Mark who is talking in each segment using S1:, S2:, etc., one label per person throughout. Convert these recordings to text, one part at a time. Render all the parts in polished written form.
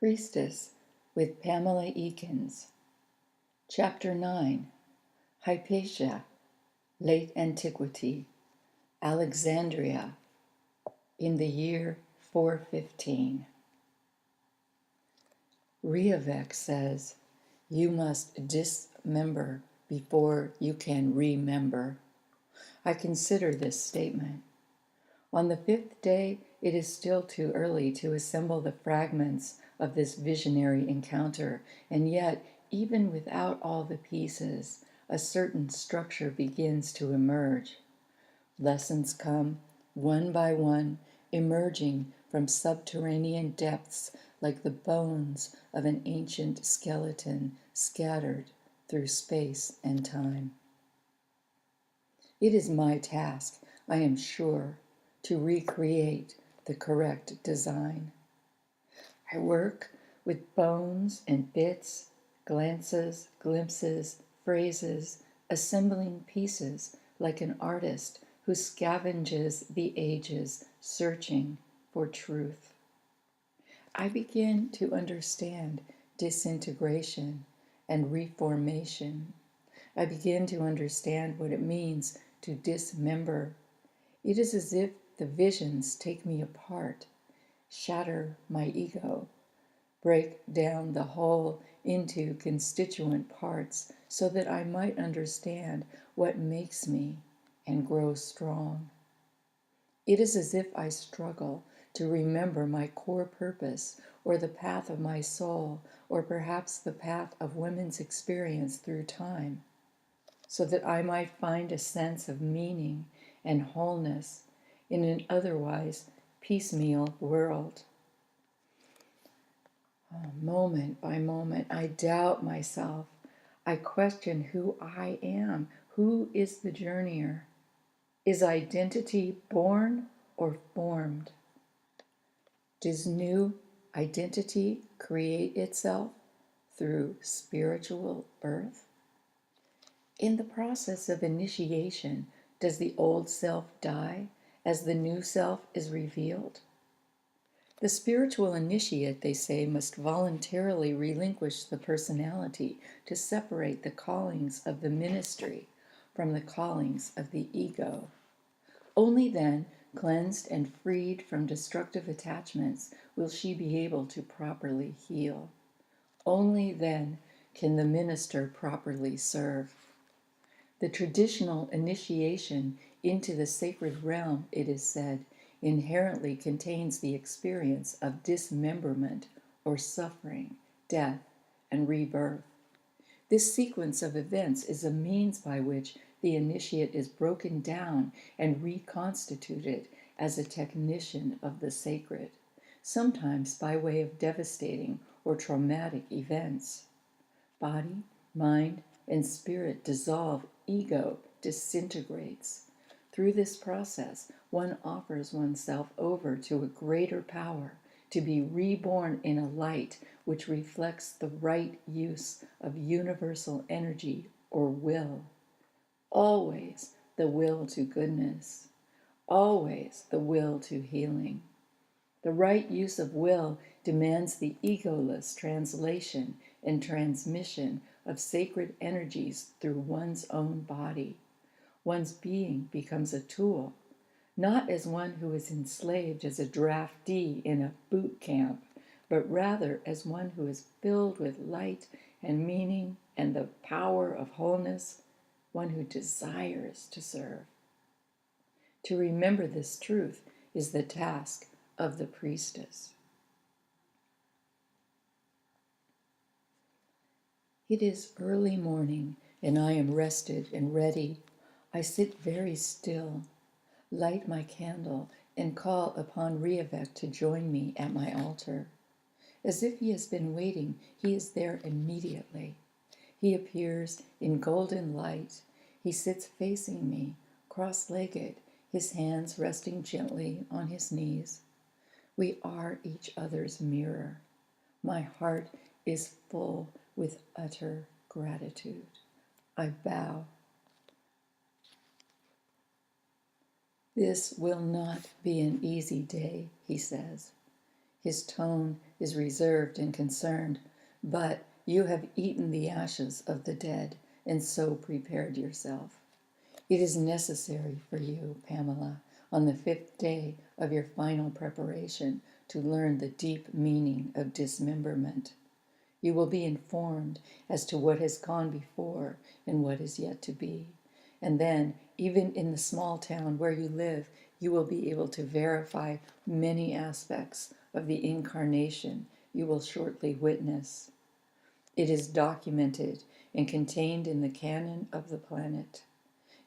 S1: Priestess with Pamela Eakins. Chapter 9. Hypatia, Late Antiquity, Alexandria, in the year 415. Riavec says, "You must dismember before you can remember." I consider this statement. On the fifth day, it is still too early to assemble the fragments of this visionary encounter, and yet, even without all the pieces, a certain structure begins to emerge. Lessons come, one by one, emerging from subterranean depths like the bones of an ancient skeleton scattered through space and time. It is my task, I am sure, to recreate the correct design. I work with bones and bits, glances, glimpses, phrases, assembling pieces like an artist who scavenges the ages, searching for truth. I begin to understand disintegration and reformation. I begin to understand what it means to dismember. It is as if the visions take me apart, shatter my ego, break down the whole into constituent parts so that I might understand what makes me and grow strong. It is as if I struggle to remember my core purpose or the path of my soul or perhaps the path of women's experience through time, so that I might find a sense of meaning and wholeness in an otherwise piecemeal world. Moment by moment, I doubt myself. I question who I am. Who is the journeyer? Is identity born or formed? Does new identity create itself through spiritual birth? In the process of initiation, does the old self die as the new self is revealed? The spiritual initiate, they say, must voluntarily relinquish the personality to separate the callings of the ministry from the callings of the ego. Only then, cleansed and freed from destructive attachments, will she be able to properly heal. Only then can the minister properly serve. The traditional initiation into the sacred realm, it is said, inherently contains the experience of dismemberment or suffering, death, and rebirth. This sequence of events is a means by which the initiate is broken down and reconstituted as a technician of the sacred, sometimes by way of devastating or traumatic events. Body, mind, and spirit dissolve, ego disintegrates. Through this process, one offers oneself over to a greater power, to be reborn in a light which reflects the right use of universal energy or will. Always the will to goodness, always the will to healing. The right use of will demands the egoless translation and transmission of sacred energies through one's own body. One's being becomes a tool, not as one who is enslaved as a draftee in a boot camp, but rather as one who is filled with light and meaning and the power of wholeness, one who desires to serve. To remember this truth is the task of the priestess. It is early morning, and I am rested and ready. I sit very still, light my candle, and call upon Riavec to join me at my altar. As if he has been waiting, he is there immediately. He appears in golden light. He sits facing me, cross-legged, his hands resting gently on his knees. We are each other's mirror. My heart is full with utter gratitude. I bow. This will not be an easy day, he says. His tone is reserved and concerned, but you have eaten the ashes of the dead and so prepared yourself. It is necessary for you, Pamela, on the 5th day of your final preparation to learn the deep meaning of dismemberment. You will be informed as to what has gone before and what is yet to be. And then, even in the small town where you live, you will be able to verify many aspects of the incarnation you will shortly witness. It is documented and contained in the canon of the planet.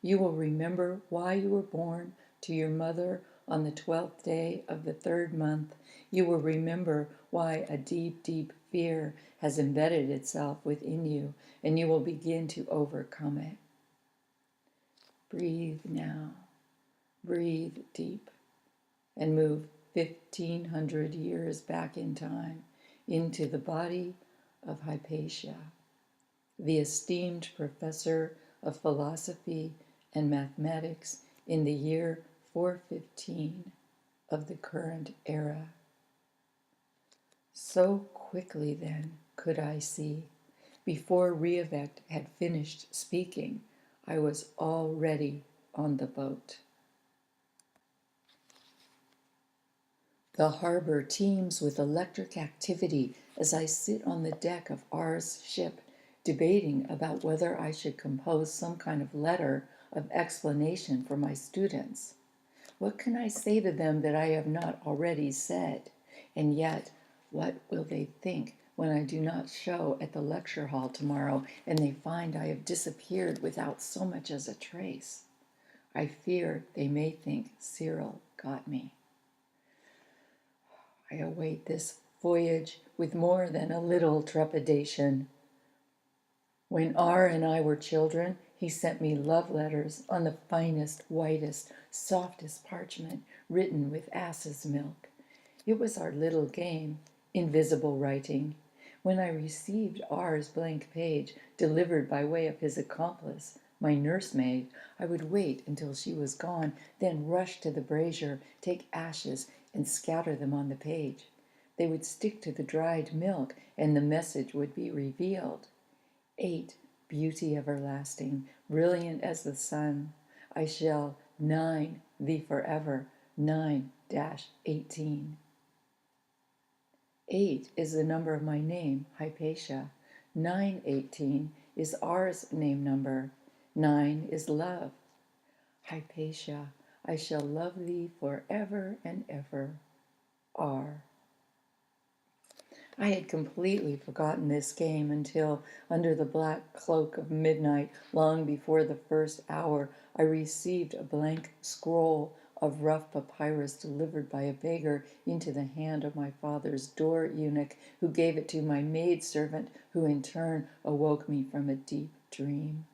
S1: You will remember why you were born to your mother on the 12th day of the 3rd month. You will remember why a deep, deep fear has embedded itself within you, and you will begin to overcome it. Breathe now. Breathe deep and move 1,500 years back in time into the body of Hypatia, the esteemed professor of philosophy and mathematics in the year 415 of the current era. So quickly then could I see. Before Reavect had finished speaking, I was already on the boat. The harbor teems with electric activity as I sit on the deck of R's ship, debating about whether I should compose some kind of letter of explanation for my students. What can I say to them that I have not already said? And yet, what will they think when I do not show at the lecture hall tomorrow and they find I have disappeared without so much as a trace? I fear they may think Cyril got me. I await this voyage with more than a little trepidation. When R and I were children, he sent me love letters on the finest, whitest, softest parchment, written with ass's milk. It was our little game, invisible writing. When I received R's blank page, delivered by way of his accomplice, my nursemaid, I would wait until she was gone, then rush to the brazier, take ashes, and scatter them on the page. They would stick to the dried milk, and the message would be revealed. 8, beauty everlasting, brilliant as the sun. I shall 9 thee forever, 9-18. 8 is the number of my name, Hypatia. 918 is R's name number. 9 is love. Hypatia, I shall love thee forever and ever. R. I had completely forgotten this game until, under the black cloak of midnight, long before the first hour, I received a blank scroll of rough papyrus delivered by a beggar into the hand of my father's door eunuch, who gave it to my maidservant, who in turn awoke me from a deep dream.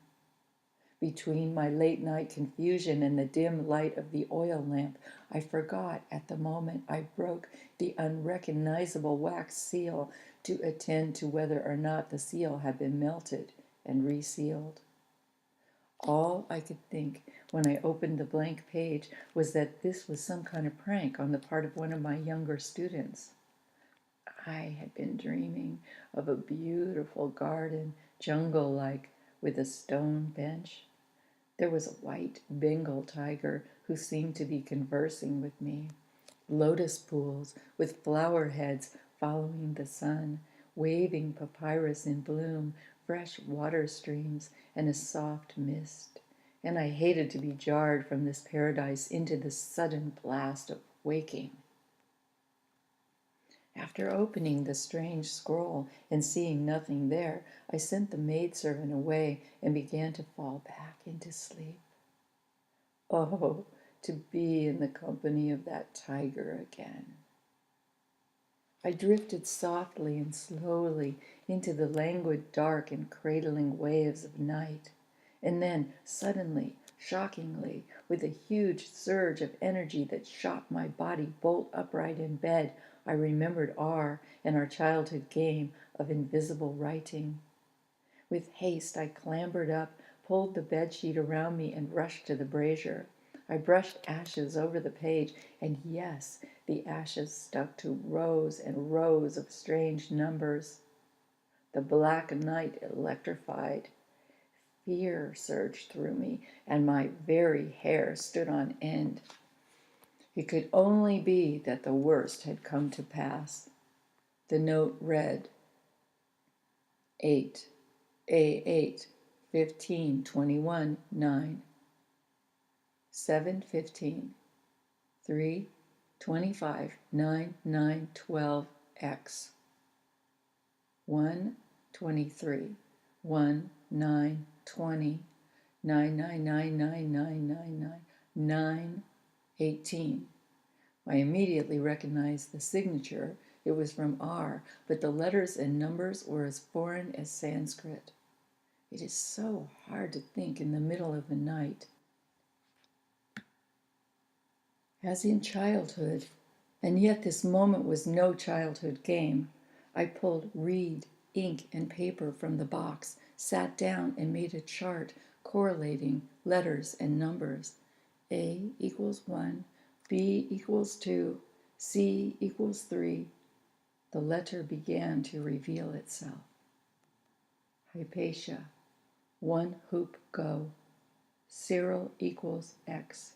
S1: Between my late-night confusion and the dim light of the oil lamp, I forgot at the moment I broke the unrecognizable wax seal to attend to whether or not the seal had been melted and resealed. All I could think when I opened the blank page was that this was some kind of prank on the part of one of my younger students. I had been dreaming of a beautiful garden, jungle-like, with a stone bench. There was a white Bengal tiger who seemed to be conversing with me. Lotus pools with flower heads following the sun, waving papyrus in bloom, fresh water streams, and a soft mist. And I hated to be jarred from this paradise into the sudden blast of waking. After opening the strange scroll and seeing nothing there, I sent the maidservant away and began to fall back into sleep. Oh, to be in the company of that tiger again. I drifted softly and slowly into the languid dark and cradling waves of night, and then suddenly, shockingly, with a huge surge of energy that shot my body bolt upright in bed, I remembered R and our childhood game of invisible writing. With haste I clambered up, pulled the bedsheet around me, and rushed to the brazier. I brushed ashes over the page, and yes, the ashes stuck to rows and rows of strange numbers. The black night electrified. Fear surged through me, and my very hair stood on end. It could only be that the worst had come to pass. The note read, 8, A8, 15, 21, 9, 7, 15, 3, 25, 9, 9, 12, X, 1, 23, 1, 9, 20, 9, 9, 9, 9, 9, 9, 9, 9, 18. I immediately recognized the signature. It was from R, but the letters and numbers were as foreign as Sanskrit. It is so hard to think in the middle of the night. As in childhood, and yet this moment was no childhood game. I pulled reed, ink, and paper from the box, sat down and made a chart correlating letters and numbers. A equals 1, B equals 2, C equals 3. The letter began to reveal itself. Hypatia, 1 hoop go. Cyril equals X.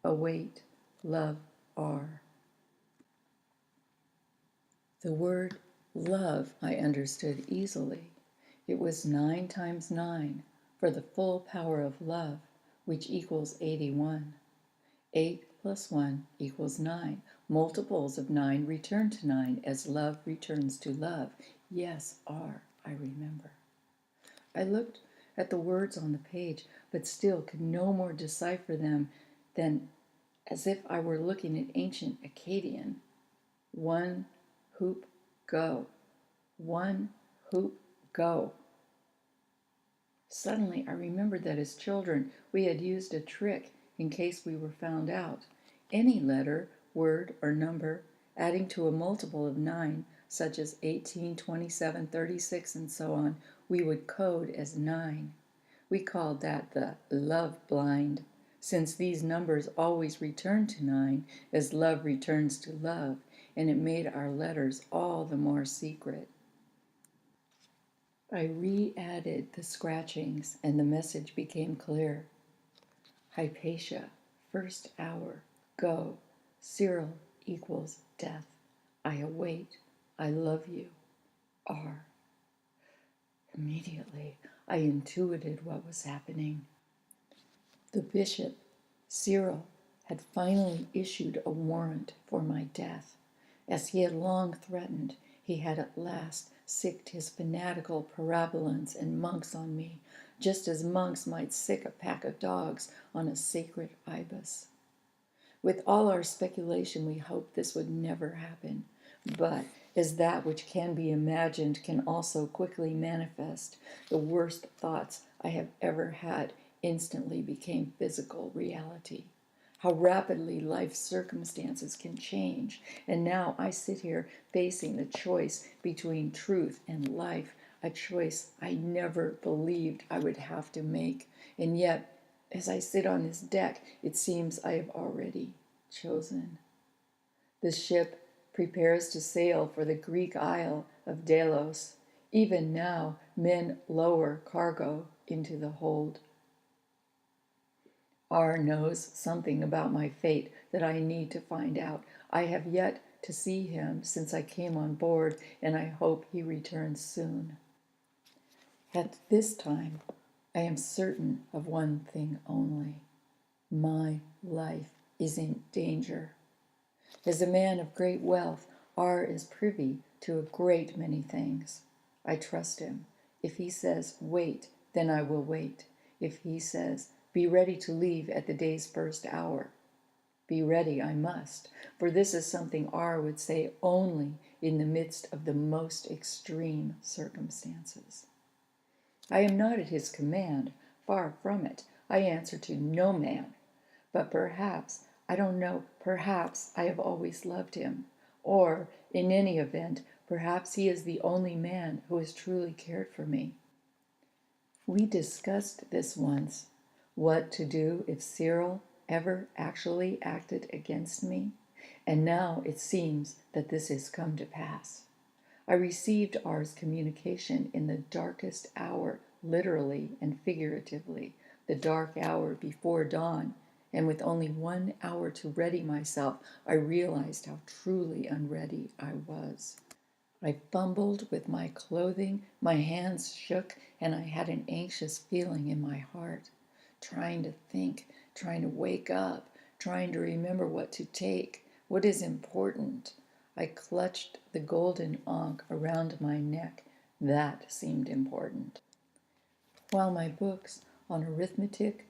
S1: Await, love, R. The word love I understood easily. It was 9 times 9 for the full power of love, which equals 81. 8 plus 1 equals 9. Multiples of 9 return to 9 as love returns to love. Yes, R, I remember. I looked at the words on the page, but still could no more decipher them than as if I were looking at ancient Akkadian. 1 hoop go. 1 hoop go. Suddenly I remembered that as children we had used a trick in case we were found out. Any letter, word, or number adding to a multiple of 9, such as 18, 27, 36, and so on, we would code as 9. We called that the love blind, since these numbers always return to 9 as love returns to love, and it made our letters all the more secret. I re-added the scratchings, and the message became clear. Hypatia, first hour, go. Cyril equals death. I await. I love you. R. Immediately, I intuited what was happening. The bishop, Cyril, had finally issued a warrant for my death. As he had long threatened, he had at last sicked his fanatical parabolans and monks on me, just as monks might sick a pack of dogs on a sacred ibis. With all our speculation, we hoped this would never happen. But as that which can be imagined can also quickly manifest, the worst thoughts I have ever had instantly became physical reality. How rapidly life's circumstances can change. And now I sit here facing the choice between truth and life, a choice I never believed I would have to make. And yet, as I sit on this deck, it seems I have already chosen. The ship prepares to sail for the Greek isle of Delos. Even now, men lower cargo into the hold. R knows something about my fate that I need to find out. I have yet to see him since I came on board, and I hope he returns soon. At this time, I am certain of one thing only. My life is in danger. As a man of great wealth, R is privy to a great many things. I trust him. If he says, wait, then I will wait. If he says, be ready to leave at the day's first hour, be ready I must, for this is something R would say only in the midst of the most extreme circumstances. I am not at his command, far from it. I answer to no man. But perhaps, I don't know, perhaps I have always loved him. Or, in any event, perhaps he is the only man who has truly cared for me. We discussed this once, what to do if Cyril ever actually acted against me, and now it seems that this has come to pass. I received R's communication in the darkest hour, literally and figuratively, the dark hour before dawn, and with only 1 hour to ready myself, I realized how truly unready I was. I fumbled with my clothing, my hands shook, and I had an anxious feeling in my heart, trying to think, trying to wake up, trying to remember what to take, what is important. I clutched the golden ankh around my neck. That seemed important. While my books on arithmetic,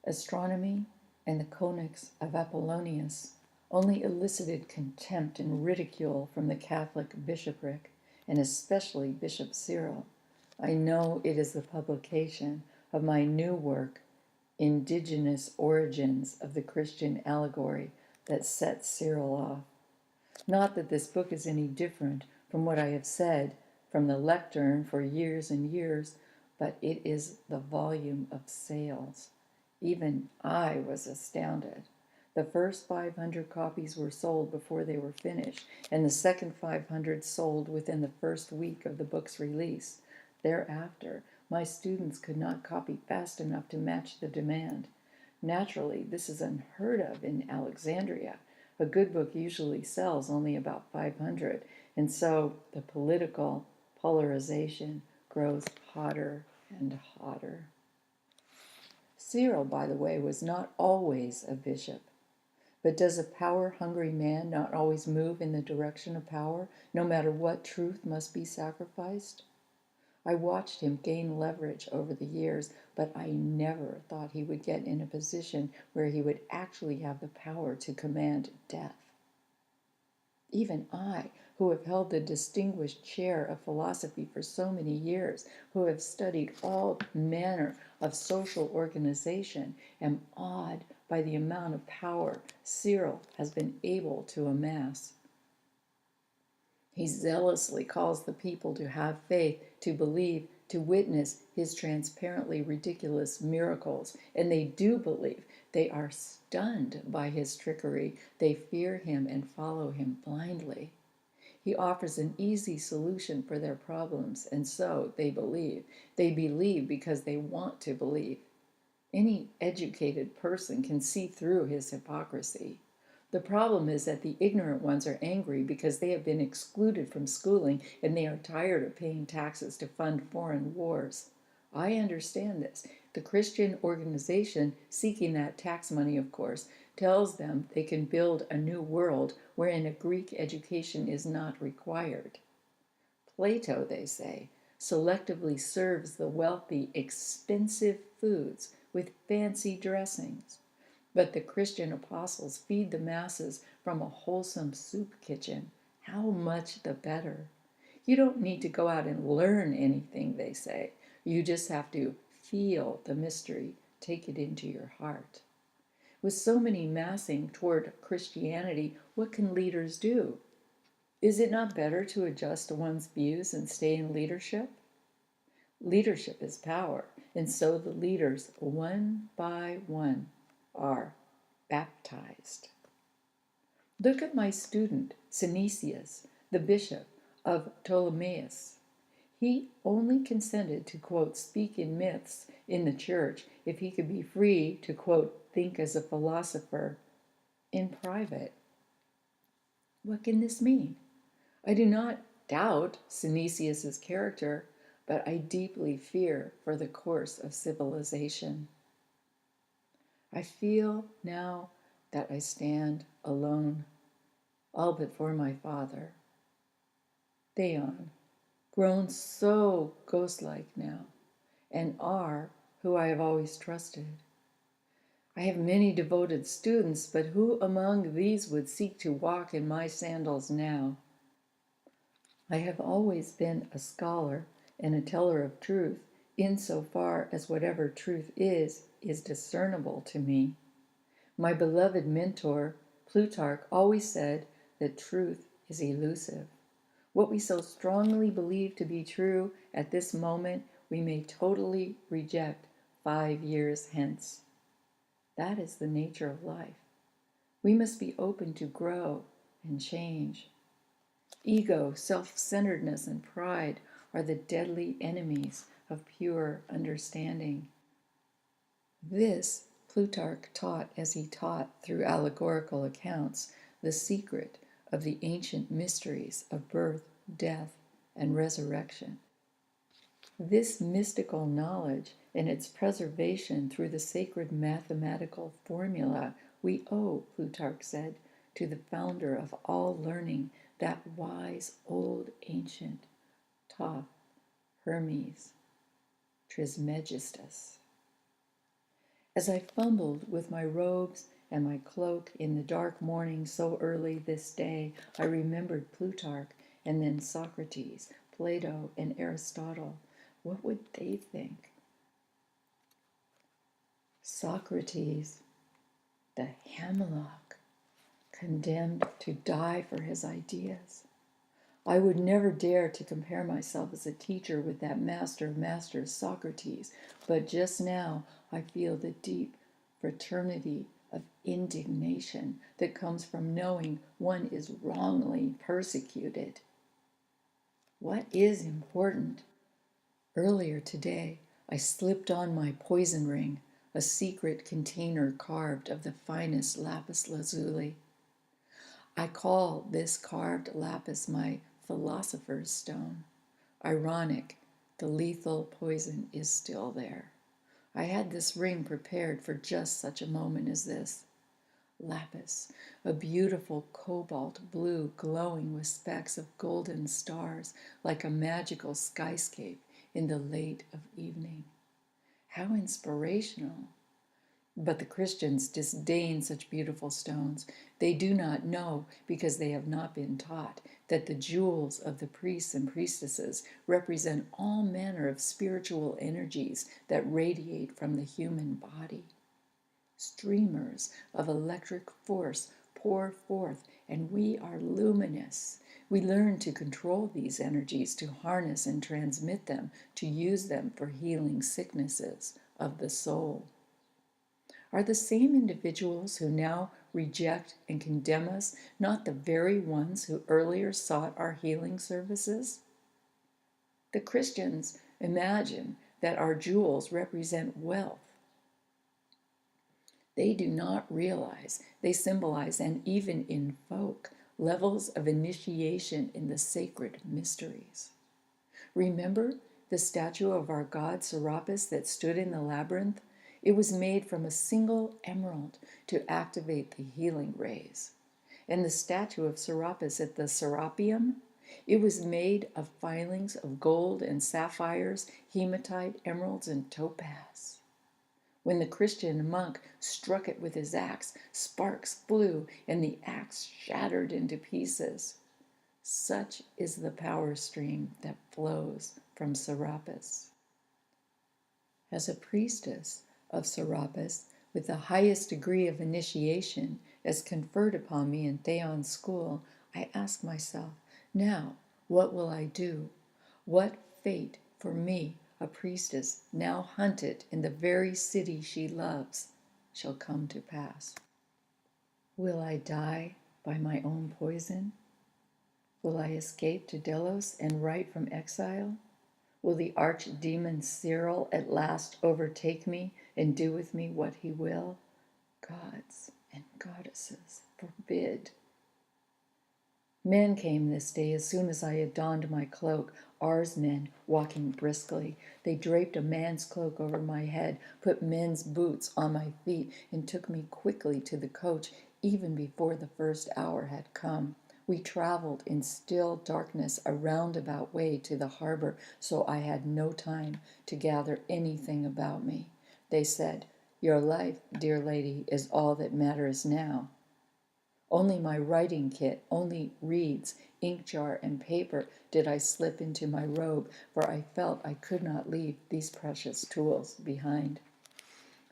S1: astronomy, and the conics of Apollonius only elicited contempt and ridicule from the Catholic bishopric, and especially Bishop Cyril, I know it is the publication of my new work, Indigenous Origins of the Christian Allegory, that set Cyril off. Not that this book is any different from what I have said from the lectern for years and years, but it is the volume of sales. Even I was astounded. The first 500 copies were sold before they were finished, and the second 500 sold within the first week of the book's release. Thereafter, my students could not copy fast enough to match the demand. Naturally, this is unheard of in Alexandria. A good book usually sells only about 500, and so the political polarization grows hotter and hotter. Cyril, by the way, was not always a bishop. But does a power-hungry man not always move in the direction of power, no matter what truth must be sacrificed? I watched him gain leverage over the years, but I never thought he would get in a position where he would actually have the power to command death. Even I, who have held the distinguished chair of philosophy for so many years, who have studied all manner of social organization, am awed by the amount of power Cyril has been able to amass. He zealously calls the people to have faith, to believe, to witness his transparently ridiculous miracles, and they do believe. They are stunned by his trickery. They fear him and follow him blindly. He offers an easy solution for their problems, and so they believe. They believe because they want to believe. Any educated person can see through his hypocrisy. The problem is that the ignorant ones are angry because they have been excluded from schooling and they are tired of paying taxes to fund foreign wars. I understand this. The Christian organization, seeking that tax money, of course, tells them they can build a new world wherein a Greek education is not required. Plato, they say, selectively serves the wealthy expensive foods with fancy dressings. But the Christian apostles feed the masses from a wholesome soup kitchen. How much the better. You don't need to go out and learn anything, they say. You just have to feel the mystery, take it into your heart. With so many massing toward Christianity, what can leaders do? Is it not better to adjust one's views and stay in leadership? Leadership is power, and so the leaders, one by one, are baptized. Look at my student, Synesius, the bishop of Ptolemais. He only consented to, quote, speak in myths in the church if he could be free to, quote, think as a philosopher in private. What can this mean? I do not doubt Synesius's character, but I deeply fear for the course of civilization. I feel now that I stand alone, all but for my father, Theon, grown so ghost-like now, and R, who I have always trusted. I have many devoted students, but who among these would seek to walk in my sandals now? I have always been a scholar and a teller of truth, insofar as whatever truth is discernible to me. My beloved mentor, Plutarch, always said that truth is elusive. What we so strongly believe to be true at this moment, we may totally reject 5 years hence. That is the nature of life. We must be open to grow and change. Ego, self-centeredness, and pride are the deadly enemies of pure understanding. This Plutarch taught as he taught through allegorical accounts the secret of the ancient mysteries of birth, death, and resurrection. This mystical knowledge and its preservation through the sacred mathematical formula we owe, Plutarch said, to the founder of all learning, that wise old ancient Thoth, Hermes Trismegistus. As I fumbled with my robes and my cloak in the dark morning so early this day, I remembered Plutarch and then Socrates, Plato, and Aristotle. What would they think? Socrates, the Hamlock, condemned to die for his ideas. I would never dare to compare myself as a teacher with that master of masters, Socrates, but just now I feel the deep fraternity of indignation that comes from knowing one is wrongly persecuted. What is important? Earlier today, I slipped on my poison ring, a secret container carved of the finest lapis lazuli. I call this carved lapis my philosopher's stone. Ironic, the lethal poison is still there. I had this ring prepared for just such a moment as this. Lapis, a beautiful cobalt blue glowing with specks of golden stars like a magical skyscape in the late of evening. How inspirational! But the Christians disdain such beautiful stones. They do not know, because they have not been taught, that the jewels of the priests and priestesses represent all manner of spiritual energies that radiate from the human body. Streamers of electric force pour forth, and we are luminous. We learn to control these energies, to harness and transmit them, to use them for healing sicknesses of the soul. Are the same individuals who now reject and condemn us not the very ones who earlier sought our healing services? The Christians imagine that our jewels represent wealth. They do not realize they symbolize and even invoke levels of initiation in the sacred mysteries. Remember the statue of our god Serapis that stood in the labyrinth? It was made from a single emerald to activate the healing rays. And the statue of Serapis at the Serapeum? It was made of filings of gold and sapphires, hematite, emeralds, and topaz. When the Christian monk struck it with his axe, sparks flew and the axe shattered into pieces. Such is the power stream that flows from Serapis. As a priestess of Serapis, with the highest degree of initiation as conferred upon me in Theon's school, I ask myself, now, what will I do? What fate for me, a priestess, now hunted in the very city she loves, shall come to pass? Will I die by my own poison? Will I escape to Delos and write from exile? Will the archdemon Cyril at last overtake me and do with me what he will? Gods and goddesses forbid. Men came this day as soon as I had donned my cloak, Ars men walking briskly. They draped a man's cloak over my head, put men's boots on my feet, and took me quickly to the coach, even before the first hour had come. We traveled in still darkness a roundabout way to the harbor, so I had no time to gather anything about me. They said, "Your life, dear lady, is all that matters now." Only my writing kit, only reeds, ink jar, and paper did I slip into my robe, for I felt I could not leave these precious tools behind.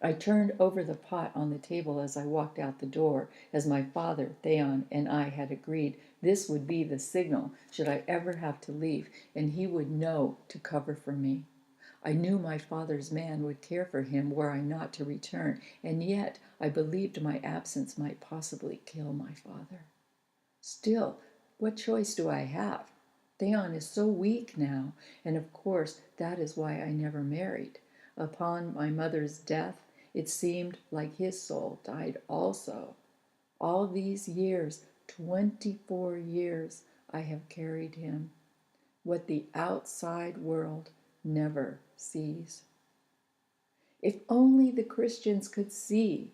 S1: I turned over the pot on the table as I walked out the door, as my father, Theon, and I had agreed. This would be the signal, should I ever have to leave, and he would know to cover for me. I knew my father's man would care for him were I not to return, and yet I believed my absence might possibly kill my father. Still, what choice do I have? Theon is so weak now, and of course that is why I never married. Upon my mother's death, it seemed like his soul died also. All these years, 24 years, I have carried him, what the outside world never sees. If only the Christians could see.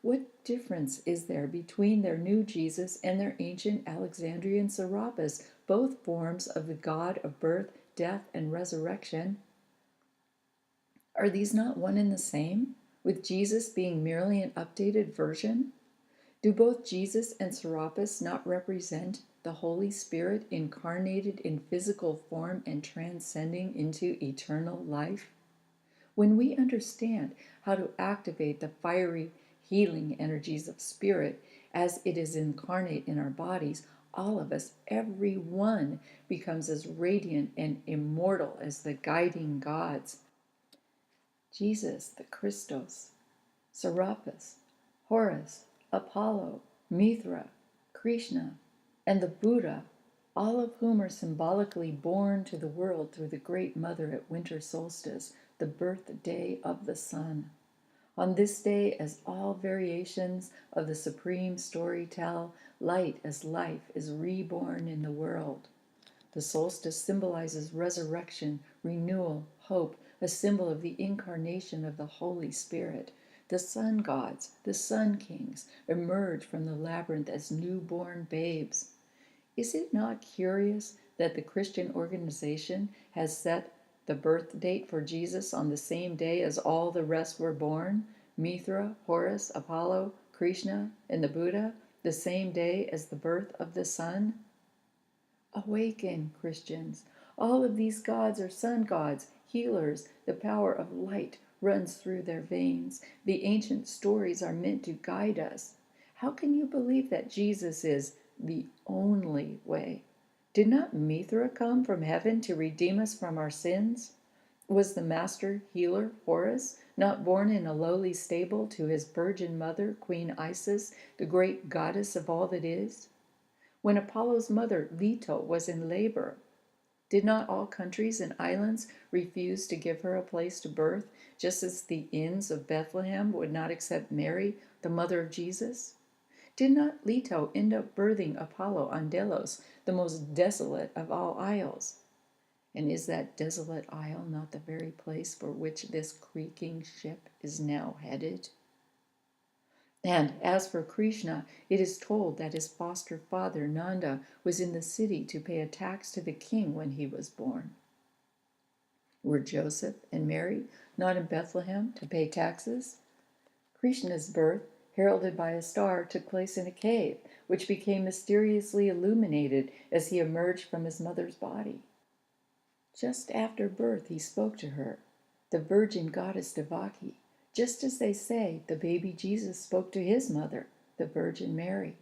S1: What difference is there between their new Jesus and their ancient Alexandrian Serapis, both forms of the God of birth, death, and resurrection? Are these not one and the same, with Jesus being merely an updated version? Do both Jesus and Serapis not represent the Holy Spirit incarnated in physical form and transcending into eternal life? When we understand how to activate the fiery healing energies of spirit as it is incarnate in our bodies, all of us, every one, becomes as radiant and immortal as the guiding gods. Jesus, the Christos, Serapis, Horus, Apollo, Mithra, Krishna, and the Buddha, all of whom are symbolically born to the world through the Great Mother at winter solstice, the birthday of the sun. On this day, as all variations of the supreme story tell, light as life is reborn in the world. The solstice symbolizes resurrection, renewal, hope, a symbol of the incarnation of the Holy Spirit. The sun gods, the sun kings, emerge from the labyrinth as newborn babes. Is it not curious that the Christian organization has set the birth date for Jesus on the same day as all the rest were born? Mithra, Horus, Apollo, Krishna, and the Buddha, the same day as the birth of the sun? Awaken, Christians. All of these gods are sun gods, healers. The power of light runs through their veins. The ancient stories are meant to guide us. How can you believe that Jesus is the only way? Did not Mithra come from heaven to redeem us from our sins? Was the master healer, Horus, not born in a lowly stable to his virgin mother, Queen Isis, the great goddess of all that is? When Apollo's mother, Leto, was in labor, did not all countries and islands refuse to give her a place to birth, just as the inns of Bethlehem would not accept Mary, the mother of Jesus? Did not Leto end up birthing Apollo on Delos, the most desolate of all isles? And is that desolate isle not the very place for which this creaking ship is now headed? And as for Krishna, it is told that his foster father, Nanda, was in the city to pay a tax to the king when he was born. Were Joseph and Mary not in Bethlehem to pay taxes? Krishna's birth, heralded by a star, took place in a cave, which became mysteriously illuminated as he emerged from his mother's body. Just after birth, he spoke to her, the virgin goddess Devaki, just as they say the baby Jesus spoke to his mother, the Virgin Mary.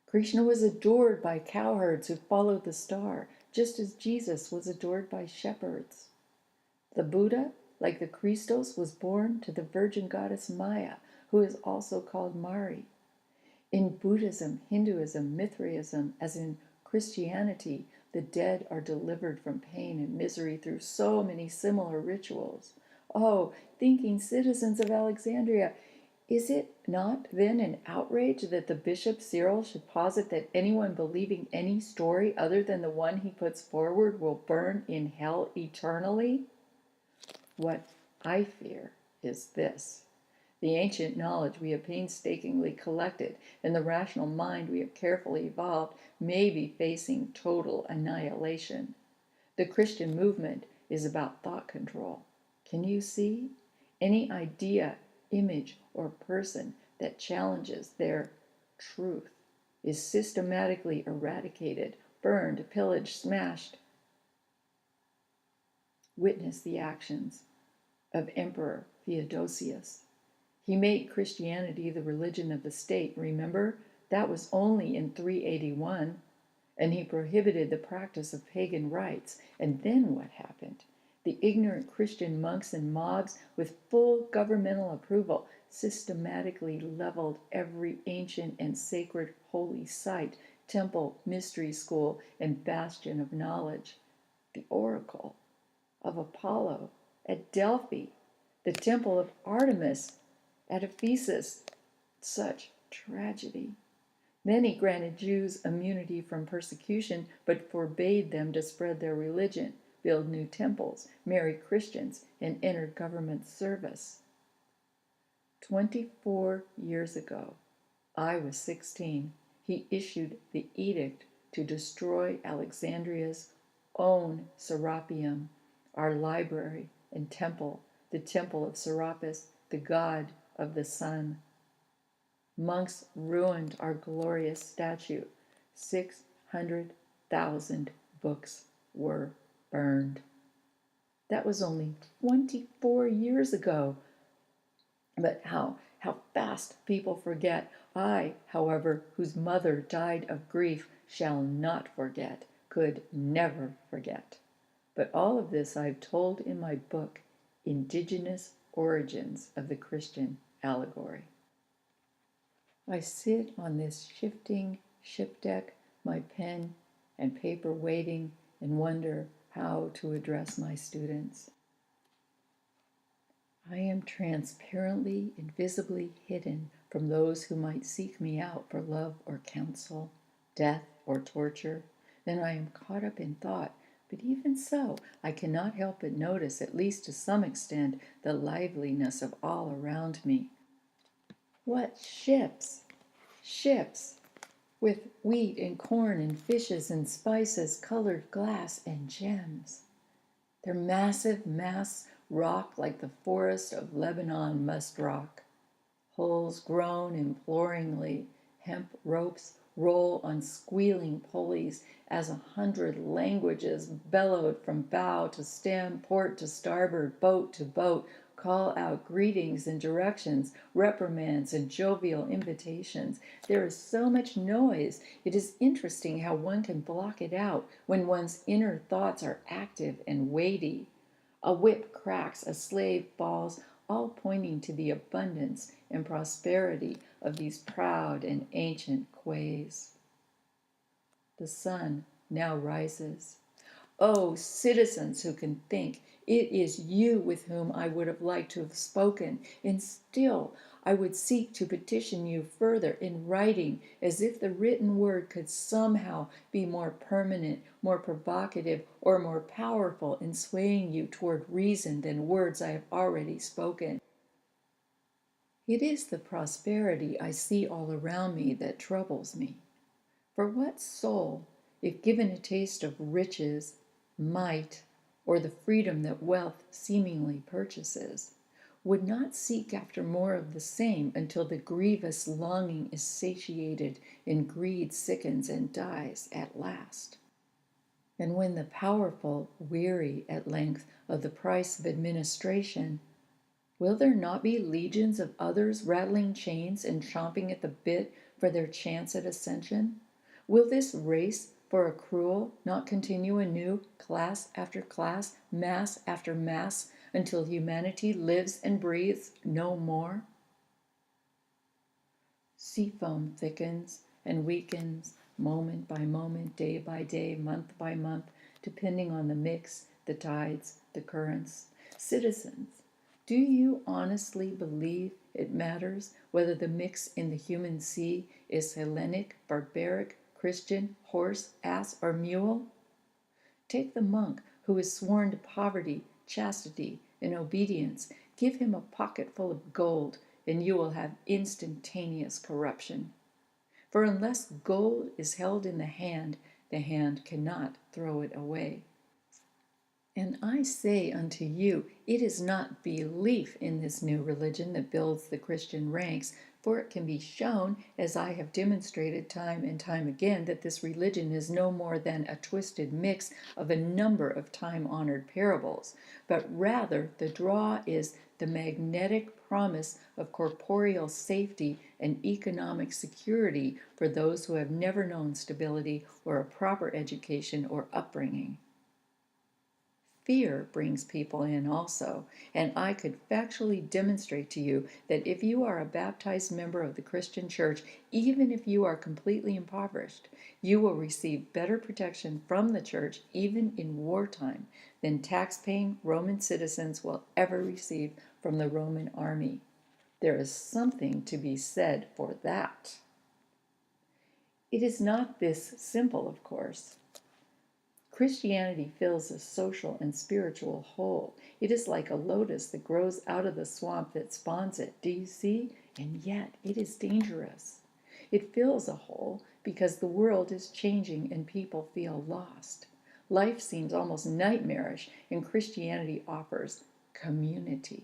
S1: Krishna was adored by cowherds who followed the star, just as Jesus was adored by shepherds. The Buddha, like the Christos, was born to the virgin goddess Maya, who is also called Mari. In Buddhism, Hinduism, Mithraism, as in Christianity, the dead are delivered from pain and misery through so many similar rituals. Oh, thinking citizens of Alexandria, is it not then an outrage that the Bishop Cyril should posit that anyone believing any story other than the one he puts forward will burn in hell eternally? What I fear is this. The ancient knowledge we have painstakingly collected and the rational mind we have carefully evolved may be facing total annihilation. The Christian movement is about thought control. Can you see? Any idea, image, or person that challenges their truth is systematically eradicated, burned, pillaged, smashed. Witness the actions of Emperor Theodosius. He made Christianity the religion of the state. Remember, that was only in 381. And he prohibited the practice of pagan rites. And then what happened? The ignorant Christian monks and mobs, with full governmental approval, systematically leveled every ancient and sacred holy site, temple, mystery school, and bastion of knowledge. The oracle of Apollo at Delphi, the temple of Artemis at Ephesus. Such tragedy. Then he granted Jews immunity from persecution, but forbade them to spread their religion, build new temples, marry Christians, and enter government service. 24 years ago, I was 16, he issued the edict to destroy Alexandria's own Serapeum, our library and temple, the temple of Serapis, the god of the sun. Monks ruined our glorious statue. 600,000 books were burned. That was only 24 years ago. But how fast people forget. I, however, whose mother died of grief, shall not forget, could never forget. But all of this I've told in my book, Indigenous Origins of the Christian Allegory. I sit on this shifting ship deck, my pen and paper waiting, and wonder how to address my students. I am transparently, invisibly hidden from those who might seek me out for love or counsel, death or torture. Then I am caught up in thought, but even so, I cannot help but notice, at least to some extent, the liveliness of all around me. What ships! Ships! With wheat and corn and fishes and spices, colored glass and gems. Their massive masts rock like the forest of Lebanon must rock. Hulls groan imploringly, hemp ropes roll on squealing pulleys as 100 languages bellowed from bow to stem, port to starboard, boat to boat, call out greetings and directions, reprimands and jovial invitations. There is so much noise. It is interesting how one can block it out when one's inner thoughts are active and weighty. A whip cracks, a slave falls, all pointing to the abundance and prosperity of these proud and ancient quays. The sun now rises. Oh, citizens who can think, it is you with whom I would have liked to have spoken, and still I would seek to petition you further in writing, as if the written word could somehow be more permanent, more provocative, or more powerful in swaying you toward reason than words I have already spoken. It is the prosperity I see all around me that troubles me. For what soul, if given a taste of riches, might, or the freedom that wealth seemingly purchases, would not seek after more of the same until the grievous longing is satiated and greed sickens and dies at last? And when the powerful weary at length of the price of administration, will there not be legions of others rattling chains and chomping at the bit for their chance at ascension? Will this race for accrual not continue anew, class after class, mass after mass, until humanity lives and breathes no more? Sea foam thickens and weakens, moment by moment, day by day, month by month, depending on the mix, the tides, the currents. Citizens, do you honestly believe it matters whether the mix in the human sea is Hellenic, barbaric, Christian, horse, ass, or mule? Take the monk who is sworn to poverty, chastity, and obedience. Give him a pocket full of gold, and you will have instantaneous corruption. For unless gold is held in the hand cannot throw it away. And I say unto you, it is not belief in this new religion that builds the Christian ranks, for it can be shown, as I have demonstrated time and time again, that this religion is no more than a twisted mix of a number of time-honored parables, but rather the draw is the magnetic promise of corporeal safety and economic security for those who have never known stability or a proper education or upbringing. fear brings people in also, and I could factually demonstrate to you that if you are a baptized member of the Christian church, even if you are completely impoverished, you will receive better protection from the church, even in wartime, than tax-paying Roman citizens will ever receive from the Roman army. There is something to be said for that. It is not this simple, of course. Christianity fills a social and spiritual hole. It is like a lotus that grows out of the swamp that spawns it. Do you see? And yet it is dangerous. It fills a hole because the world is changing and people feel lost. Life seems almost nightmarish, and Christianity offers community,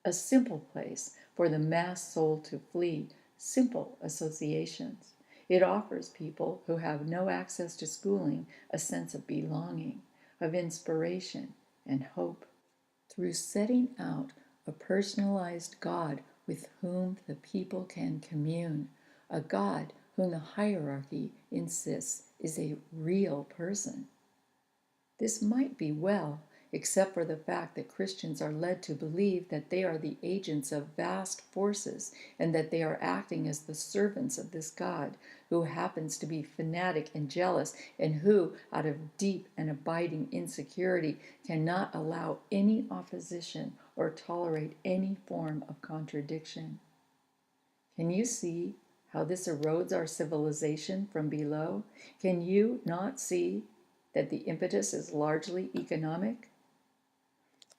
S1: a simple place for the mass soul to flee, simple associations. It offers people who have no access to schooling a sense of belonging, of inspiration, and hope. Through setting out a personalized God with whom the people can commune, a God whom the hierarchy insists is a real person. This might be well, except for the fact that Christians are led to believe that they are the agents of vast forces and that they are acting as the servants of this God, who happens to be fanatic and jealous and who, out of deep and abiding insecurity, cannot allow any opposition or tolerate any form of contradiction. Can you see how this erodes our civilization from below? Can you not see that the impetus is largely economic?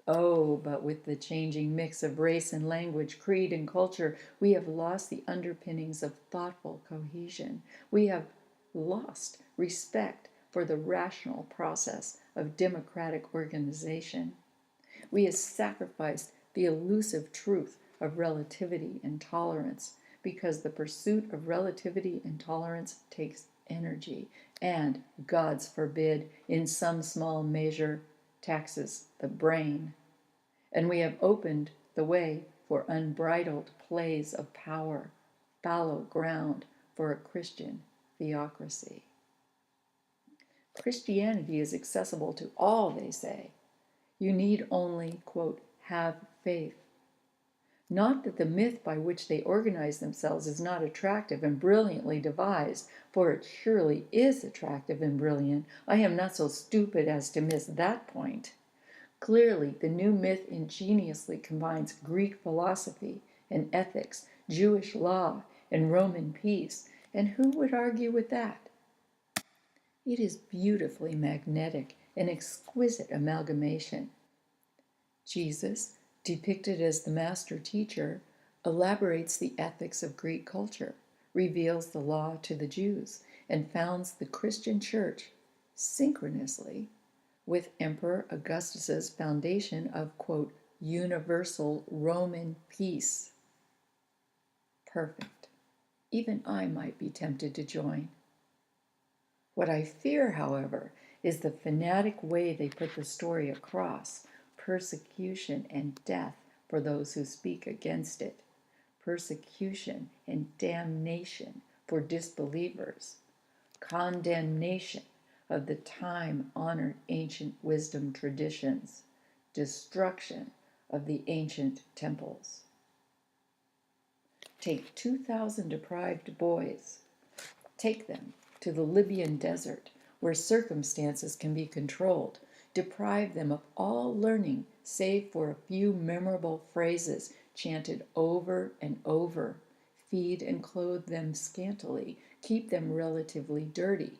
S1: Oh, but with the changing mix of race and language, creed and culture, we have lost the underpinnings of thoughtful cohesion. We have lost respect for the rational process of democratic organization. We have sacrificed the elusive truth of relativity and tolerance because the pursuit of relativity and tolerance takes energy and, God's forbid, in some small measure, taxes the brain. And we have opened the way for unbridled plays of power, fallow ground for a Christian theocracy. Christianity is accessible to all, they say. You need only, quote, have faith. Not that the myth by which they organize themselves is not attractive and brilliantly devised, for it surely is attractive and brilliant. I am not so stupid as to miss that point. Clearly, the new myth ingeniously combines Greek philosophy and ethics, Jewish law and Roman peace, and who would argue with that? It is beautifully magnetic, an exquisite amalgamation. Jesus, depicted as the master teacher, elaborates the ethics of Greek culture, reveals the law to the Jews, and founds the Christian church synchronously with Emperor Augustus's foundation of, quote, universal Roman peace. Perfect. Even I might be tempted to join. What I fear, however, is the fanatic way they put the story across: persecution and death for those who speak against it, persecution and damnation for disbelievers, condemnation of the time-honored ancient wisdom traditions, destruction of the ancient temples. Take 2,000 deprived boys, take them to the Libyan desert, where circumstances can be controlled, deprive them of all learning save for a few memorable phrases chanted over and over, feed and clothe them scantily, keep them relatively dirty,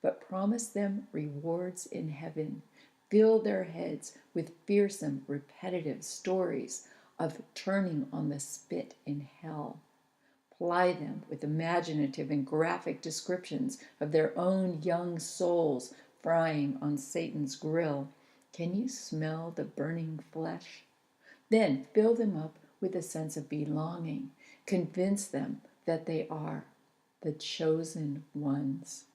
S1: but promise them rewards in heaven, fill their heads with fearsome, repetitive stories of turning on the spit in hell. Ply them with imaginative and graphic descriptions of their own young souls frying on Satan's grill. Can you smell the burning flesh? Then fill them up with a sense of belonging. Convince them that they are the chosen ones.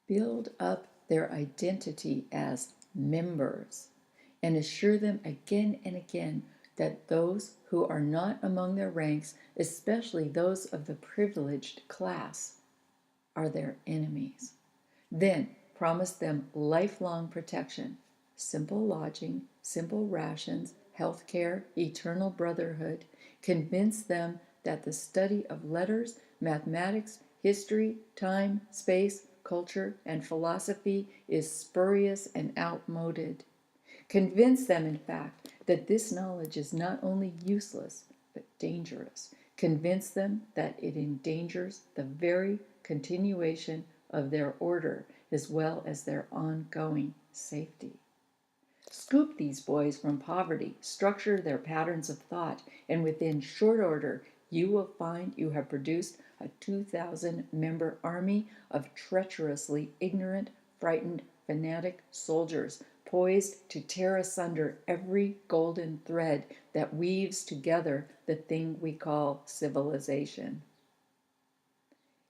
S1: Build up their identity as members and assure them again and again that those who are not among their ranks, especially those of the privileged class, are their enemies. Then promise them lifelong protection, simple lodging, simple rations, health care, eternal brotherhood. Convince them that the study of letters, mathematics, history, time, space, culture, and philosophy is spurious and outmoded. Convince them, in fact, that this knowledge is not only useless, but dangerous. Convince them that it endangers the very continuation of their order as well as their ongoing safety. Scoop these boys from poverty, structure their patterns of thought, and within short order, you will find you have produced a 2,000-member army of treacherously ignorant, frightened, fanatic soldiers poised to tear asunder every golden thread that weaves together the thing we call civilization.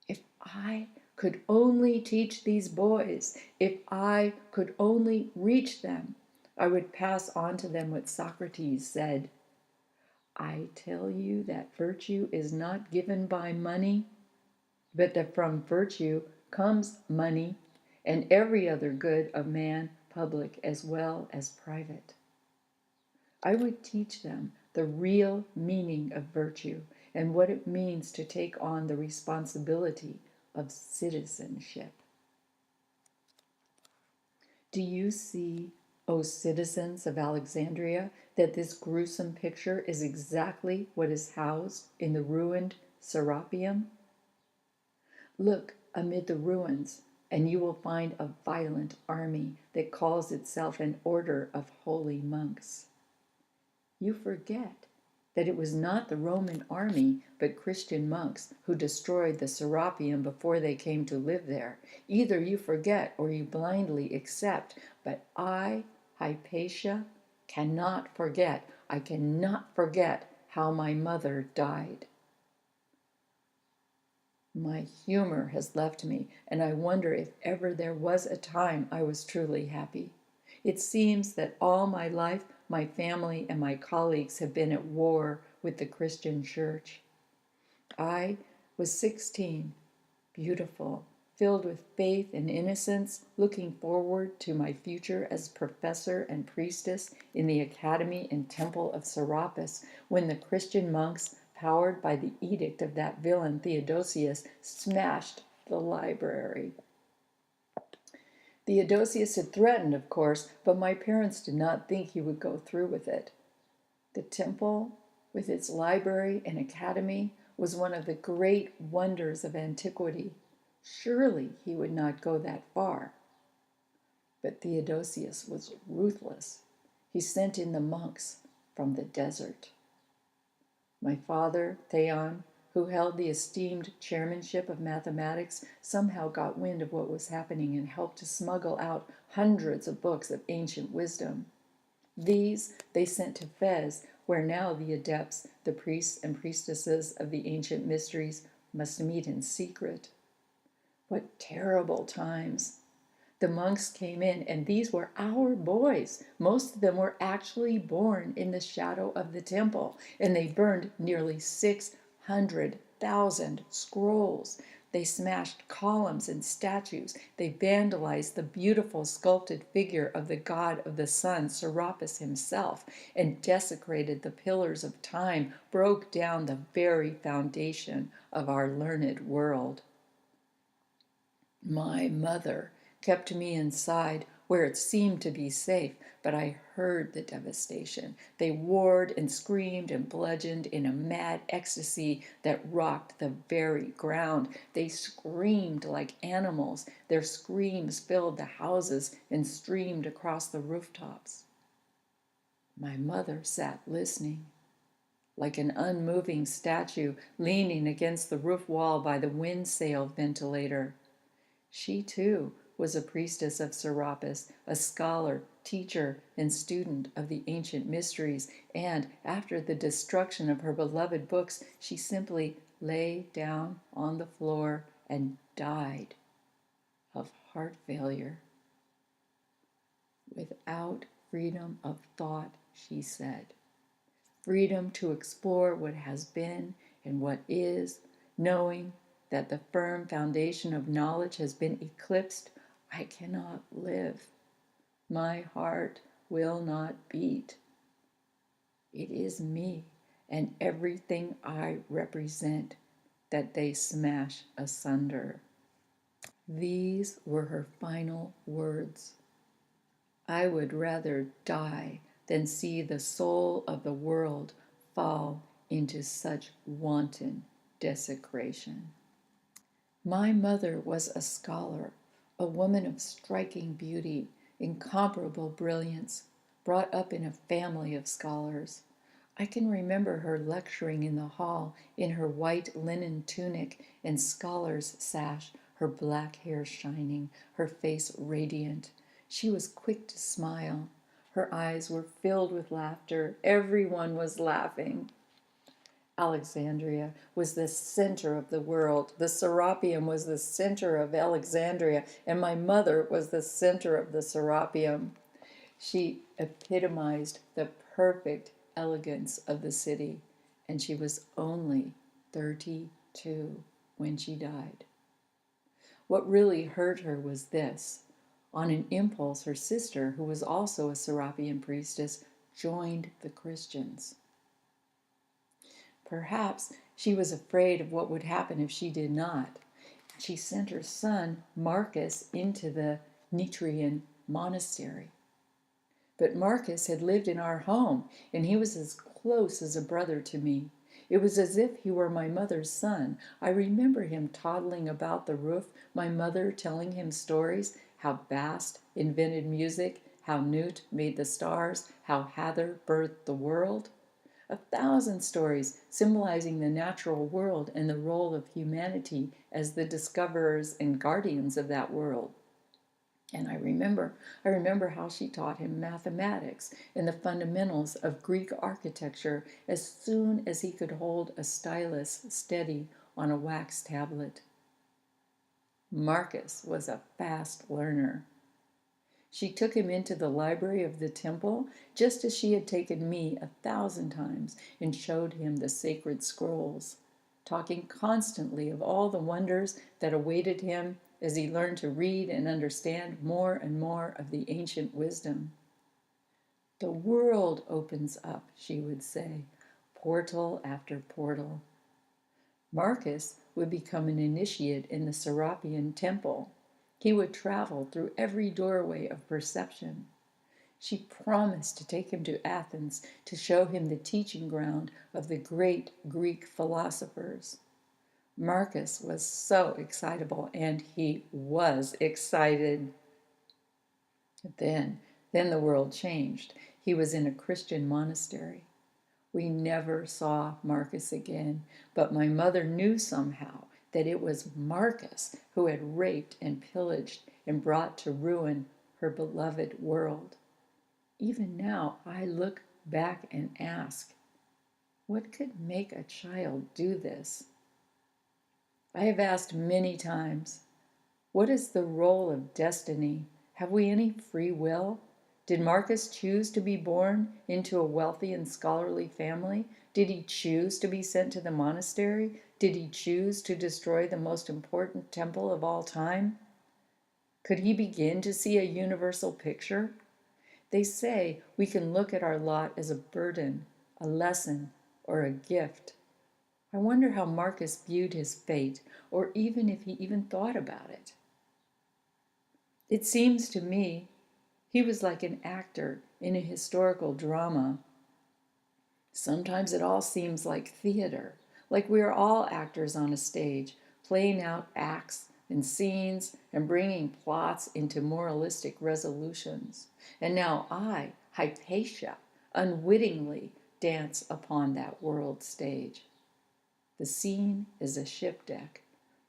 S1: If I could only teach these boys, if I could only reach them, I would pass on to them what Socrates said. I tell you that virtue is not given by money, but that from virtue comes money and every other good of man, public as well as private. I would teach them the real meaning of virtue and what it means to take on the responsibility of citizenship. Do you see, O citizens of Alexandria, that this gruesome picture is exactly what is housed in the ruined Serapeum? Look amid the ruins, and you will find a violent army that calls itself an order of holy monks. You forget that it was not the Roman army, but Christian monks who destroyed the Serapeum before they came to live there. Either you forget or you blindly accept, but I, Hypatia, cannot forget. I cannot forget how my mother died. My humor has left me, and I wonder if ever there was a time I was truly happy. It seems that all my life, my family and my colleagues have been at war with the Christian church. I was 16, beautiful, filled with faith and innocence, looking forward to my future as professor and priestess in the academy and temple of Serapis, when the Christian monks, powered by the edict of that villain Theodosius, smashed the library. Theodosius had threatened, of course, but my parents did not think he would go through with it. The temple, with its library and academy, was one of the great wonders of antiquity. Surely he would not go that far. But Theodosius was ruthless. He sent in the monks from the desert. My father, Theon, who held the esteemed chairmanship of mathematics, somehow got wind of what was happening and helped to smuggle out hundreds of books of ancient wisdom. These they sent to Fez, where now the adepts, the priests and priestesses of the ancient mysteries, must meet in secret. What terrible times! The monks came in, and these were our boys. Most of them were actually born in the shadow of the temple, and they burned nearly 600,000 scrolls. They smashed columns and statues. They vandalized the beautiful sculpted figure of the god of the sun, Serapis himself, and desecrated the pillars of time, broke down the very foundation of our learned world. My mother kept me inside where it seemed to be safe, but I heard the devastation. They warred and screamed and bludgeoned in a mad ecstasy that rocked the very ground. They screamed like animals. Their screams filled the houses and streamed across the rooftops. My mother sat listening, like an unmoving statue leaning against the roof wall by the windsail ventilator. She, too, was a priestess of Serapis, a scholar, teacher, and student of the ancient mysteries, and after the destruction of her beloved books, she simply lay down on the floor and died of heart failure. Without freedom of thought, she said, freedom to explore what has been and what is, knowing that the firm foundation of knowledge has been eclipsed, I cannot live. My heart will not beat. It is me and everything I represent that they smash asunder. These were her final words. I would rather die than see the soul of the world fall into such wanton desecration. My mother was a scholar, a woman of striking beauty, incomparable brilliance, brought up in a family of scholars. I can remember her lecturing in the hall in her white linen tunic and scholar's sash, her black hair shining, her face radiant. She was quick to smile. Her eyes were filled with laughter. Everyone was laughing. Alexandria was the center of the world. The Serapeum was the center of Alexandria, and my mother was the center of the Serapeum. She epitomized the perfect elegance of the city, and she was only 32 when she died. What really hurt her was this. On an impulse, her sister, who was also a Serapeum priestess, joined the Christians. Perhaps she was afraid of what would happen if she did not. She sent her son, Marcus, into the Nitrian monastery. But Marcus had lived in our home, and he was as close as a brother to me. It was as if he were my mother's son. I remember him toddling about the roof, my mother telling him stories, how Bast invented music, how Newt made the stars, how Hather birthed the world. 1,000 stories symbolizing the natural world and the role of humanity as the discoverers and guardians of that world. And I remember how she taught him mathematics and the fundamentals of Greek architecture as soon as he could hold a stylus steady on a wax tablet. Marcus was a fast learner. She took him into the library of the temple, just as she had taken me 1,000 times, and showed him the sacred scrolls, talking constantly of all the wonders that awaited him as he learned to read and understand more and more of the ancient wisdom. The world opens up, she would say, portal after portal. Marcus would become an initiate in the Serapean temple. He would travel through every doorway of perception. She promised to take him to Athens to show him the teaching ground of the great Greek philosophers. Marcus was so excitable, and he was excited. Then the world changed. He was in a Christian monastery. We never saw Marcus again, but my mother knew somehow that it was Marcus who had raped and pillaged and brought to ruin her beloved world. Even now, I look back and ask, what could make a child do this? I have asked many times, what is the role of destiny? Have we any free will? Did Marcus choose to be born into a wealthy and scholarly family? Did he choose to be sent to the monastery? Did he choose to destroy the most important temple of all time? Could he begin to see a universal picture? They say we can look at our lot as a burden, a lesson, or a gift. I wonder how Marcus viewed his fate, or even if he even thought about it. It seems to me he was like an actor in a historical drama. Sometimes it all seems like theater, like we are all actors on a stage, playing out acts and scenes and bringing plots into moralistic resolutions. And now I, Hypatia, unwittingly dance upon that world stage. The scene is a ship deck.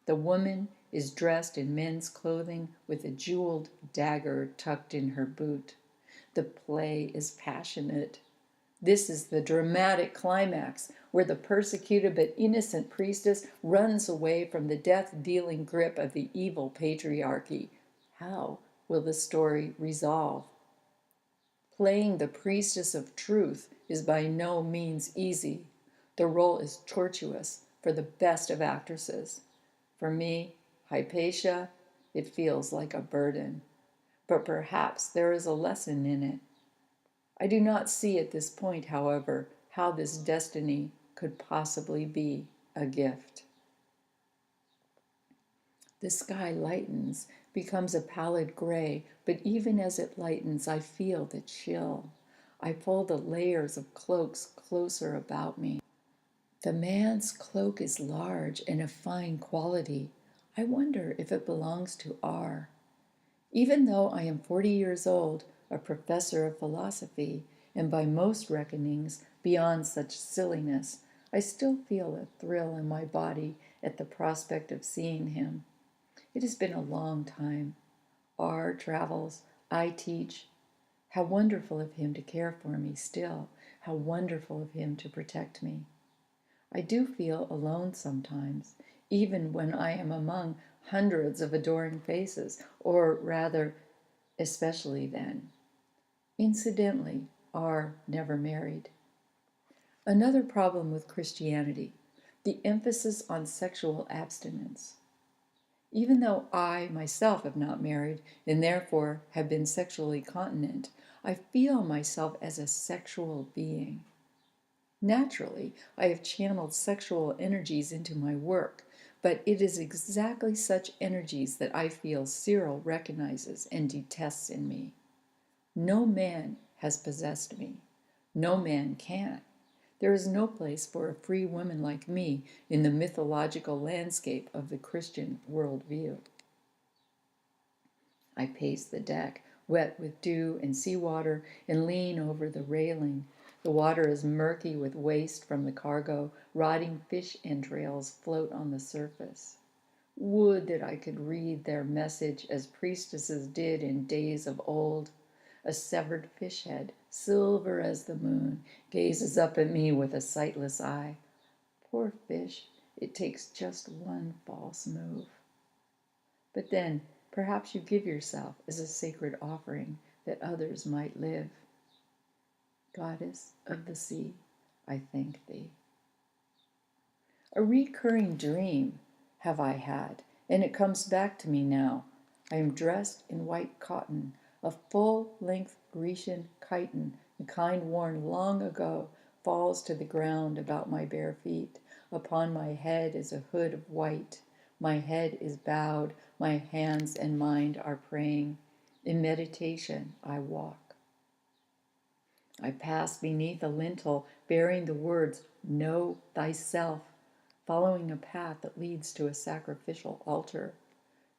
S1: The woman is dressed in men's clothing with a jeweled dagger tucked in her boot. The play is passionate. This is the dramatic climax where the persecuted but innocent priestess runs away from the death-dealing grip of the evil patriarchy. How will the story resolve? Playing the priestess of truth is by no means easy. The role is tortuous for the best of actresses. For me, Hypatia, it feels like a burden. but perhaps there is a lesson in it. I do not see at this point, however, how this destiny could possibly be a gift. The sky lightens, becomes a pallid gray, but even as it lightens, I feel the chill. I pull the layers of cloaks closer about me. The man's cloak is large and of fine quality. I wonder if it belongs to R. Even though I am 40 years old, a professor of philosophy, and by most reckonings beyond such silliness, I still feel a thrill in my body at the prospect of seeing him. It has been a long time. R travels, I teach. How wonderful of him to care for me still. How wonderful of him to protect me. I do feel alone sometimes, even when I am among hundreds of adoring faces, or rather, especially then. Incidentally, R never married. Another problem with Christianity, the emphasis on sexual abstinence. Even though I myself have not married and therefore have been sexually continent, I feel myself as a sexual being. Naturally, I have channeled sexual energies into my work, but it is exactly such energies that I feel Cyril recognizes and detests in me. No man has possessed me. No man can. There is no place for a free woman like me in the mythological landscape of the Christian worldview. I pace the deck, wet with dew and seawater, and lean over the railing. The water is murky with waste from the cargo. Rotting fish entrails float on the surface. Would that I could read their message as priestesses did in days of old. A severed fish head, silver as the moon, gazes up at me with a sightless eye. Poor fish, it takes just one false move. But then, perhaps you give yourself as a sacred offering that others might live. Goddess of the sea, I thank thee. A recurring dream have I had, and it comes back to me now. I am dressed in white cotton, a full-length Grecian chiton, the kind worn long ago, falls to the ground about my bare feet. Upon my head is a hood of white. My head is bowed, my hands and mind are praying. In meditation I walk. I pass beneath a lintel bearing the words, "Know thyself," following a path that leads to a sacrificial altar.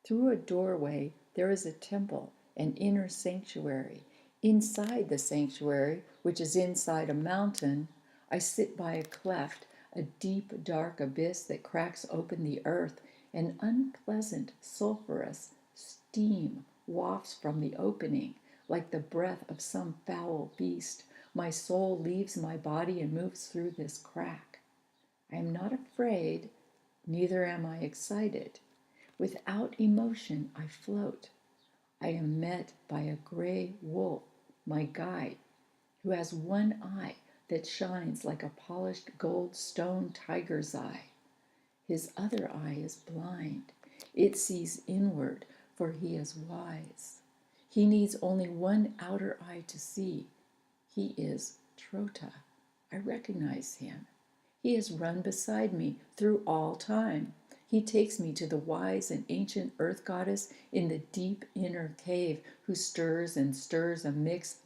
S1: Through a doorway there is a temple, an inner sanctuary. Inside the sanctuary, which is inside a mountain, I sit by a cleft, a deep, dark abyss that cracks open the earth. An unpleasant, sulphurous steam wafts from the opening, like the breath of some foul beast. My soul leaves my body and moves through this crack. I am not afraid, neither am I excited. Without emotion, I float. I am met by a gray wolf, my guide, who has one eye that shines like a polished gold stone tiger's eye. His other eye is blind. It sees inward, for he is wise. He needs only one outer eye to see. He is Trota. I recognize him. He has run beside me through all time. He takes me to the wise and ancient earth goddess in the deep inner cave, who stirs and stirs a mix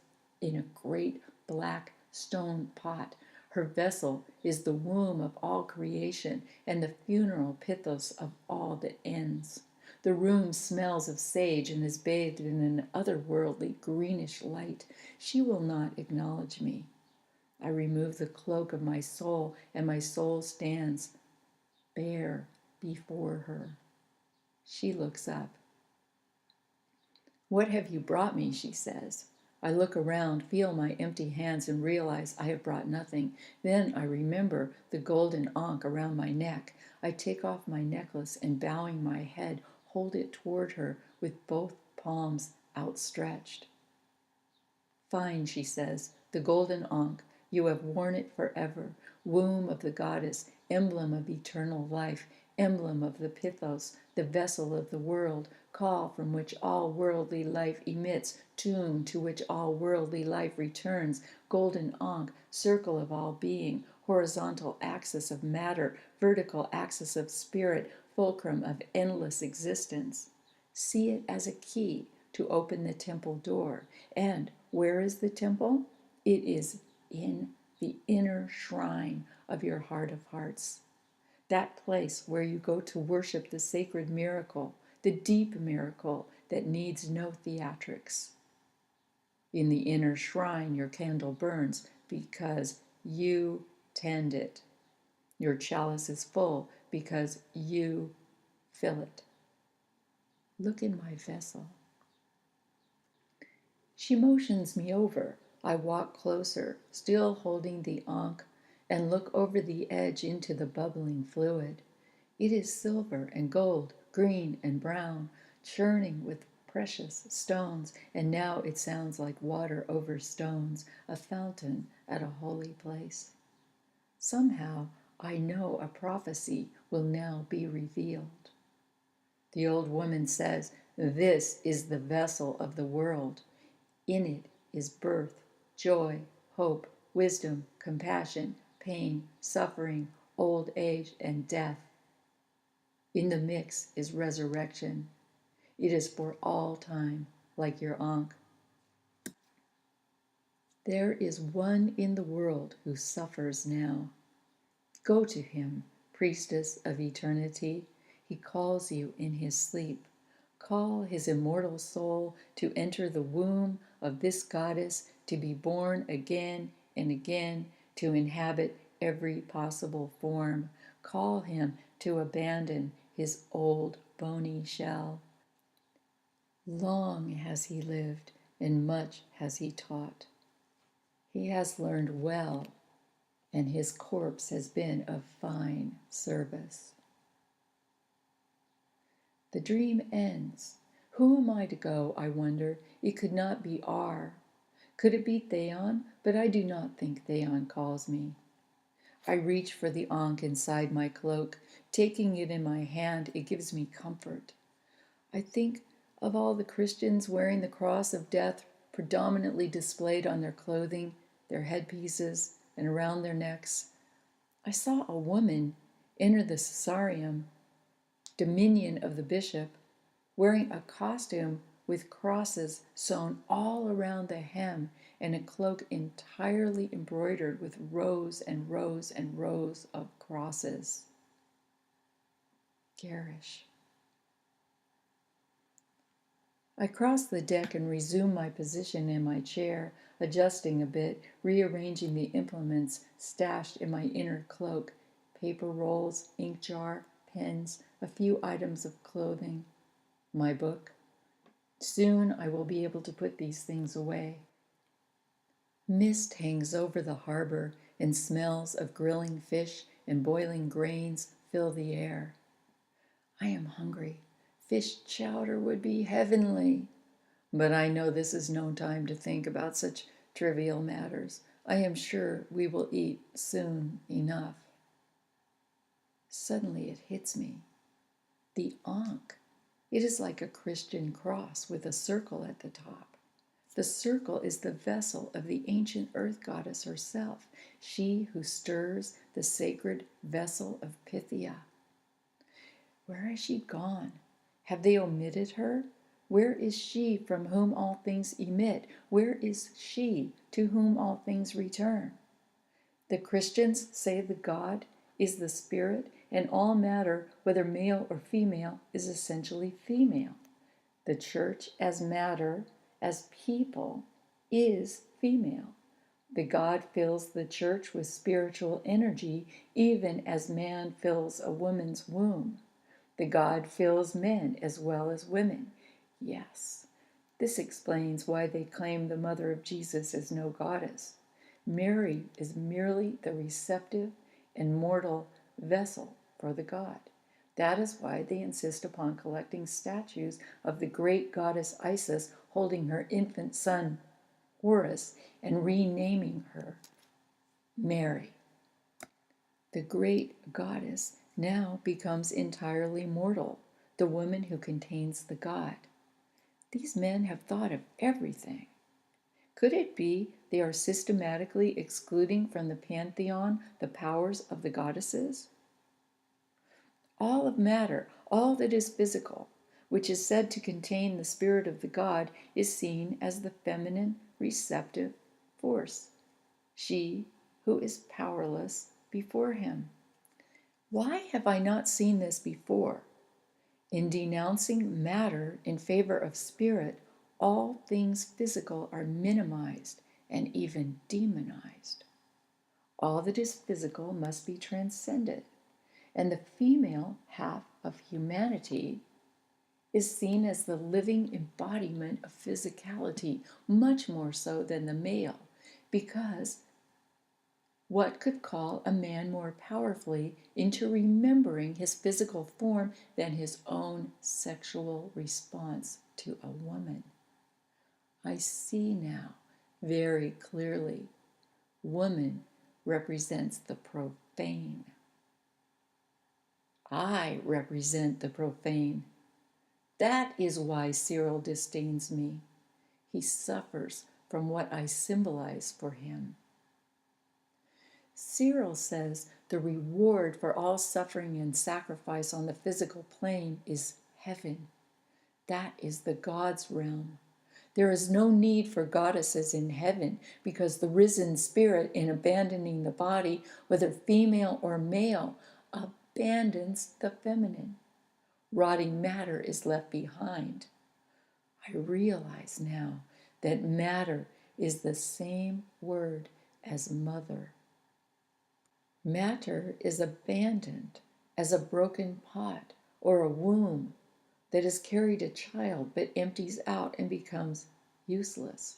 S1: in a great black stone pot. Her vessel is the womb of all creation and the funeral pithos of all that ends. The room smells of sage and is bathed in an otherworldly greenish light. She will not acknowledge me. I remove the cloak of my soul, and my soul stands bare before her. She looks up. "What have you brought me?" she says. I look around, feel my empty hands, and realize I have brought nothing. Then I remember the golden ankh around my neck. I take off my necklace and, bowing my head, hold it toward her with both palms outstretched. "Fine," she says, "the golden ankh. You have worn it forever. Womb of the goddess, emblem of eternal life, emblem of the Pythos, the vessel of the world, call from which all worldly life emits, tomb to which all worldly life returns, golden ankh, circle of all being, horizontal axis of matter, vertical axis of spirit, fulcrum of endless existence. See it as a key to open the temple door. And where is the temple? It is in the inner shrine of your heart of hearts. That place where you go to worship the sacred miracle, the deep miracle that needs no theatrics. In the inner shrine, your candle burns because you tend it. Your chalice is full because you fill it. Look in my vessel. She motions me over. I walk closer, still holding the ankh, and look over the edge into the bubbling fluid. It is silver and gold, green and brown, churning with precious stones, and now it sounds like water over stones, a fountain at a holy place. Somehow, I know a prophecy will now be revealed. The old woman says, "This is the vessel of the world. In it is birth, joy, hope, wisdom, compassion, pain, suffering, old age, and death. In the mix is resurrection. It is for all time, like your ankh. There is one in the world who suffers now. Go to him, priestess of eternity. He calls you in his sleep. Call his immortal soul to enter the womb of this goddess, to be born again and again, to inhabit every possible form. Call him to abandon his old bony shell. Long has he lived, and much has he taught. He has learned well, and his corpse has been of fine service. The dream ends. Who am I to go, I wonder? It could not be R. Could it be Theon? But I do not think Theon calls me. I reach for the ankh inside my cloak. Taking it in my hand, it gives me comfort. I think of all the Christians wearing the cross of death predominantly displayed on their clothing, their headpieces, and around their necks. I saw a woman enter the Caesareum, dominion of the bishop, wearing a costume with crosses sewn all around the hem and a cloak entirely embroidered with rows and rows and rows of crosses. Garish. I cross the deck and resume my position in my chair, adjusting a bit, rearranging the implements stashed in my inner cloak, paper rolls, ink jar, pens, a few items of clothing, my book. Soon I will be able to put these things away. Mist hangs over the harbor, and smells of grilling fish and boiling grains fill the air. I am hungry. Fish chowder would be heavenly. But I know this is no time to think about such trivial matters. I am sure we will eat soon enough. Suddenly it hits me. The ankh. It is like a Christian cross with a circle at the top. The circle is the vessel of the ancient earth goddess herself, she who stirs the sacred vessel of Pythia. Where has she gone? Have they omitted her? Where is she from whom all things emit? Where is she to whom all things return? The Christians say the God is the spirit, and all matter, whether male or female, is essentially female. The church as matter, as people, is female. The God fills the church with spiritual energy, even as man fills a woman's womb. The God fills men as well as women. Yes, this explains why they claim the mother of Jesus is no goddess. Mary is merely the receptive and mortal vessel for the God. That is why they insist upon collecting statues of the great goddess Isis holding her infant son Horus and renaming her Mary. The great goddess now becomes entirely mortal, the woman who contains the god. These men have thought of everything. Could it be they are systematically excluding from the pantheon the powers of the goddesses? All of matter, all that is physical, which is said to contain the spirit of the god, is seen as the feminine receptive force, she who is powerless before him. Why have I not seen this before? In denouncing matter in favor of spirit, all things physical are minimized and even demonized. All that is physical must be transcended, and the female half of humanity is seen as the living embodiment of physicality, much more so than the male, because what could call a man more powerfully into remembering his physical form than his own sexual response to a woman? I see now very clearly. Woman represents the profane. I represent the profane. That is why Cyril disdains me. He suffers from what I symbolize for him. Cyril says the reward for all suffering and sacrifice on the physical plane is heaven. That is the God's realm. There is no need for goddesses in heaven because the risen spirit, in abandoning the body, whether female or male, abandons the feminine. Rotting matter is left behind. I realize now that matter is the same word as mother. Matter is abandoned as a broken pot or a womb that has carried a child but empties out and becomes useless.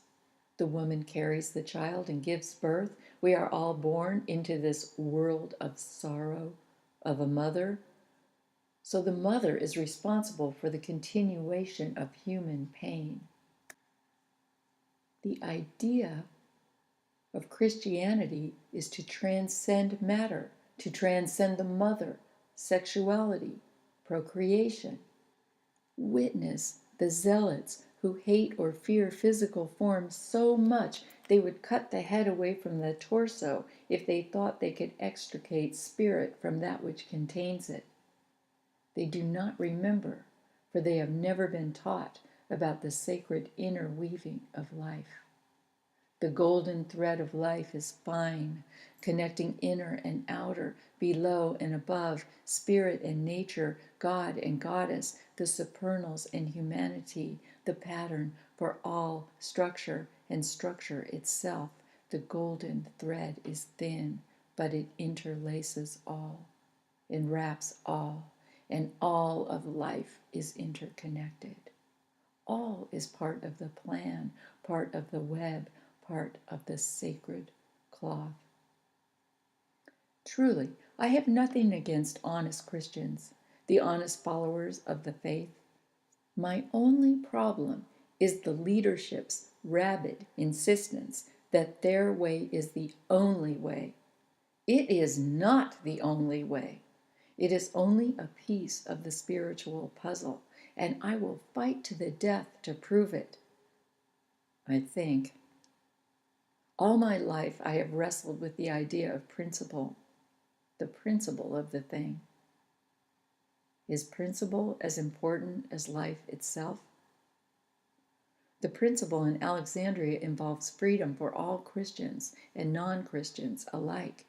S1: The woman carries the child and gives birth. We are all born into this world of sorrow of a mother. So the mother is responsible for the continuation of human pain. The idea of Christianity is to transcend matter, to transcend the mother, sexuality, procreation. Witness the zealots who hate or fear physical form so much they would cut the head away from the torso if they thought they could extricate spirit from that which contains it. They do not remember, for they have never been taught about the sacred inner weaving of life. The golden thread of life is fine, connecting inner and outer, below and above, spirit and nature, God and goddess, the supernals and humanity, the pattern for all structure and structure itself. The golden thread is thin, but it interlaces all, enwraps all, and all of life is interconnected. All is part of the plan, part of the web, part of the sacred cloth. Truly, I have nothing against honest Christians, the honest followers of the faith. My only problem is the leadership's rabid insistence that their way is the only way. It is not the only way. It is only a piece of the spiritual puzzle, and I will fight to the death to prove it. I think. All my life I have wrestled with the idea of principle, the principle of the thing. Is principle as important as life itself? The principle in Alexandria involves freedom for all Christians and non-Christians alike.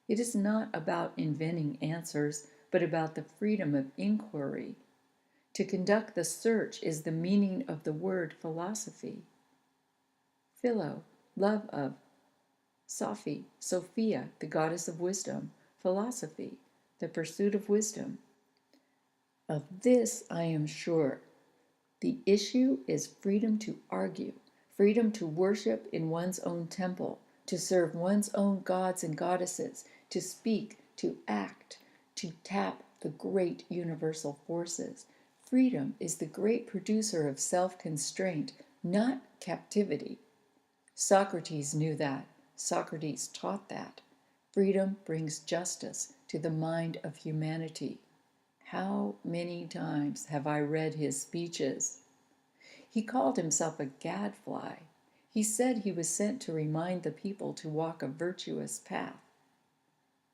S1: It is not about inventing answers, but about the freedom of inquiry. To conduct the search is the meaning of the word philosophy. Philo, love of. Sophi, Sophia, the goddess of wisdom. Philosophy, the pursuit of wisdom. Of this I am sure. The issue is freedom to argue, freedom to worship in one's own temple, to serve one's own gods and goddesses, to speak, to act, to tap the great universal forces. Freedom is the great producer of self-constraint, not captivity. Socrates knew that. Socrates taught that. Freedom brings justice, to the mind of humanity. How many times have I read his speeches? He called himself a gadfly. He said he was sent to remind the people to walk a virtuous path.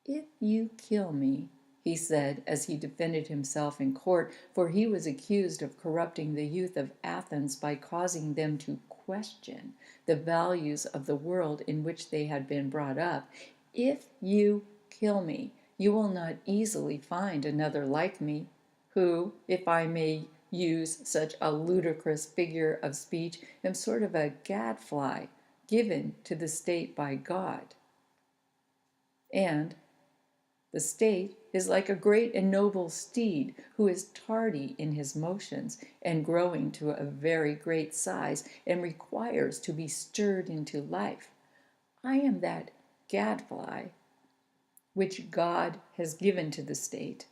S1: "If you kill me," he said as he defended himself in court, for he was accused of corrupting the youth of Athens by causing them to question the values of the world in which they had been brought up. "If you kill me, you will not easily find another like me, who, if I may use such a ludicrous figure of speech, am sort of a gadfly given to the state by God. And the state is like a great and noble steed who is tardy in his motions and growing to a very great size and requires to be stirred into life. I am that gadfly which God has given to the state,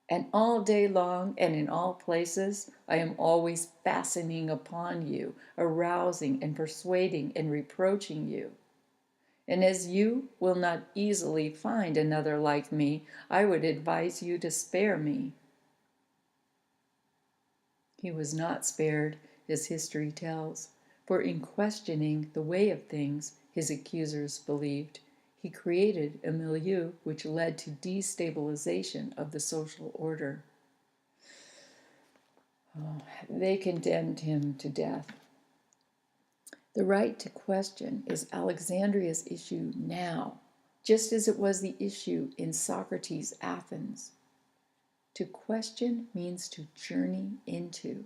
S1: and all day long and in all places I am always fastening upon you, arousing and persuading and reproaching you. And as you will not easily find another like me, I would advise you to spare me." He was not spared, as history tells, for in questioning the way of things, his accusers believed, he created a milieu which led to destabilization of the social order. They condemned him to death. The right to question is Alexandria's issue now, just as it was the issue in Socrates' Athens. To question means to journey into.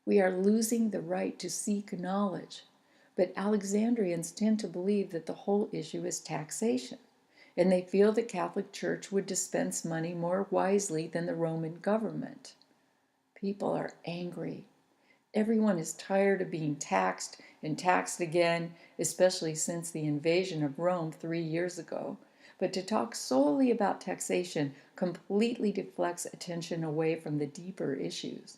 S1: We are losing the right to seek knowledge, but Alexandrians tend to believe that the whole issue is taxation, and they feel the Catholic Church would dispense money more wisely than the Roman government. People are angry. Everyone is tired of being taxed and taxed again, especially since the invasion of Rome 3 years ago. But to talk solely about taxation completely deflects attention away from the deeper issues.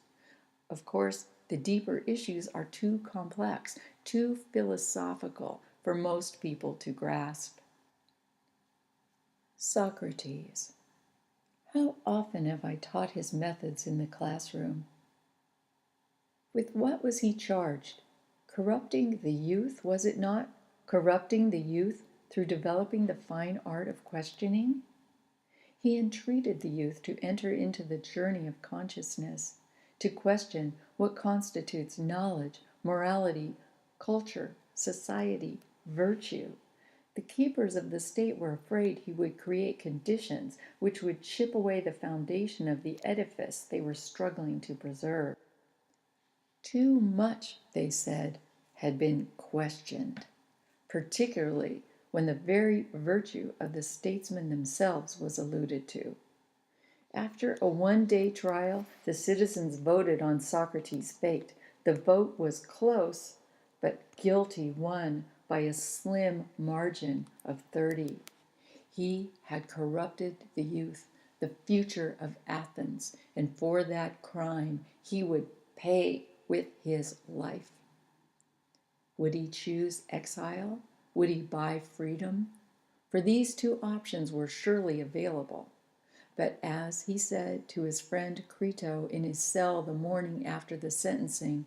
S1: Of course, the deeper issues are too complex, too philosophical for most people to grasp. Socrates. How often have I taught his methods in the classroom? With what was he charged? Corrupting the youth, was it not? Corrupting the youth through developing the fine art of questioning? He entreated the youth to enter into the journey of consciousness, to question what constitutes knowledge, morality, culture, society, virtue. The keepers of the state were afraid he would create conditions which would chip away the foundation of the edifice they were struggling to preserve. Too much, they said, had been questioned, particularly when the very virtue of the statesmen themselves was alluded to. After a one-day trial, the citizens voted on Socrates' fate. The vote was close, but guilty won by a slim margin of 30. He had corrupted the youth, the future of Athens, and for that crime he would pay with his life. Would he choose exile? Would he buy freedom? For these two options were surely available. But as he said to his friend Crito in his cell the morning after the sentencing,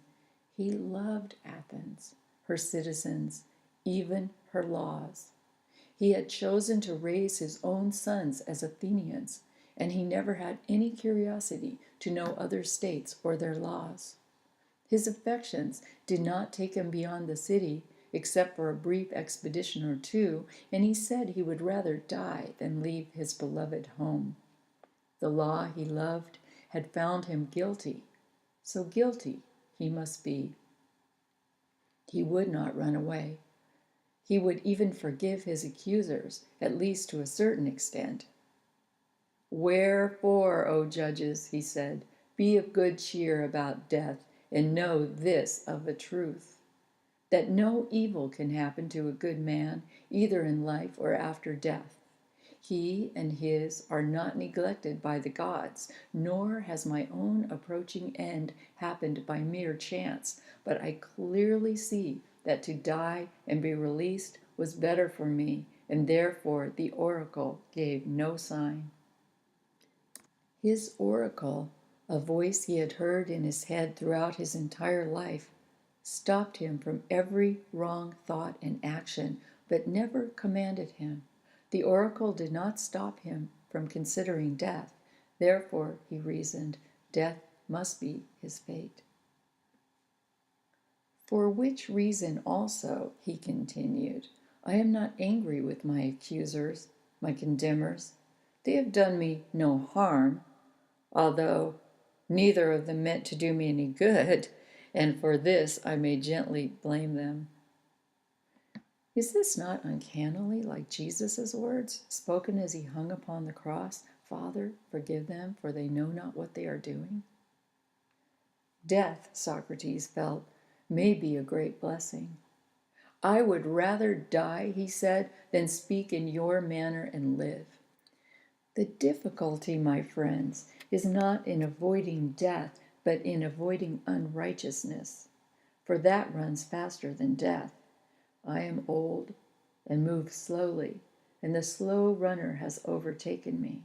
S1: he loved Athens, her citizens, even her laws. He had chosen to raise his own sons as Athenians, and he never had any curiosity to know other states or their laws. His affections did not take him beyond the city, except for a brief expedition or two, and he said he would rather die than leave his beloved home. The law he loved had found him guilty, so guilty he must be. He would not run away. He would even forgive his accusers, at least to a certain extent. "Wherefore, O judges," he said, "be of good cheer about death, and know this of a truth, that no evil can happen to a good man, either in life or after death. He and his are not neglected by the gods, nor has my own approaching end happened by mere chance, but I clearly see that to die and be released was better for me, and therefore the oracle gave no sign. His oracle, a voice he had heard in his head throughout his entire life, stopped him from every wrong thought and action, but never commanded him. The oracle did not stop him from considering death. Therefore, he reasoned, death must be his fate. For which reason also, he continued, I am not angry with my accusers, my condemners. They have done me no harm, although neither of them meant to do me any good, and for this I may gently blame them. Is this not uncannily like Jesus' words, spoken as he hung upon the cross? Father, forgive them, for they know not what they are doing. Death, Socrates felt, may be a great blessing. I would rather die, he said, than speak in your manner and live. The difficulty, my friends, is not in avoiding death, but in avoiding unrighteousness, for that runs faster than death. I am old and move slowly, and the slow runner has overtaken me.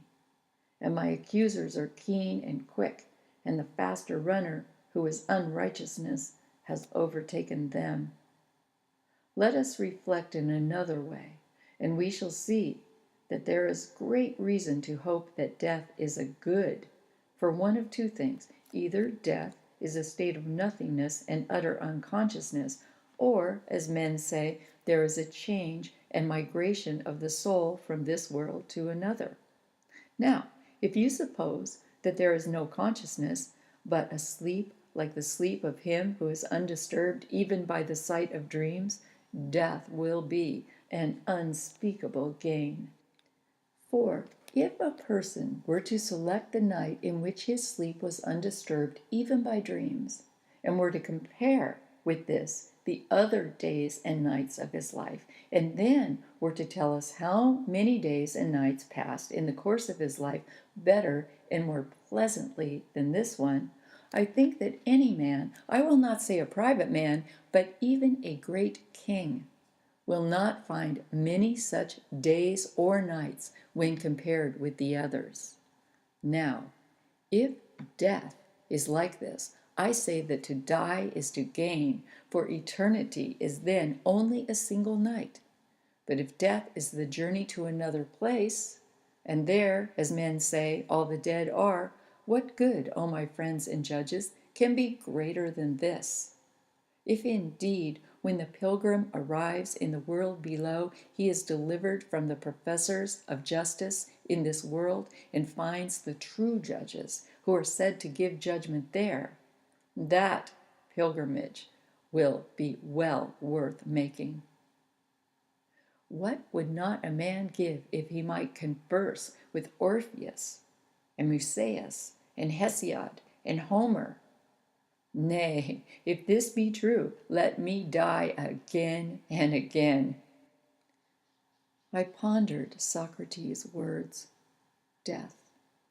S1: And my accusers are keen and quick, and the faster runner, who is unrighteousness, has overtaken them. Let us reflect in another way, and we shall see that there is great reason to hope that death is a good, for one of two things. Either death is a state of nothingness and utter unconsciousness, or, as men say, there is a change and migration of the soul from this world to another. Now, if you suppose that there is no consciousness, but a sleep like the sleep of him who is undisturbed even by the sight of dreams, death will be an unspeakable gain. For if a person were to select the night in which his sleep was undisturbed even by dreams, and were to compare with this the other days and nights of his life, and then were to tell us how many days and nights passed in the course of his life better and more pleasantly than this one, I think that any man, I will not say a private man, but even a great king, will not find many such days or nights when compared with the others. Now, if death is like this, I say that to die is to gain, for eternity is then only a single night. But if death is the journey to another place, and there, as men say, all the dead are, what good, O my friends and judges, can be greater than this? If indeed, when the pilgrim arrives in the world below, he is delivered from the professors of justice in this world and finds the true judges who are said to give judgment there, that pilgrimage will be well worth making. What would not a man give if he might converse with Orpheus and Musaeus and Hesiod and Homer? Nay, if this be true, let me die again and again. I pondered Socrates' words. Death.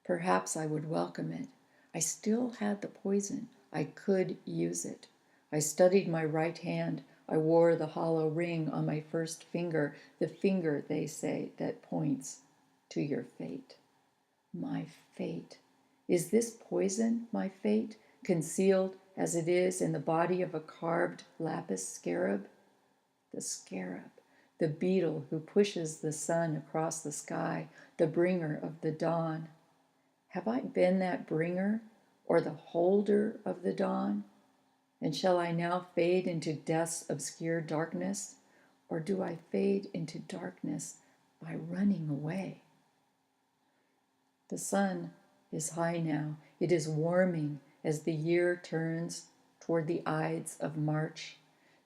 S1: Perhaps I would welcome it. I still had the poison. I could use it. I studied my right hand. I wore the hollow ring on my first finger, the finger, they say, that points to your fate. My fate. Is this poison my fate, concealed as it is in the body of a carved lapis scarab? The scarab, the beetle who pushes the sun across the sky, the bringer of the dawn. Have I been that bringer, or the holder of the dawn? And shall I now fade into death's obscure darkness, or do I fade into darkness by running away? The sun is high now. It is warming as the year turns toward the Ides of March.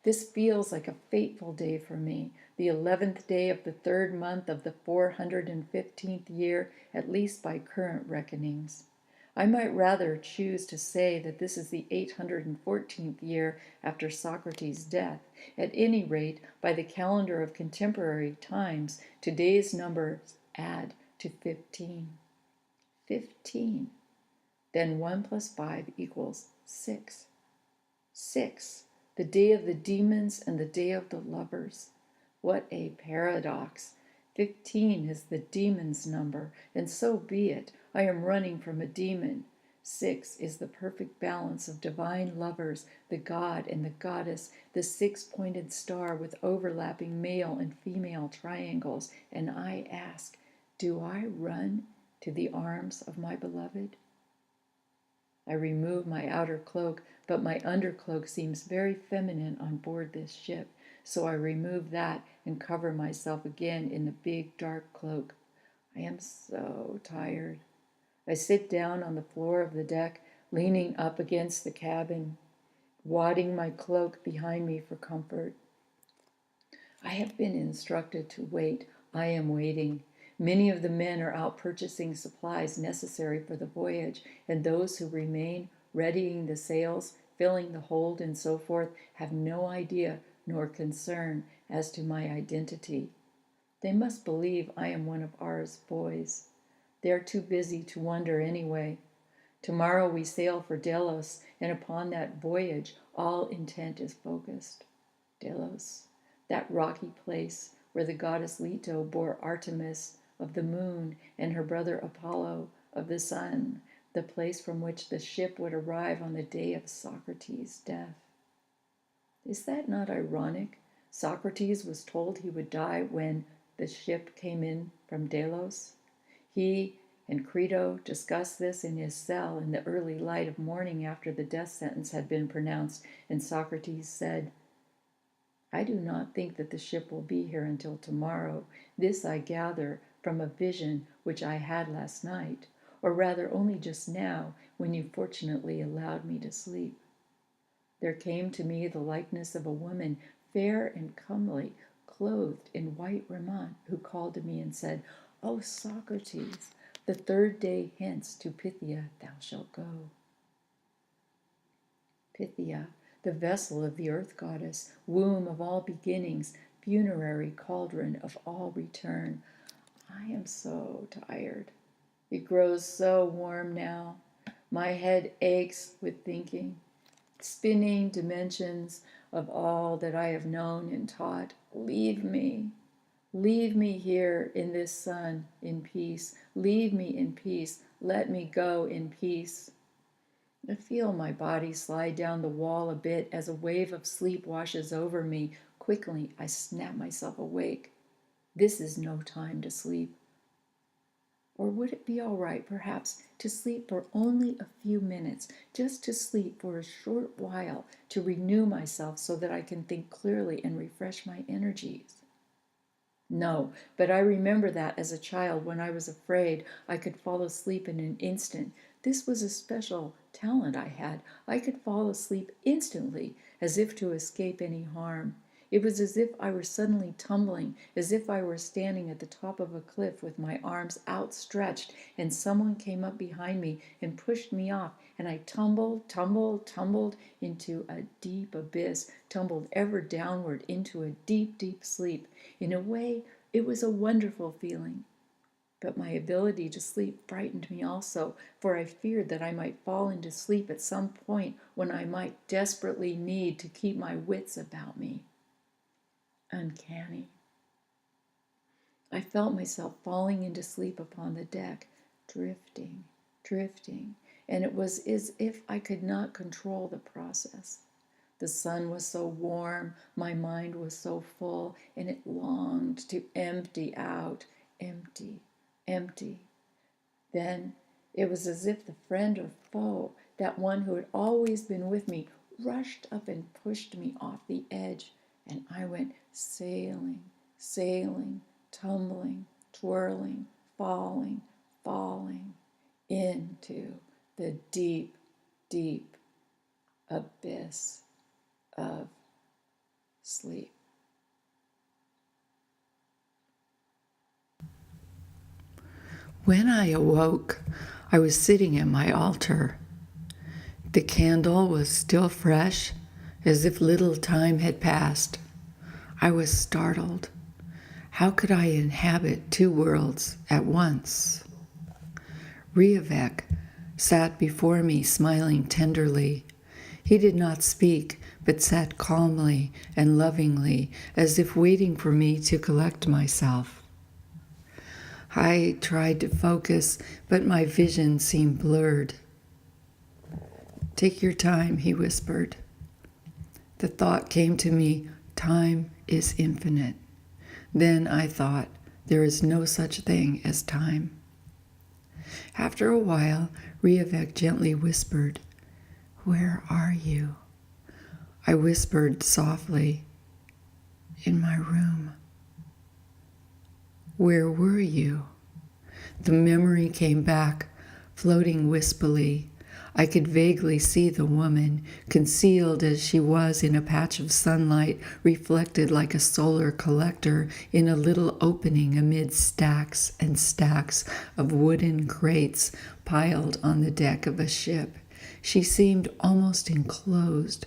S1: This feels like a fateful day for me, the 11th day of the 3rd month of the 415th year, at least by current reckonings. I might rather choose to say that this is the 814th year after Socrates' death. At any rate, by the calendar of contemporary times, today's numbers add to 15. 15. Then 1 plus 5 equals 6. 6. The day of the demons and the day of the lovers. What a paradox. 15 is the demon's number, and so be it. I am running from a demon. 6 is the perfect balance of divine lovers, the god and the goddess, the six-pointed star with overlapping male and female triangles. And I ask, do I run to the arms of my beloved? I remove my outer cloak, but my undercloak seems very feminine on board this ship, so I remove that and cover myself again in the big dark cloak. I am so tired. I sit down on the floor of the deck, leaning up against the cabin, wadding my cloak behind me for comfort. I have been instructed to wait. I am waiting. Many of the men are out purchasing supplies necessary for the voyage, and those who remain, readying the sails, filling the hold, and so forth, have no idea nor concern as to my identity. They must believe I am one of ours boys. They are too busy to wonder anyway. Tomorrow we sail for Delos, and upon that voyage all intent is focused. Delos, that rocky place where the goddess Leto bore Artemis of the moon and her brother Apollo of the sun, the place from which the ship would arrive on the day of Socrates' death. Is that not ironic? Socrates was told he would die when the ship came in from Delos. He and Crito discussed this in his cell in the early light of morning after the death sentence had been pronounced, and Socrates said, I do not think that the ship will be here until tomorrow. This I gather from a vision which I had last night, or rather only just now, when you fortunately allowed me to sleep. There came to me the likeness of a woman, fair and comely, clothed in white raiment, who called to me and said, O Socrates, the third day hence to Pythia thou shalt go. Pythia, the vessel of the earth goddess, womb of all beginnings, funerary cauldron of all return. I am so tired. It grows so warm now. My head aches with thinking, spinning dimensions of all that I have known and taught. Leave me. Leave me here in this sun in peace. Leave me in peace. Let me go in peace. I feel my body slide down the wall a bit as a wave of sleep washes over me. Quickly, I snap myself awake. This is no time to sleep. Or would it be all right, perhaps, to sleep for only a few minutes, just to sleep for a short while, to renew myself so that I can think clearly and refresh my energies? No, but I remember that as a child, when I was afraid, I could fall asleep in an instant. This was a special talent I had. I could fall asleep instantly, as if to escape any harm. It was as if I were suddenly tumbling, as if I were standing at the top of a cliff with my arms outstretched, and someone came up behind me and pushed me off, and I tumbled into a deep abyss, tumbled ever downward into a deep, deep sleep. In a way, it was a wonderful feeling. But my ability to sleep frightened me also, for I feared that I might fall into sleep at some point when I might desperately need to keep my wits about me. Uncanny. I felt myself falling into sleep upon the deck, drifting, and it was as if I could not control the process. The sun was so warm, my mind was so full, and it longed to empty out, empty. Then it was as if the friend or foe, that one who had always been with me, rushed up and pushed me off the edge, and I went sailing, tumbling, twirling, falling into the deep, deep abyss of sleep. When I awoke, I was sitting at my altar. The candle was still fresh, as if little time had passed. I was startled. How could I inhabit two worlds at once? Riavek sat before me, smiling tenderly. He did not speak, but sat calmly and lovingly, as if waiting for me to collect myself. I tried to focus, but my vision seemed blurred. "Take your time," he whispered. The thought came to me, time is infinite. Then I thought, there is no such thing as time. After a while, Riavek gently whispered, "Where are you?" I whispered softly, "In my room." "Where were you?" The memory came back, floating wispily. I could vaguely see the woman, concealed as she was in a patch of sunlight, reflected like a solar collector in a little opening amid stacks and stacks of wooden crates piled on the deck of a ship. She seemed almost enclosed,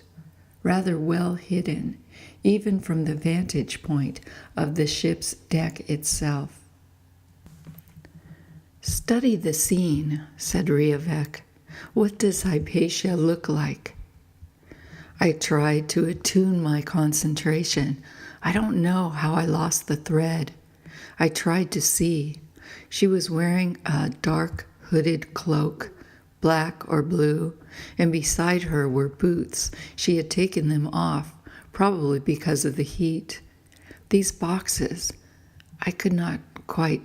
S1: rather well hidden, even from the vantage point of the ship's deck itself. "Study the scene," said Riavek. "What does Hypatia look like?" I tried to attune my concentration. I don't know how I lost the thread. I tried to see. She was wearing a dark hooded cloak, black or blue, and beside her were boots. She had taken them off, probably because of the heat. These boxes, I could not quite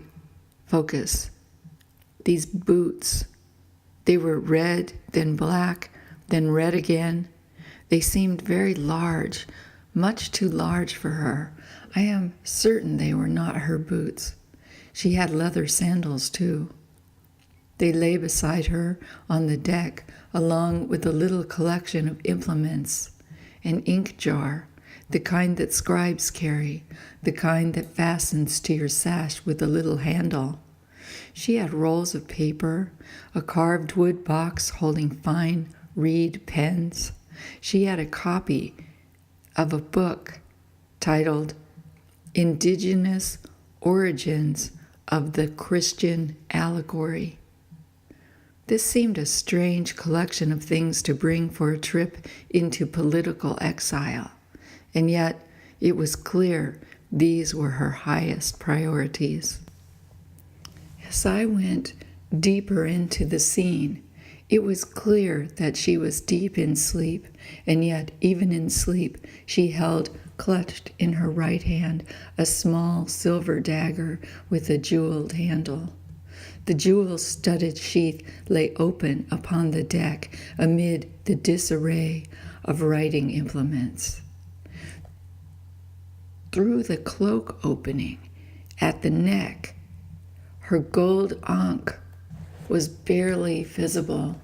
S1: focus. These boots, they were red, then black, then red again. They seemed very large, much too large for her. I am certain they were not her boots. She had leather sandals, too. They lay beside her on the deck, along with a little collection of implements, an ink jar, the kind that scribes carry, the kind that fastens to your sash with a little handle. She had rolls of paper, a carved wood box holding fine reed pens. She had a copy of a book titled Indigenous Origins of the Christian Allegory. This seemed a strange collection of things to bring for a trip into political exile, and yet it was clear these were her highest priorities. As I went deeper into the scene, it was clear that she was deep in sleep, and yet, even in sleep, she held, clutched in her right hand, a small silver dagger with a jeweled handle. The jewel-studded sheath lay open upon the deck amid the disarray of writing implements. Through the cloak opening at the neck, her gold ankh was barely visible.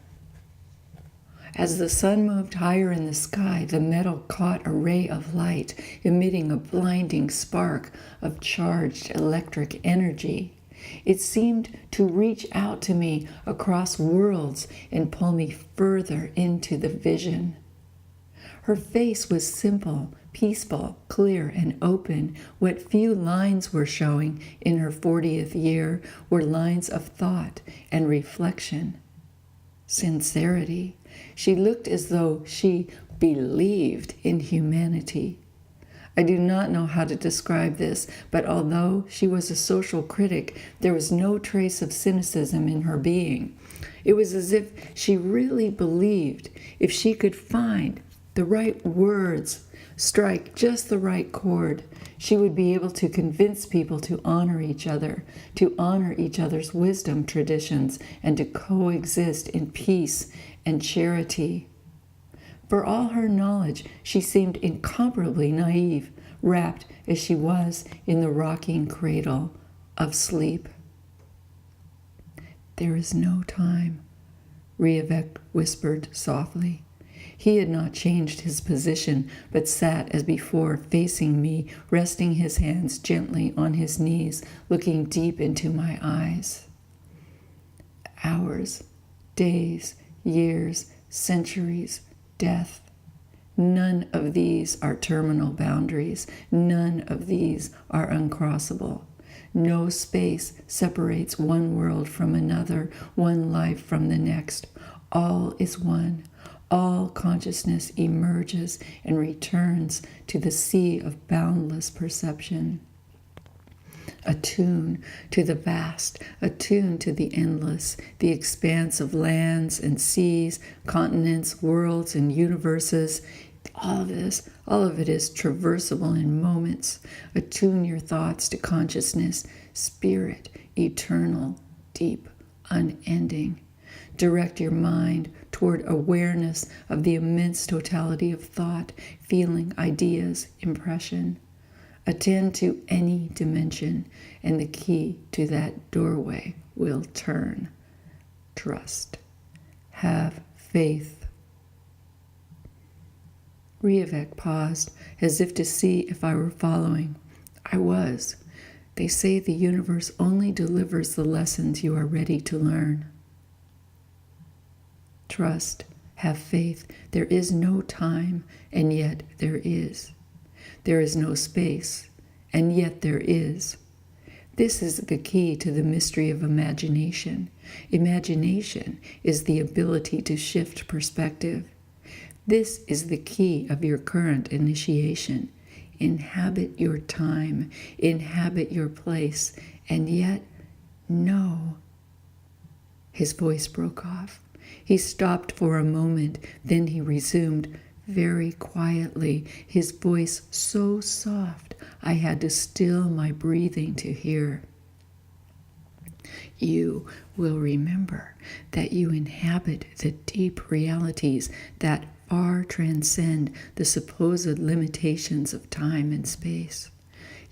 S1: As the sun moved higher in the sky, the metal caught a ray of light, emitting a blinding spark of charged electric energy. It seemed to reach out to me across worlds and pull me further into the vision. Her face was simple, peaceful, clear, and open. What few lines were showing in her 40th year were lines of thought and reflection. Sincerity. She looked as though she believed in humanity. I do not know how to describe this, but although she was a social critic, there was no trace of cynicism in her being. It was as if she really believed if she could find the right words, strike just the right chord, she would be able to convince people to honor each other's wisdom traditions, and to coexist in peace and charity. For all her knowledge, she seemed incomparably naive, wrapped as she was in the rocking cradle of sleep. "There is no time," Riavek whispered softly. He had not changed his position, but sat as before, facing me, resting his hands gently on his knees, looking deep into my eyes. Hours, days, years, centuries, death. None of these are terminal boundaries. None of these are uncrossable. No space separates one world from another, one life from the next. All is one. All consciousness emerges and returns to the sea of boundless perception. attune to the vast, attune to the endless, the expanse of lands and seas, continents, worlds, and universes. All of it is traversable in moments. Attune your thoughts to consciousness, spirit, eternal, deep, unending. Direct your mind toward awareness of the immense totality of thought, feeling, ideas, impression. Attend to any dimension, and the key to that doorway will turn. Trust. Have faith. Riavek paused, as if to see if I were following. I was. They say the universe only delivers the lessons you are ready to learn. Trust. Have faith. There is no time, and yet there is. There is no space, and yet there is. This is the key to the mystery of imagination. Imagination is the ability to shift perspective. This is the key of your current initiation. Inhabit your time, inhabit your place, and yet, no. His voice broke off. He stopped for a moment, then he resumed very quietly, his voice so soft I had to still my breathing to hear. You will remember that you inhabit the deep realities that far transcend the supposed limitations of time and space.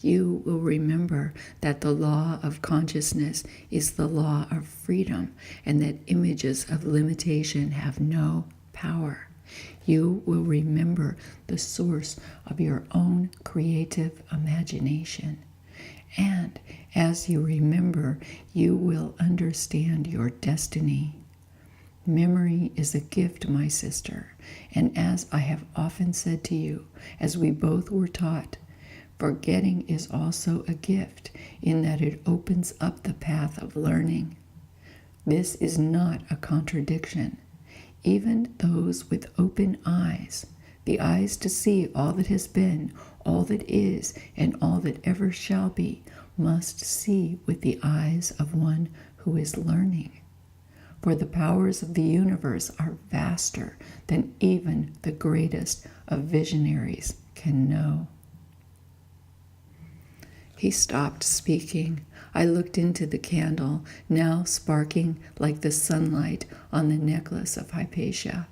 S1: You will remember that the law of consciousness is the law of freedom, and that images of limitation have no power. You will remember the source of your own creative imagination. And as you remember, you will understand your destiny. Memory is a gift, my sister, and as I have often said to you, as we both were taught, forgetting is also a gift in that it opens up the path of learning. This is not a contradiction. Even those with open eyes, the eyes to see all that has been, all that is, and all that ever shall be, must see with the eyes of one who is learning. For the powers of the universe are vaster than even the greatest of visionaries can know. He stopped speaking. I looked into the candle, now sparking like the sunlight on the necklace of Hypatia.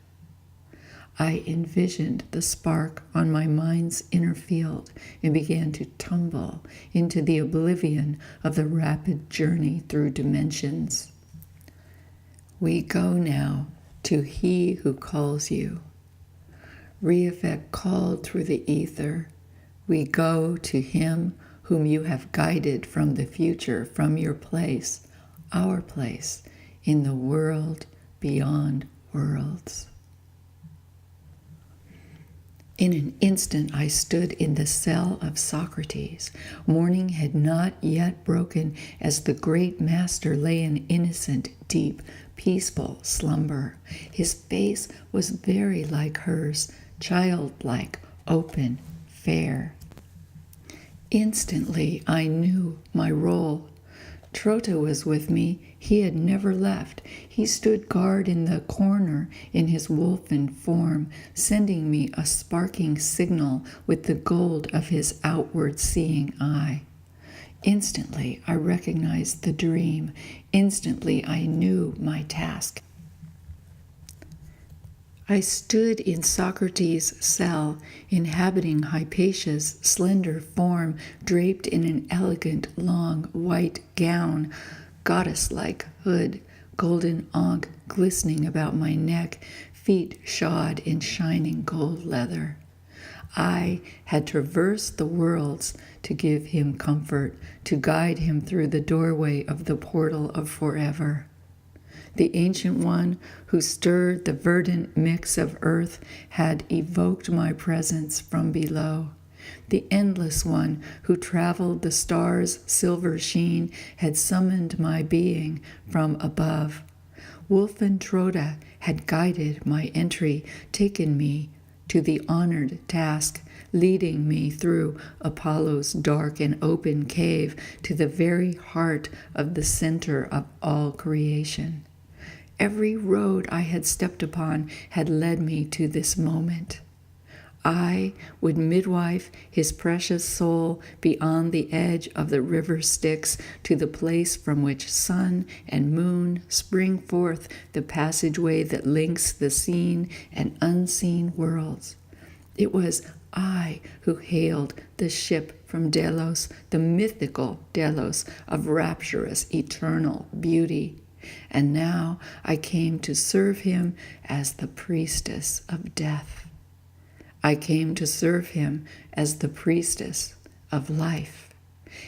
S1: I envisioned the spark on my mind's inner field and began to tumble into the oblivion of the rapid journey through dimensions. We go now to He who calls you. Riavek called through the ether. We go to Him whom you have guided from the future, from your place, our place, in the world beyond worlds. In an instant I stood in the cell of Socrates. Morning had not yet broken as the great master lay in innocent, deep, peaceful slumber. His face was very like hers, childlike, open, fair. Instantly I knew my role. Trota was with me. He had never left. He stood guard in the corner in his wolfen form, sending me a sparking signal with the gold of his outward-seeing eye. Instantly I recognized the dream. Instantly I knew my task. I stood in Socrates' cell, inhabiting Hypatia's slender form, draped in an elegant, long, white gown, goddess-like hood, golden ankh glistening about my neck, feet shod in shining gold leather. I had traversed the worlds to give him comfort, to guide him through the doorway of the portal of forever. The Ancient One who stirred the verdant mix of earth had evoked my presence from below. The Endless One who traveled the stars' silver sheen had summoned my being from above. Wolfen Trota had guided my entry, taken me to the honored task, leading me through Apollo's dark and open cave to the very heart of the center of all creation. Every road I had stepped upon had led me to this moment. I would midwife his precious soul beyond the edge of the river Styx to the place from which sun and moon spring forth, the passageway that links the seen and unseen worlds. It was I who hailed the ship from Delos, the mythical Delos of rapturous eternal beauty. And now I came to serve him as the priestess of death. I came to serve him as the priestess of life.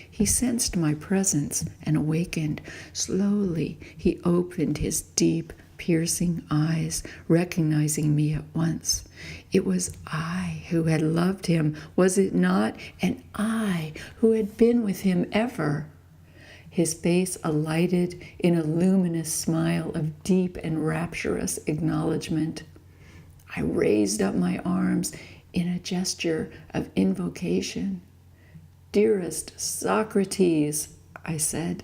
S1: He sensed my presence and awakened. Slowly he opened his deep, piercing eyes, recognizing me at once. It was I who had loved him, was it not? And I who had been with him ever. His face alighted in a luminous smile of deep and rapturous acknowledgement. I raised up my arms in a gesture of invocation. "Dearest Socrates," I said.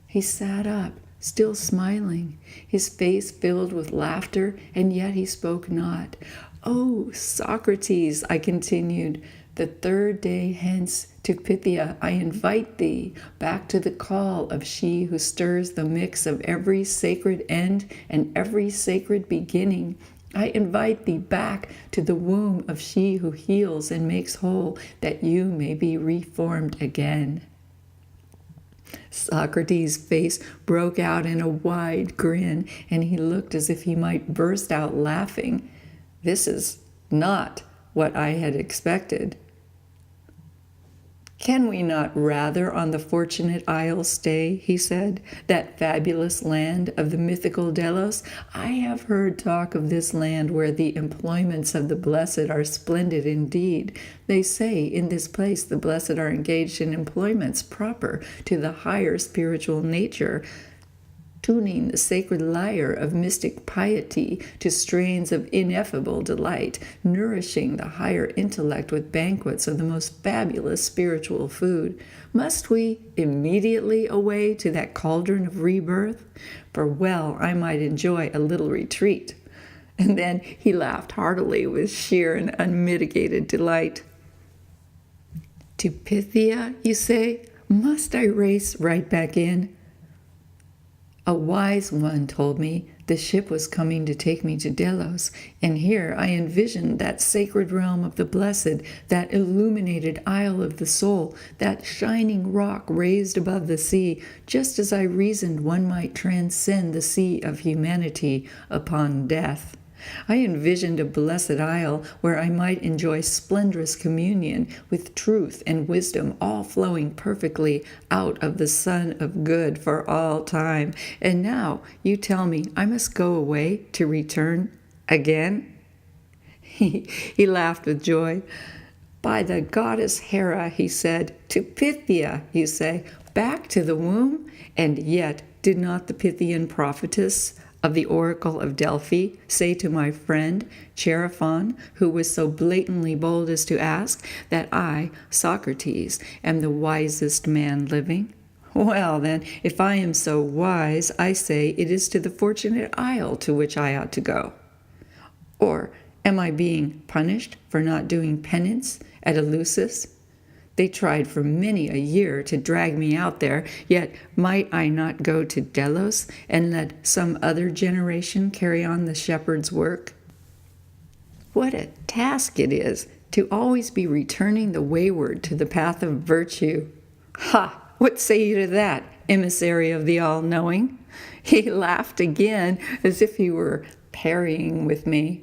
S1: He sat up, still smiling, his face filled with laughter, and yet he spoke not. "Oh, Socrates," I continued, "the third day hence to Pythia I invite thee, back to the call of she who stirs the mix of every sacred end and every sacred beginning. I invite thee back to the womb of she who heals and makes whole, that you may be reformed again." Socrates' face broke out in a wide grin, and he looked as if he might burst out laughing. This is not what I had expected. "Can we not rather on the fortunate isle stay," he said, "that fabulous land of the mythical Delos? I have heard talk of this land where the employments of the blessed are splendid indeed. They say in this place the blessed are engaged in employments proper to the higher spiritual nature, tuning the sacred lyre of mystic piety to strains of ineffable delight, nourishing the higher intellect with banquets of the most fabulous spiritual food. Must we immediately away to that cauldron of rebirth? For well, I might enjoy a little retreat." And then he laughed heartily with sheer and unmitigated delight. "To Pythia, you say? Must I race right back in? A wise one told me the ship was coming to take me to Delos, and here I envisioned that sacred realm of the blessed, that illuminated isle of the soul, that shining rock raised above the sea, just as I reasoned one might transcend the sea of humanity upon death. I envisioned a blessed isle where I might enjoy splendorous communion with truth and wisdom, all flowing perfectly out of the Sun of Good for all time. And now you tell me I must go away to return again?" He laughed with joy. "By the goddess Hera," he said, "to Pythia, you say, back to the womb? And yet did not the Pythian prophetess of the oracle of Delphi say to my friend Chaerephon, who was so blatantly bold as to ask, that I, Socrates, am the wisest man living? Well, then, if I am so wise, I say it is to the fortunate isle to which I ought to go. Or am I being punished for not doing penance at Eleusis? They tried for many a year to drag me out there, yet might I not go to Delos and let some other generation carry on the shepherd's work? What a task it is to always be returning the wayward to the path of virtue. Ha! What say you to that, emissary of the all-knowing?" He laughed again, as if he were parrying with me.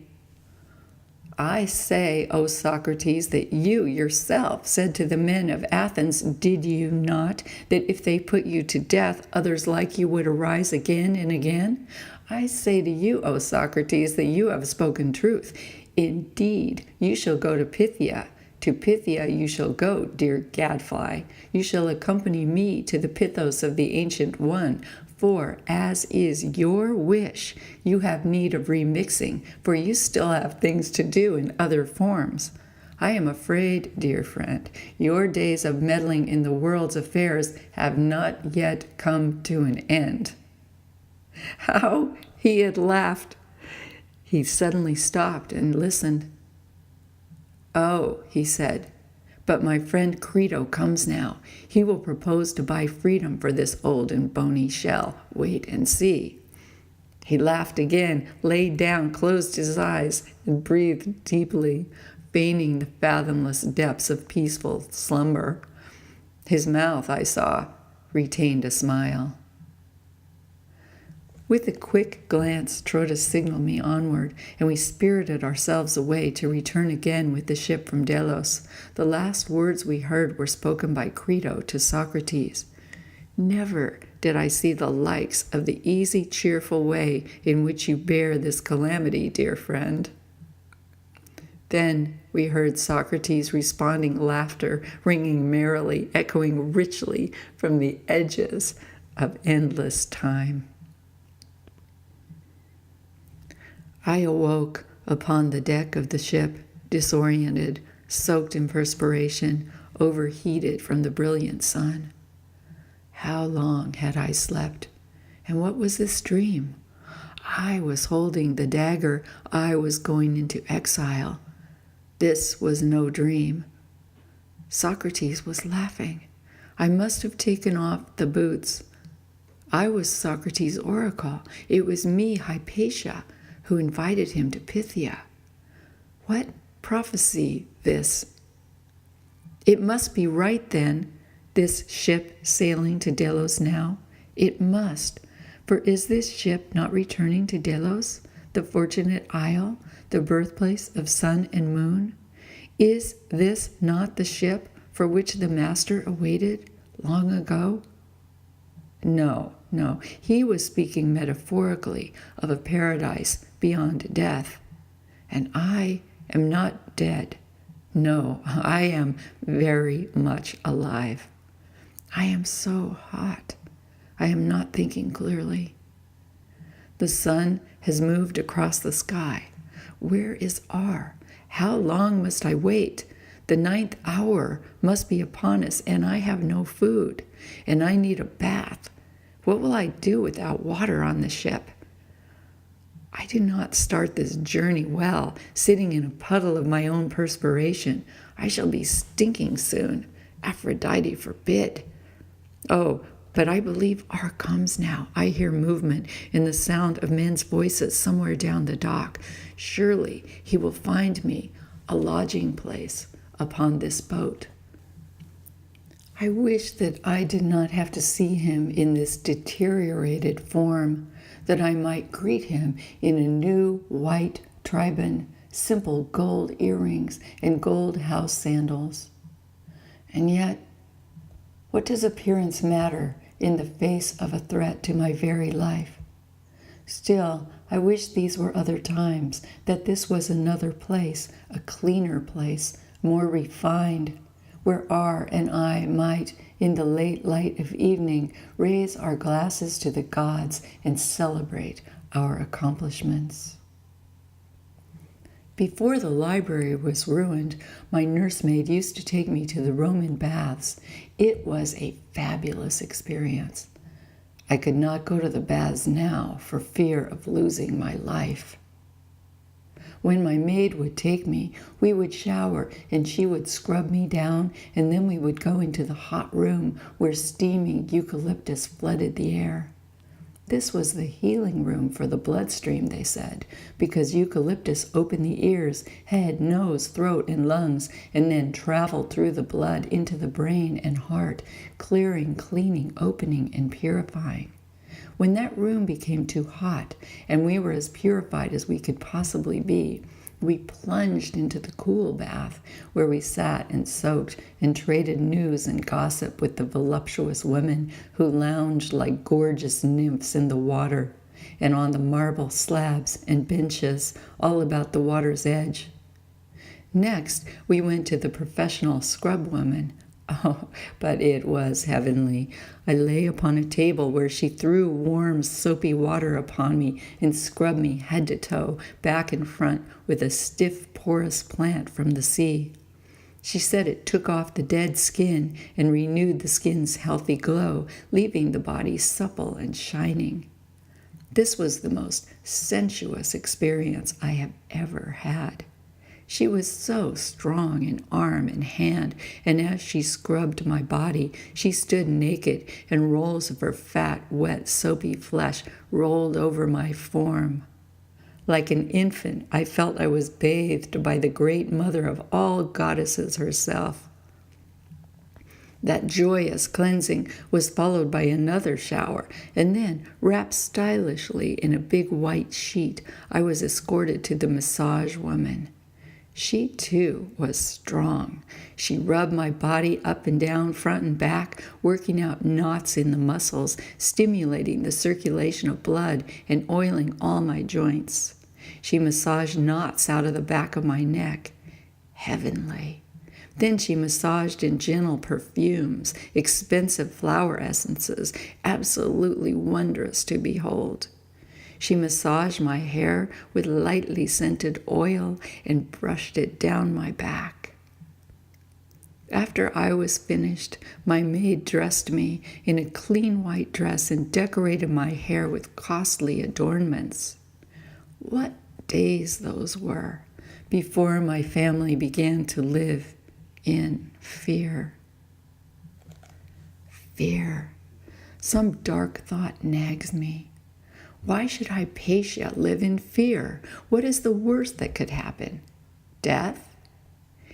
S1: "I say, O Socrates, that you yourself said to the men of Athens, did you not, that if they put you to death, others like you would arise again and again? I say to you, O Socrates, that you have spoken truth. Indeed, you shall go to Pythia. To Pythia you shall go, dear gadfly. You shall accompany me to the Pythos of the Ancient One, For, as is your wish, you have need of remixing, for you still have things to do in other forms. I am afraid, dear friend, your days of meddling in the world's affairs have not yet come to an end." How he had laughed! He suddenly stopped and listened. "Oh," he said, "but my friend Crito comes now. He will propose to buy freedom for this old and bony shell. Wait and see." He laughed again, laid down, closed his eyes, and breathed deeply, feigning the fathomless depths of peaceful slumber. His mouth, I saw, retained a smile. With a quick glance, Trotta signaled me onward, and we spirited ourselves away to return again with the ship from Delos. The last words we heard were spoken by Crito to Socrates. "Never did I see the likes of the easy, cheerful way in which you bear this calamity, dear friend." Then we heard Socrates' responding laughter ringing merrily, echoing richly from the edges of endless time. I awoke upon the deck of the ship, disoriented, soaked in perspiration, overheated from the brilliant sun. How long had I slept? And what was this dream? I was holding the dagger. I was going into exile. This was no dream. Socrates was laughing. I must have taken off the boots. I was Socrates' oracle. It was me, Hypatia, who invited him to Phthia. What prophecy this? It must be right then, this ship sailing to Delos now. It must, for is this ship not returning to Delos, the fortunate isle, the birthplace of sun and moon? Is this not the ship for which the master awaited long ago? No, he was speaking metaphorically of a paradise beyond death. And I am not dead. No, I am very much alive. I am so hot. I am not thinking clearly. The sun has moved across the sky. Where is R? How long must I wait? The 9th hour must be upon us, and I have no food, and I need a bath. What will I do without water on the ship? I do not start this journey well, sitting in a puddle of my own perspiration. I shall be stinking soon. Aphrodite forbid. Oh, but I believe R comes now. I hear movement in the sound of men's voices somewhere down the dock. Surely he will find me a lodging place upon this boat. I wish that I did not have to see him in this deteriorated form, that I might greet him in a new white turban, simple gold earrings, and gold house sandals. And yet, what does appearance matter in the face of a threat to my very life? Still, I wish these were other times, that this was another place, a cleaner place, more refined, where R and I might, in the late light of evening, raise our glasses to the gods and celebrate our accomplishments. Before the library was ruined, my nursemaid used to take me to the Roman baths. It was a fabulous experience. I could not go to the baths now for fear of losing my life. When my maid would take me, we would shower and she would scrub me down, and then we would go into the hot room where steaming eucalyptus flooded the air. This was the healing room for the bloodstream, they said, because eucalyptus opened the ears, head, nose, throat, and lungs, and then traveled through the blood into the brain and heart, clearing, cleaning, opening, and purifying. When that room became too hot and we were as purified as we could possibly be, we plunged into the cool bath where we sat and soaked and traded news and gossip with the voluptuous women who lounged like gorgeous nymphs in the water and on the marble slabs and benches all about the water's edge. Next, we went to the professional scrub woman, Oh, but it was heavenly. I lay upon a table where she threw warm, soapy water upon me and scrubbed me head to toe, back and front, with a stiff, porous plant from the sea. She said it took off the dead skin and renewed the skin's healthy glow, leaving the body supple and shining. This was the most sensuous experience I have ever had. She was so strong in arm and hand, and as she scrubbed my body, she stood naked, and rolls of her fat, wet, soapy flesh rolled over my form. Like an infant, I felt I was bathed by the great mother of all goddesses herself. That joyous cleansing was followed by another shower, and then, wrapped stylishly in a big white sheet, I was escorted to the massage woman. She, too, was strong. She rubbed my body up and down, front and back, working out knots in the muscles, stimulating the circulation of blood, and oiling all my joints. She massaged knots out of the back of my neck. Heavenly. Then she massaged in gentle perfumes, expensive flower essences, absolutely wondrous to behold. She massaged my hair with lightly scented oil and brushed it down my back. After I was finished, my maid dressed me in a clean white dress and decorated my hair with costly adornments. What days those were, before my family began to live in fear. Fear. Some dark thought nags me. Why should Hypatia live in fear? What is the worst that could happen? Death?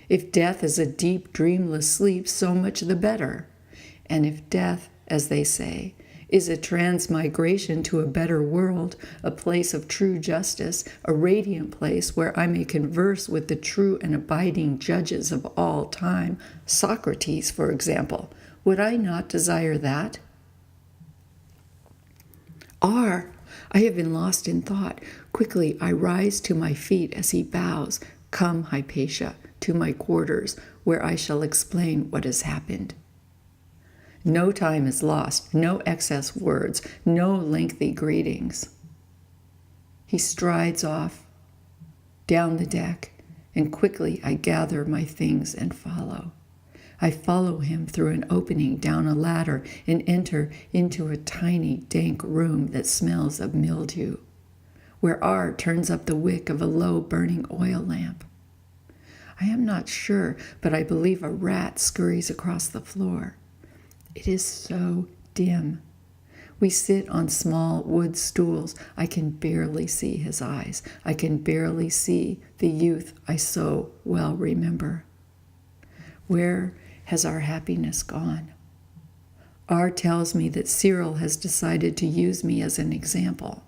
S1: If death is a deep, dreamless sleep, so much the better. And if death, as they say, is a transmigration to a better world, a place of true justice, a radiant place where I may converse with the true and abiding judges of all time, Socrates, for example, would I not desire that? I have been lost in thought. Quickly I rise to my feet as he bows. Come, Hypatia, to my quarters, where I shall explain what has happened. No time is lost, no excess words, no lengthy greetings. He strides off, down the deck, and quickly I gather my things and follow. I follow him through an opening down a ladder and enter into a tiny, dank room that smells of mildew, where R turns up the wick of a low burning oil lamp. I am not sure, but I believe a rat scurries across the floor. It is so dim. We sit on small wood stools. I can barely see his eyes. I can barely see the youth I so well remember. Where has our happiness gone? R tells me that Cyril has decided to use me as an example.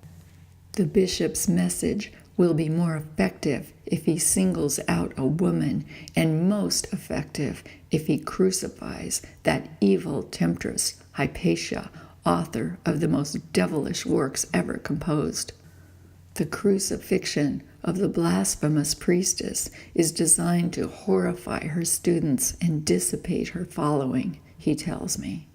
S1: The bishop's message will be more effective if he singles out a woman, and most effective if he crucifies that evil temptress, Hypatia, author of the most devilish works ever composed. The crucifixion of the blasphemous priestess is designed to horrify her students and dissipate her following, he tells me.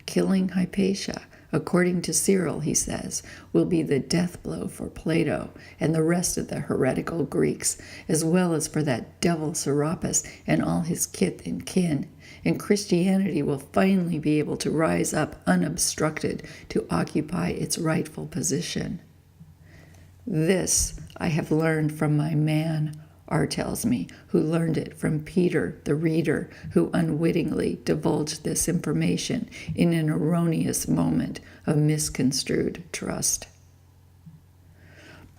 S1: Killing Hypatia, according to Cyril, he says, will be the death blow for Plato and the rest of the heretical Greeks, as well as for that devil Serapis and all his kith and kin, and Christianity will finally be able to rise up unobstructed to occupy its rightful position. This I have learned from my man, R tells me, who learned it from Peter, the reader, who unwittingly divulged this information in an erroneous moment of misconstrued trust.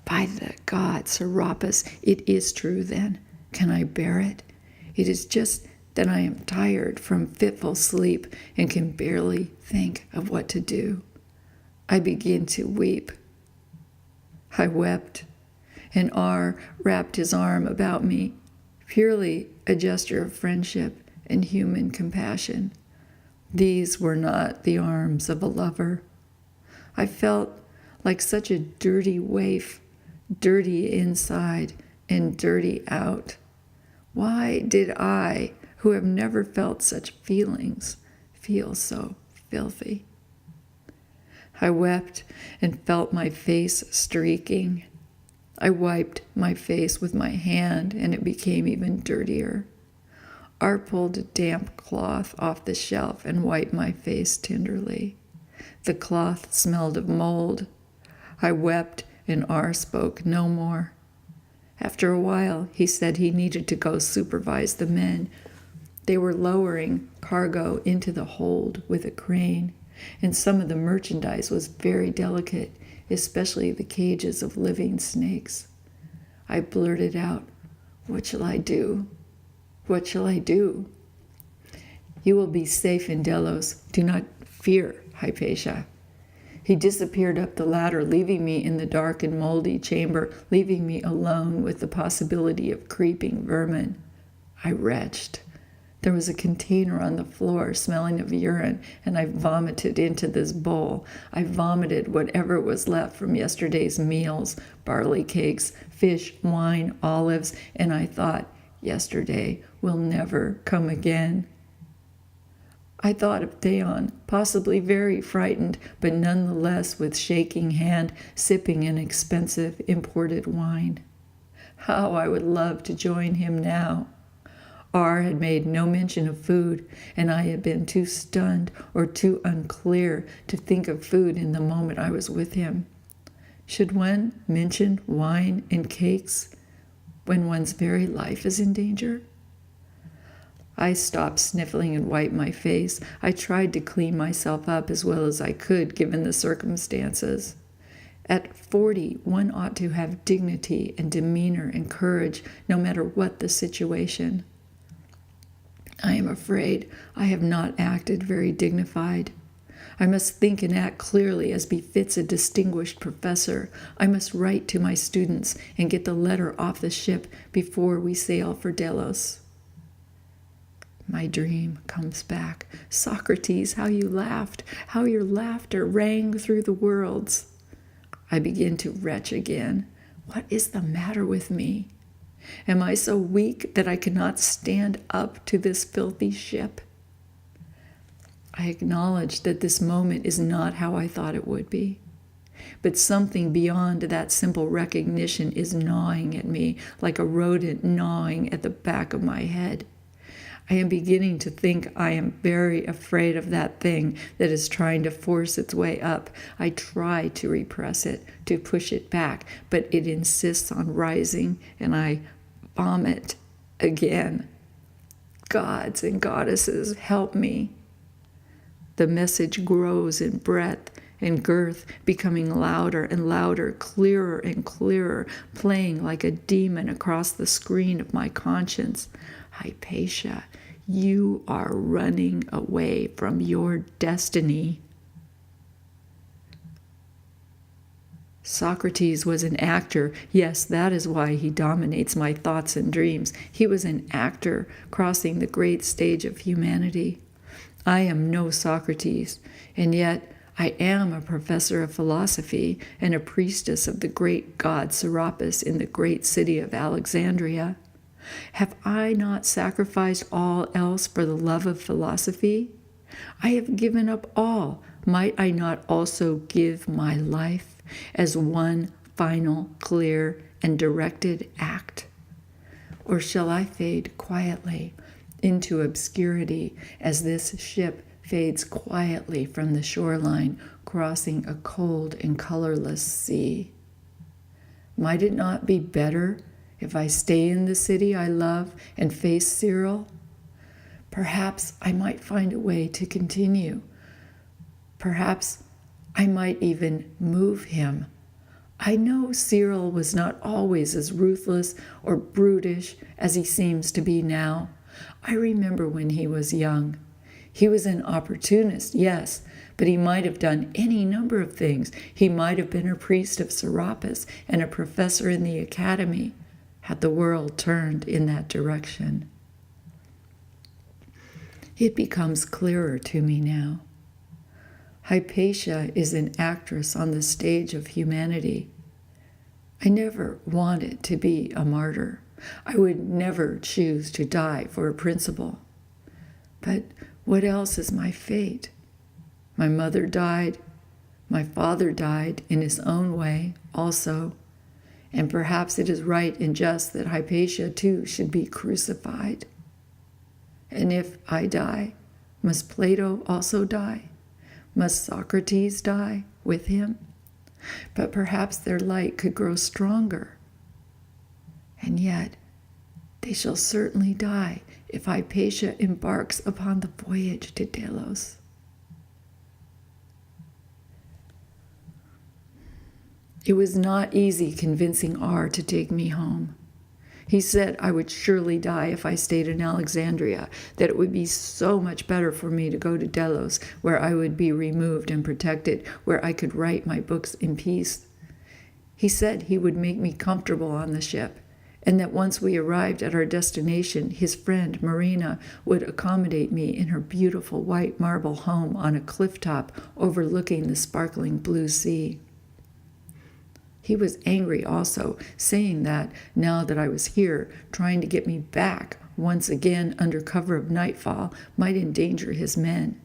S1: By the God, Serapis, it is true then. Can I bear it? It is just that I am tired from fitful sleep and can barely think of what to do. I begin to weep. I wept, and R wrapped his arm about me, purely a gesture of friendship and human compassion. These were not the arms of a lover. I felt like such a dirty waif, dirty inside and dirty out. Why did I, who have never felt such feelings feel so filthy. I wept and felt my face streaking. I wiped my face with my hand, and it became even dirtier. Art pulled a damp cloth off the shelf and wiped my face tenderly. The cloth smelled of mold. I wept, and R spoke no more. After a while, he said he needed to go supervise the men. They were lowering cargo into the hold with a crane, and some of the merchandise was very delicate, especially the cages of living snakes. I blurted out, "What shall I do? What shall I do?" "You will be safe in Delos. Do not fear, Hypatia." He disappeared up the ladder, leaving me in the dark and moldy chamber, leaving me alone with the possibility of creeping vermin. I retched. There was a container on the floor smelling of urine, and I vomited into this bowl. I vomited whatever was left from yesterday's meals, barley cakes, fish, wine, olives, and I thought, yesterday will never come again. I thought of Theon, possibly very frightened, but nonetheless with shaking hand, sipping an expensive imported wine. How I would love to join him now. R had made no mention of food, and I had been too stunned or too unclear to think of food in the moment I was with him. Should one mention wine and cakes when one's very life is in danger? I stopped sniffling and wiped my face. I tried to clean myself up as well as I could, given the circumstances. At 40, one ought to have dignity and demeanor and courage, no matter what the situation. I am afraid I have not acted very dignified. I must think and act clearly as befits a distinguished professor. I must write to my students and get the letter off the ship before we sail for Delos. My dream comes back. Socrates, how you laughed, how your laughter rang through the worlds. I begin to retch again. What is the matter with me? Am I so weak that I cannot stand up to this filthy ship? I acknowledge that this moment is not how I thought it would be. But something beyond that simple recognition is gnawing at me, like a rodent gnawing at the back of my head. I am beginning to think I am very afraid of that thing that is trying to force its way up. I try to repress it, to push it back, but it insists on rising, and I vomit again. Gods and goddesses, help me. The message grows in breadth and girth, becoming louder and louder, clearer and clearer, playing like a demon across the screen of my conscience. Hypatia, you are running away from your destiny. Socrates was an actor. Yes, that is why he dominates my thoughts and dreams. He was an actor crossing the great stage of humanity. I am no Socrates, and yet I am a professor of philosophy and a priestess of the great god Serapis in the great city of Alexandria. Have I not sacrificed all else for the love of philosophy? I have given up all. Might I not also give my life as one final, clear, and directed act? Or shall I fade quietly into obscurity as this ship fades quietly from the shoreline, crossing a cold and colorless sea? Might it not be better if I stay in the city I love and face Cyril? Perhaps I might find a way to continue. Perhaps I might even move him. I know Cyril was not always as ruthless or brutish as he seems to be now. I remember when he was young. He was an opportunist, yes, but he might have done any number of things. He might have been a priest of Serapis and a professor in the academy, had the world turned in that direction. It becomes clearer to me now. Hypatia is an actress on the stage of humanity. I never wanted to be a martyr. I would never choose to die for a principle. But what else is my fate? My mother died. My father died in his own way also. And perhaps it is right and just that Hypatia too should be crucified. And if I die, must Plato also die? Must Socrates die with him? But perhaps their light could grow stronger. And yet, they shall certainly die if Hypatia embarks upon the voyage to Delos. It was not easy convincing R to take me home. He said I would surely die if I stayed in Alexandria, that it would be so much better for me to go to Delos, where I would be removed and protected, where I could write my books in peace. He said he would make me comfortable on the ship, and that once we arrived at our destination, his friend Marina would accommodate me in her beautiful white marble home on a cliff top overlooking the sparkling blue sea. He was angry also, saying that, now that I was here, trying to get me back once again under cover of nightfall might endanger his men.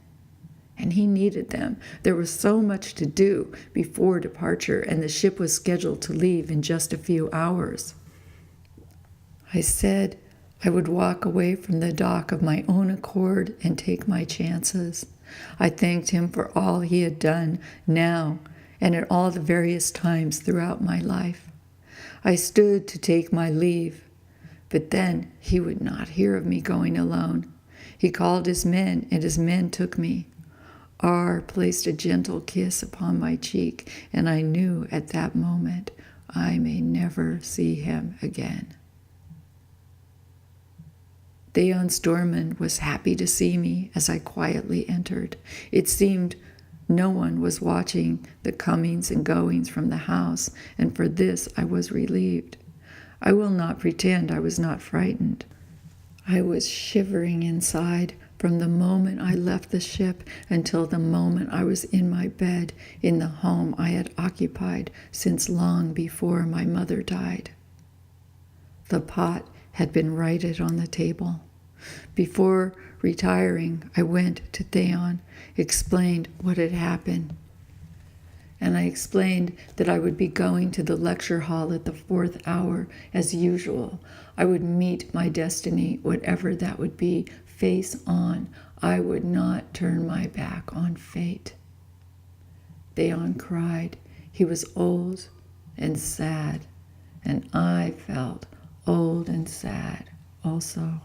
S1: And he needed them. There was so much to do before departure, and the ship was scheduled to leave in just a few hours. I said I would walk away from the dock of my own accord and take my chances. I thanked him for all he had done now and at all the various times throughout my life. I stood to take my leave, but then he would not hear of me going alone. He called his men, and his men took me. R placed a gentle kiss upon my cheek, and I knew at that moment I may never see him again. Theon Storman was happy to see me as I quietly entered. It seemed no one was watching the comings and goings from the house, and for this I was relieved. I will not pretend I was not frightened. I was shivering inside from the moment I left the ship until the moment I was in my bed in the home I had occupied since long before my mother died. The pot had been righted on the table. Before retiring, I went to Theon, explained what had happened. And I explained that I would be going to the lecture hall at the 4th hour as usual. I would meet my destiny, whatever that would be, face on. I would not turn my back on fate. Theon cried. He was old and sad, and I felt old and sad also.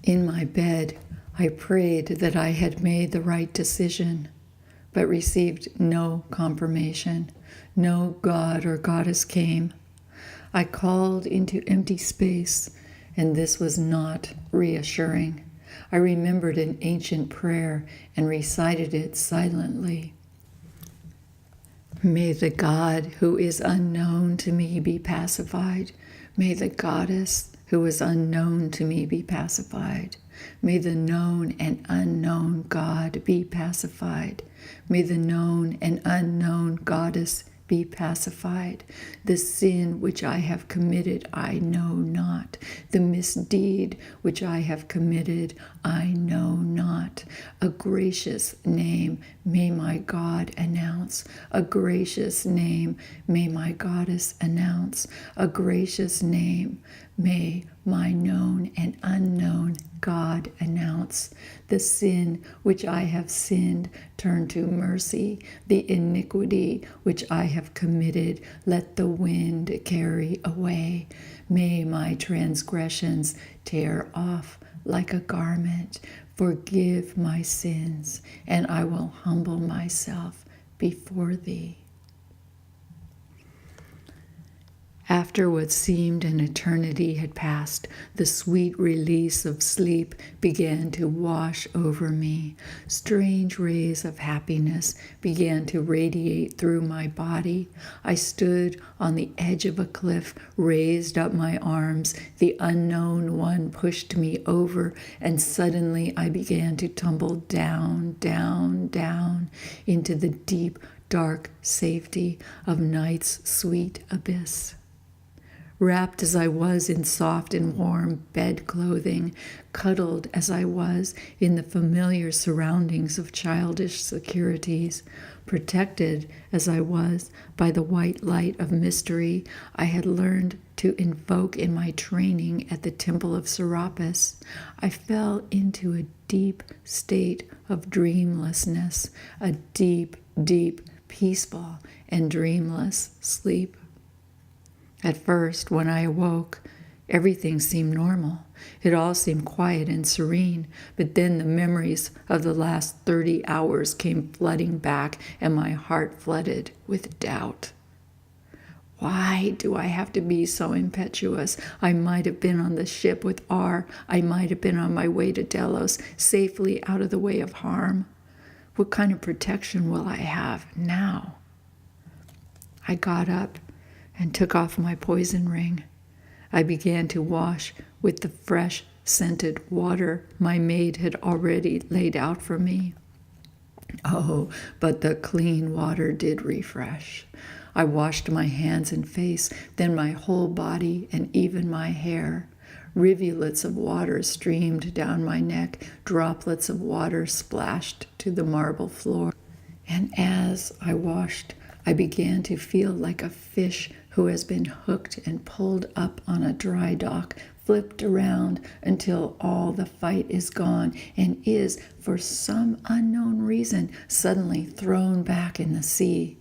S1: In my bed, I prayed that I had made the right decision, but received no confirmation. No god or goddess came. I called into empty space, and this was not reassuring. I remembered an ancient prayer and recited it silently. May the God who is unknown to me be pacified. May the goddess who is unknown to me be pacified. May the known and unknown God be pacified. May the known and unknown goddess be pacified. The sin which I have committed I know not. The misdeed which I have committed I know not. A gracious name may my God announce. A gracious name may my goddess announce. A gracious name may my known and unknown God announce. The sin which I have sinned, turn to mercy. The iniquity which I have committed, let the wind carry away. May my transgressions tear off like a garment. Forgive my sins, and I will humble myself before thee. After what seemed an eternity had passed, the sweet release of sleep began to wash over me. Strange rays of happiness began to radiate through my body. I stood on the edge of a cliff, raised up my arms. The unknown one pushed me over, and suddenly I began to tumble down, down, down into the deep, dark safety of night's sweet abyss. wrapped as I was in soft and warm bed clothing, cuddled as I was in the familiar surroundings of childish securities, protected as I was by the white light of mystery I had learned to invoke in my training at the Temple of Serapis, I fell into a deep state of dreamlessness, a deep, deep, peaceful and dreamless sleep. At first, when I awoke, everything seemed normal. It all seemed quiet and serene, but then the memories of the last 30 hours came flooding back, and my heart flooded with doubt. Why do I have to be so impetuous? I might have been on the ship with R. I might have been on my way to Delos, safely out of the way of harm. What kind of protection will I have now? I got up and took off my poison ring. I began to wash with the fresh, scented water my maid had already laid out for me. Oh, but the clean water did refresh. I washed my hands and face, then my whole body and even my hair. Rivulets of water streamed down my neck, droplets of water splashed to the marble floor. And as I washed, I began to feel like a fish who has been hooked and pulled up on a dry dock, flipped around until all the fight is gone and is, for some unknown reason, suddenly thrown back in the sea.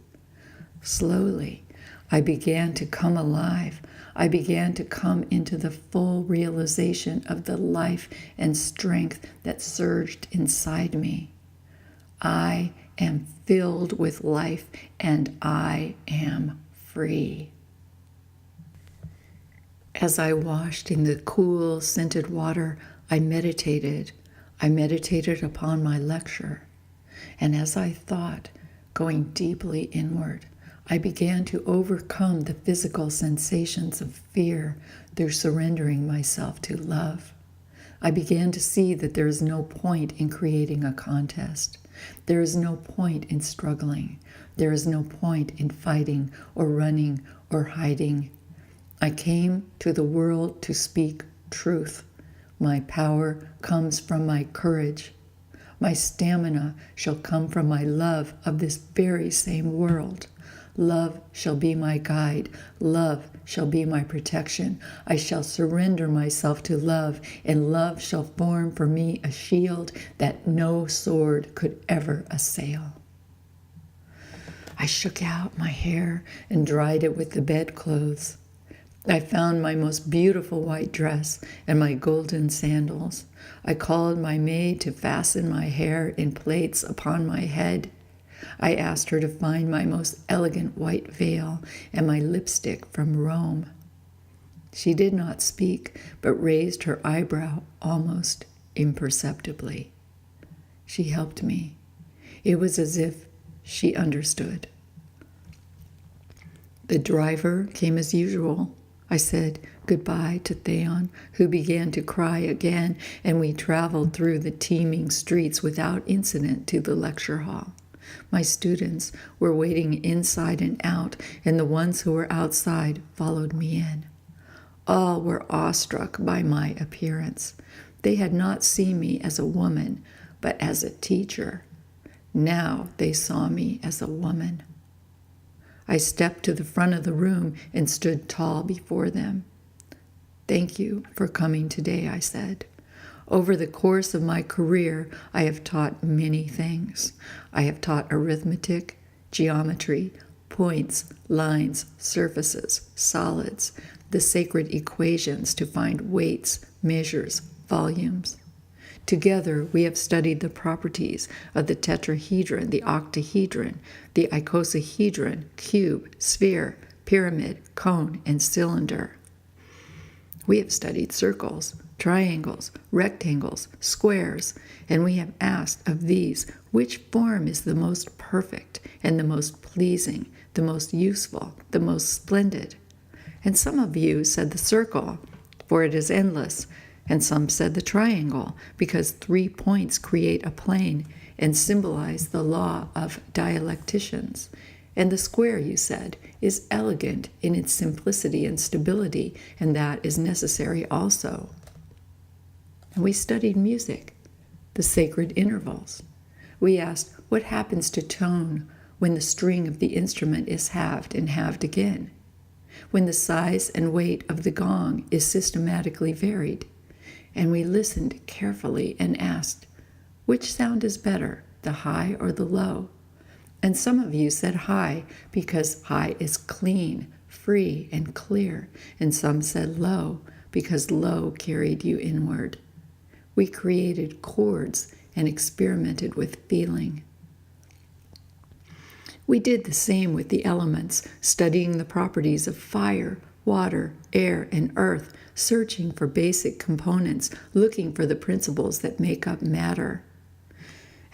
S1: Slowly, I began to come alive. I began to come into the full realization of the life and strength that surged inside me. I am filled with life, and I am free. As I washed in the cool, scented water, I meditated. I meditated upon my lecture. And as I thought, going deeply inward, I began to overcome the physical sensations of fear through surrendering myself to love. I began to see that there is no point in creating a contest. There is no point in struggling. There is no point in fighting or running or hiding. I came to the world to speak truth. My power comes from my courage. My stamina shall come from my love of this very same world. Love shall be my guide. Love shall be my protection. I shall surrender myself to love, and love shall form for me a shield that no sword could ever assail. I shook out my hair and dried it with the bedclothes. I found my most beautiful white dress and my golden sandals. I called my maid to fasten my hair in plaits upon my head. I asked her to find my most elegant white veil and my lipstick from Rome. She did not speak, but raised her eyebrow almost imperceptibly. She helped me. It was as if she understood. The driver came as usual. I said goodbye to Theon, who began to cry again, and we traveled through the teeming streets without incident to the lecture hall. My students were waiting inside and out, and the ones who were outside followed me in. All were awestruck by my appearance. They had not seen me as a woman, but as a teacher. Now they saw me as a woman. I stepped to the front of the room and stood tall before them. "Thank you for coming today," I said. "Over the course of my career, I have taught many things. I have taught arithmetic, geometry, points, lines, surfaces, solids, the sacred equations to find weights, measures, volumes. Together, we have studied the properties of the tetrahedron, the octahedron, the icosahedron, cube, sphere, pyramid, cone, and cylinder. We have studied circles, triangles, rectangles, squares, and we have asked of these which form is the most perfect and the most pleasing, the most useful, the most splendid. And some of you said the circle, for it is endless, and some said the triangle, because 3 points create a plane and symbolize the law of dialecticians. And the square, you said, is elegant in its simplicity and stability, and that is necessary also. And we studied music, the sacred intervals. We asked, what happens to tone when the string of the instrument is halved and halved again? When the size and weight of the gong is systematically varied? And we listened carefully and asked, which sound is better, the high or the low? And some of you said high because high is clean, free, and clear. And some said low because low carried you inward. We created chords and experimented with feeling. We did the same with the elements, studying the properties of fire, water, air, and earth, searching for basic components, looking for the principles that make up matter.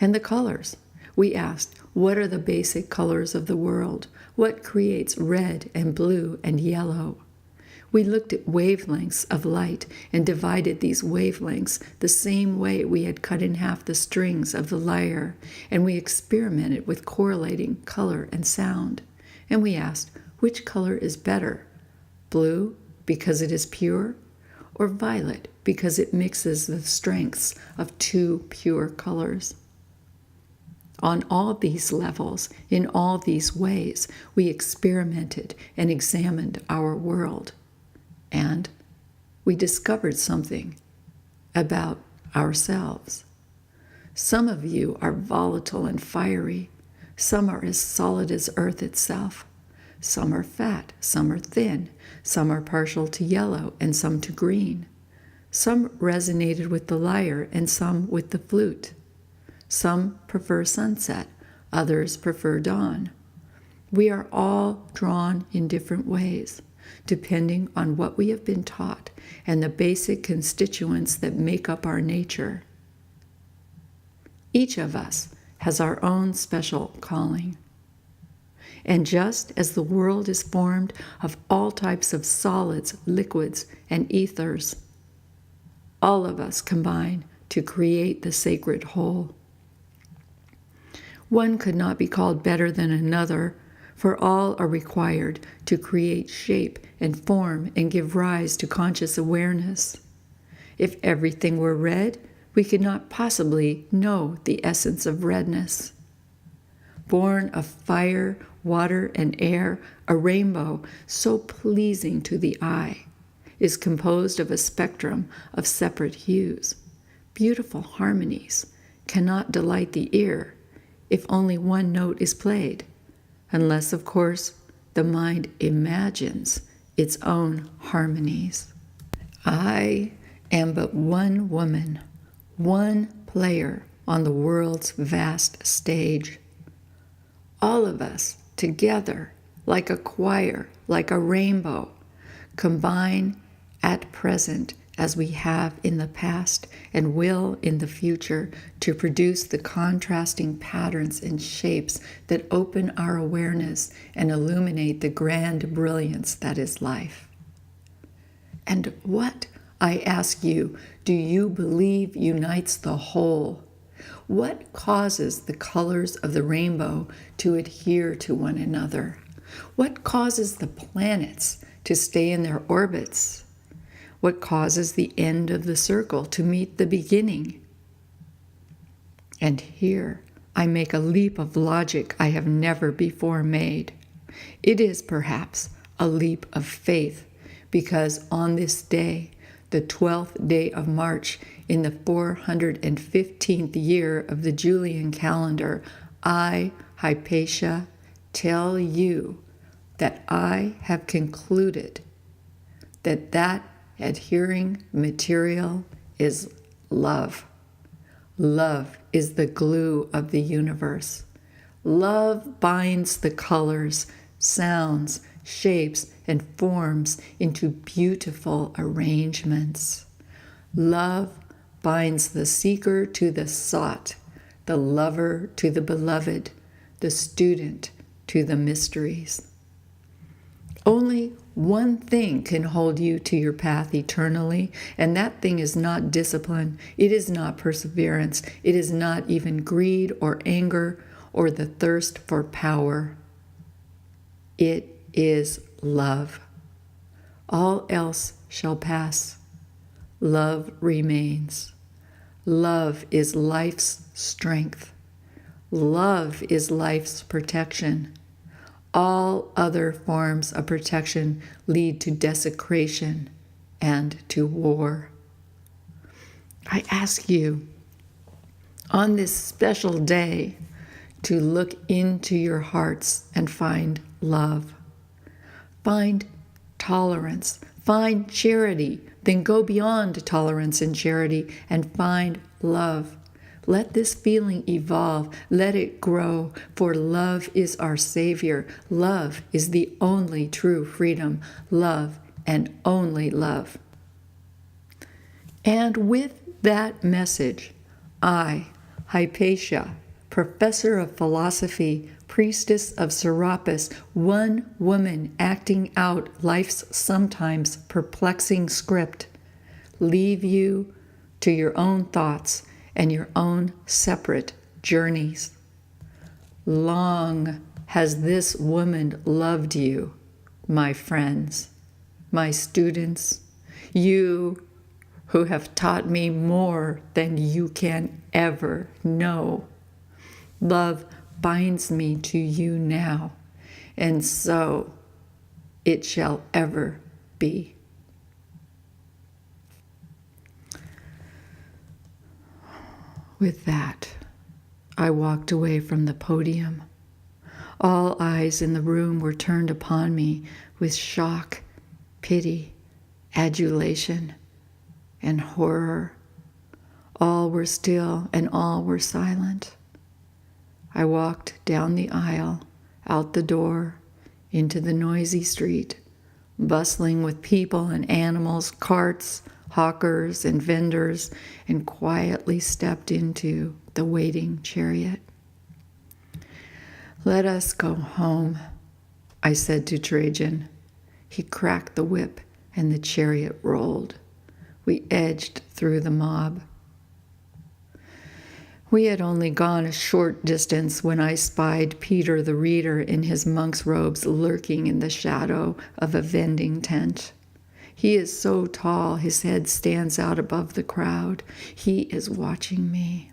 S1: And the colors. We asked, what are the basic colors of the world? What creates red and blue and yellow? We looked at wavelengths of light and divided these wavelengths the same way we had cut in half the strings of the lyre, and we experimented with correlating color and sound. And we asked, which color is better? Blue, because it is pure, or violet, because it mixes the strengths of two pure colors? On all these levels, in all these ways, we experimented and examined our world. And we discovered something about ourselves. Some of you are volatile and fiery. Some are as solid as earth itself. Some are fat, some are thin. Some are partial to yellow and some to green. Some resonated with the lyre and some with the flute. Some prefer sunset, others prefer dawn. We are all drawn in different ways, depending on what we have been taught and the basic constituents that make up our nature. Each of us has our own special calling. And just as the world is formed of all types of solids, liquids, and ethers, all of us combine to create the sacred whole. One could not be called better than another, for all are required to create shape and form and give rise to conscious awareness. If everything were red, we could not possibly know the essence of redness. Born of fire, water, and air, a rainbow so pleasing to the eye is composed of a spectrum of separate hues. Beautiful harmonies cannot delight the ear if only one note is played, unless, of course, the mind imagines its own harmonies. I am but one woman, one player on the world's vast stage. All of us together, like a choir, like a rainbow, combine at present as we have in the past and will in the future to produce the contrasting patterns and shapes that open our awareness and illuminate the grand brilliance that is life. And what, I ask you, do you believe unites the whole? What causes the colors of the rainbow to adhere to one another? What causes the planets to stay in their orbits? What causes the end of the circle to meet the beginning? And here I make a leap of logic I have never before made. It is perhaps a leap of faith, because on this day, the 12th day of March in the 415th year of the Julian calendar, I, Hypatia, tell you that I have concluded that adhering material is love. Love is the glue of the universe. Love binds the colors, sounds, shapes, and forms into beautiful arrangements. Love binds the seeker to the sought, the lover to the beloved, the student to the mysteries. Only one thing can hold you to your path eternally, and that thing is not discipline, it is not perseverance, it is not even greed or anger or the thirst for power. It is love. All else shall pass. Love remains. Love is life's strength. Love is life's protection. All other forms of protection lead to desecration and to war. I ask you on this special day to look into your hearts and find love. Find tolerance. Find charity. Then go beyond tolerance and charity and find love. Let this feeling evolve. Let it grow, for love is our Savior. Love is the only true freedom. Love and only love. And with that message, I, Hypatia, professor of philosophy, priestess of Serapis, one woman acting out life's sometimes perplexing script, leave you to your own thoughts and your own separate journeys. Long has this woman loved you, my friends, my students, you who have taught me more than you can ever know. Love binds me to you now, and so it shall ever be. With that, I walked away from the podium. All eyes in the room were turned upon me with shock, pity, adulation, and horror. All were still and all were silent. I walked down the aisle, out the door, into the noisy street, bustling with people and animals, carts, hawkers and vendors, and quietly stepped into the waiting chariot. Let us go home, I said to Trajan. He cracked the whip and the chariot rolled. We edged through the mob. We had only gone a short distance when I spied Peter the Reader in his monk's robes lurking in the shadow of a vending tent. He is so tall, his head stands out above the crowd. He is watching me.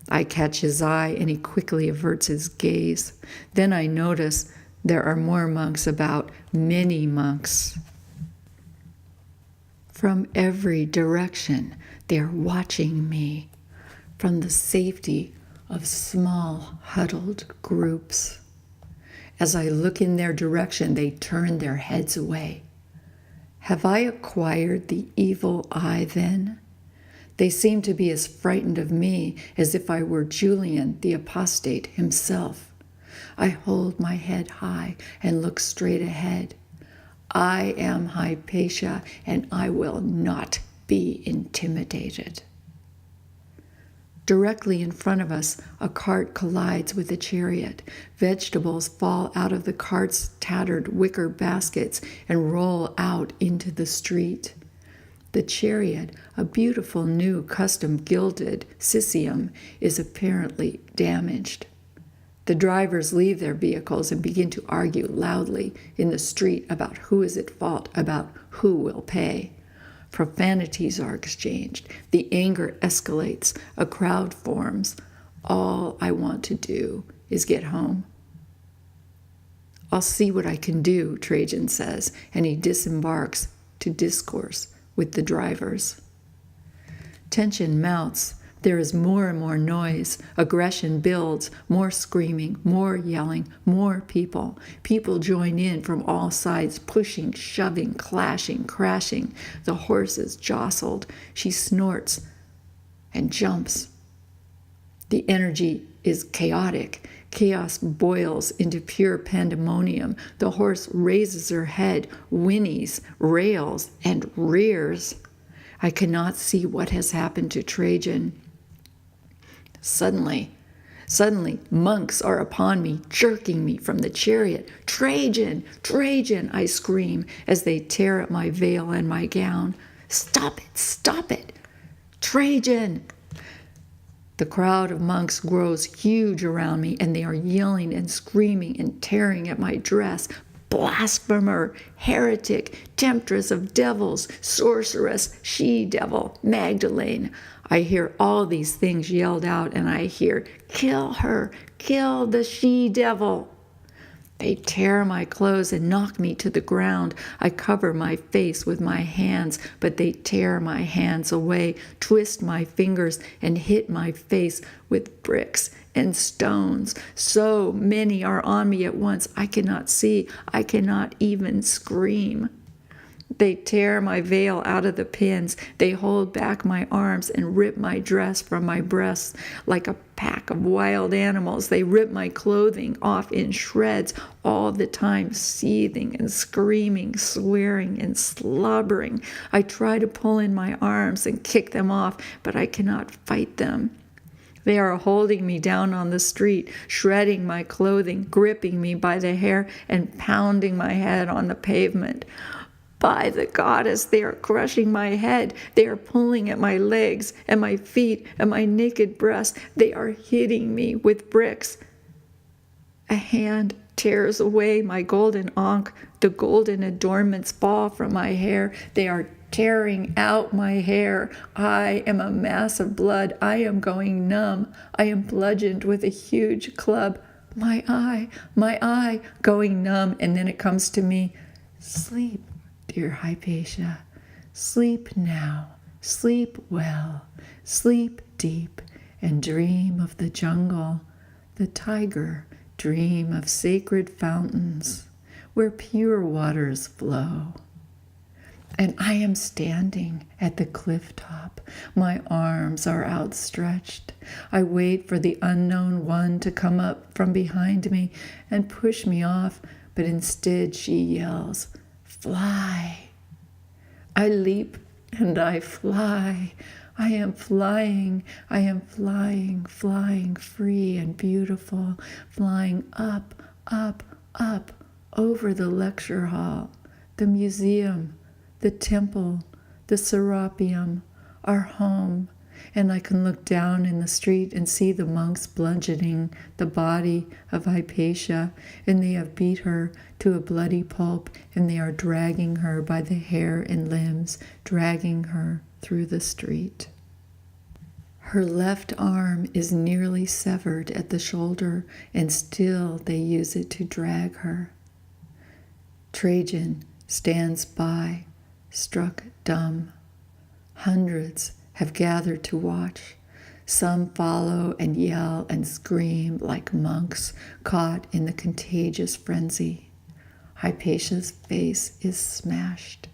S1: I catch his eye and he quickly averts his gaze. Then I notice there are more monks about, many monks. From every direction, they are watching me. From the safety of small, huddled groups. As I look in their direction, they turn their heads away. Have I acquired the evil eye then? They seem to be as frightened of me as if I were Julian the apostate himself. I hold my head high and look straight ahead. I am Hypatia, and I will not be intimidated. Directly in front of us, a cart collides with a chariot. Vegetables fall out of the cart's tattered wicker baskets and roll out into the street. The chariot, a beautiful new custom gilded Sicilium, is apparently damaged. The drivers leave their vehicles and begin to argue loudly in the street about who is at fault, about who will pay. Profanities are exchanged. The anger escalates. A crowd forms. All I want to do is get home. I'll see what I can do, Trajan says, and he disembarks to discourse with the drivers. Tension mounts. There is more and more noise. Aggression builds. More screaming, more yelling, more people. People join in from all sides, pushing, shoving, clashing, crashing. The horse is jostled. She snorts and jumps. The energy is chaotic. Chaos boils into pure pandemonium. The horse raises her head, whinnies, rails, and rears. I cannot see what has happened to Trajan. Suddenly, monks are upon me, jerking me from the chariot. Trajan, Trajan, I scream as they tear at my veil and my gown. Stop it, Trajan. The crowd of monks grows huge around me, and they are yelling and screaming and tearing at my dress. blasphemer, heretic, temptress of devils, sorceress, she-devil, Magdalene. I hear all these things yelled out, and I hear, kill her, kill the she-devil. They tear my clothes and knock me to the ground. I cover my face with my hands, but they tear my hands away, twist my fingers, and hit my face with bricks and stones. So many are on me at once. I cannot see. I cannot even scream. They tear my veil out of the pins. They hold back my arms and rip my dress from my breasts like a pack of wild animals. They rip my clothing off in shreds, all the time seething and screaming, swearing and slobbering. I try to pull in my arms and kick them off, but I cannot fight them. They are holding me down on the street, shredding my clothing, gripping me by the hair, and pounding my head on the pavement. By the goddess, they are crushing my head. They are pulling at my legs and my feet and my naked breast. They are hitting me with bricks. A hand tears away my golden ankh. The golden adornments fall from my hair. They are tearing out my hair. I am a mass of blood. I am going numb. I am bludgeoned with a huge club. My eye, going numb. And then it comes to me, sleep, dear Hypatia, sleep now, sleep well, sleep deep, and dream of the jungle, the tiger, dream of sacred fountains where pure waters flow. And I am standing at the cliff top. My arms are outstretched. I wait for the unknown one to come up from behind me and push me off, but instead she yells, fly. I leap and I fly. I am flying, flying free and beautiful, flying up, over the lecture hall, the museum, the temple, the serapeum, our home, and I can look down in the street and see the monks bludgeoning the body of Hypatia, and they have beat her to a bloody pulp, and they are dragging her by the hair and limbs, dragging her through the street. Her left arm is nearly severed at the shoulder, and still they use it to drag her. Trajan stands by, struck dumb. Hundreds have gathered to watch. Some follow and yell and scream like monks caught in the contagious frenzy. Hypatia's face is smashed.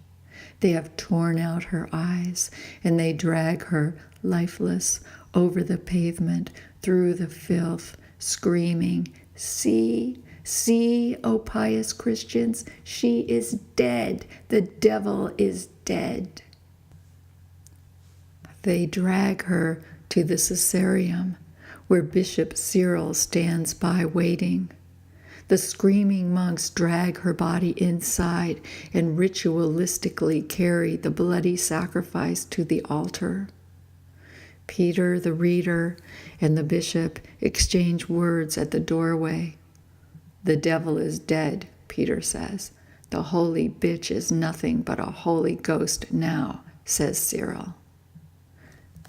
S1: They have torn out her eyes, and they drag her lifeless over the pavement, through the filth, screaming, "See, see, O pious Christians, she is dead. The devil is dead." They drag her to the Caesareum, where Bishop Cyril stands by waiting. The screaming monks drag her body inside and ritualistically carry the bloody sacrifice to the altar. Peter, the reader, and the bishop exchange words at the doorway. "The devil is dead," Peter says. "The holy bitch is nothing but a holy ghost now," says Cyril.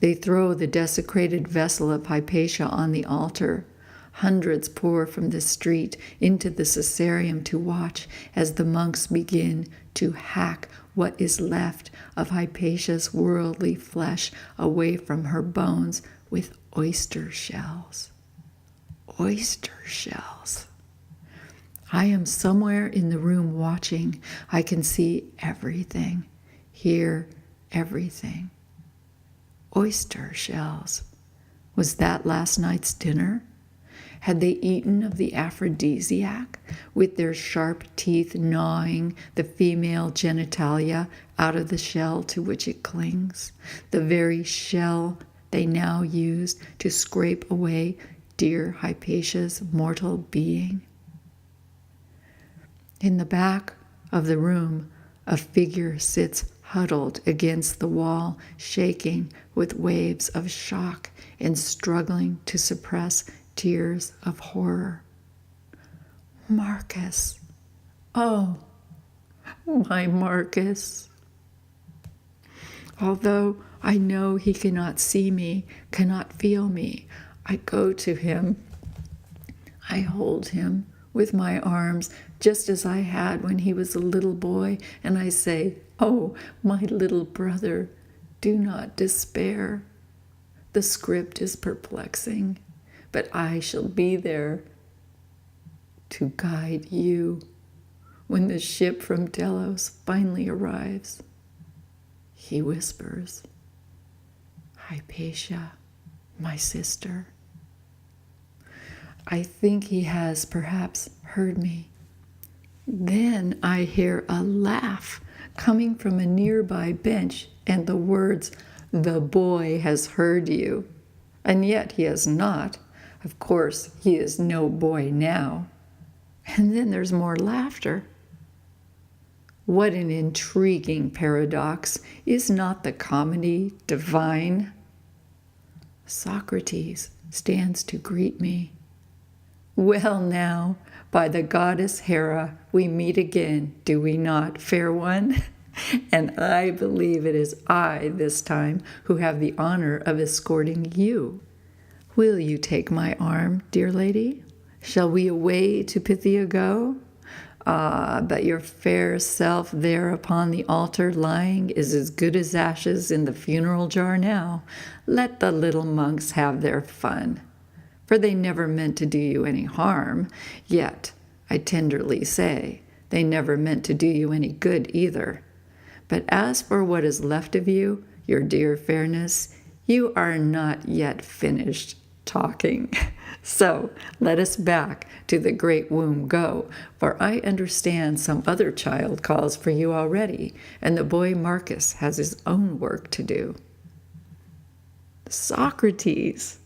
S1: They throw the desecrated vessel of Hypatia on the altar. Hundreds pour from the street into the Caesareum to watch as the monks begin to hack what is left of Hypatia's worldly flesh away from her bones with oyster shells. Oyster shells. I am somewhere in the room watching. I can see everything, hear everything. Oyster shells. Was that last night's dinner? Had they eaten of the aphrodisiac, with their sharp teeth gnawing the female genitalia out of the shell to which it clings, the very shell they now used to scrape away dear Hypatia's mortal being? In the back of the room, a figure sits huddled against the wall, shaking with waves of shock and struggling to suppress tears of horror. Marcus, Oh, my Marcus. Although I know he cannot see me, cannot feel me, I go to him. I hold him with my arms just as I had when he was a little boy, and I say, "Oh, my little brother, do not despair." The script is perplexing, but I shall be there to guide you when the ship from Delos finally arrives. He whispers, "Hypatia, my sister." I think he has perhaps heard me. Then I hear a laugh coming from a nearby bench and the words, "The boy has heard you." And yet he has not. Of course, he is no boy now. And then there's more laughter. What an intriguing paradox. Is not the comedy divine? Socrates stands to greet me. "Well now, by the goddess Hera, we meet again, do we not, fair one? And I believe it is I, this time, who have the honor of escorting you. Will you take my arm, dear lady? Shall we away to Pythia go? Ah, but your fair self there upon the altar lying is as good as ashes in the funeral jar now. Let the little monks have their fun. For they never meant to do you any harm, yet, I tenderly say, they never meant to do you any good either. But as for what is left of you, your dear fairness, you are not yet finished talking. So let us back to the great womb go, for I understand some other child calls for you already, and the boy Marcus has his own work to do." Socrates!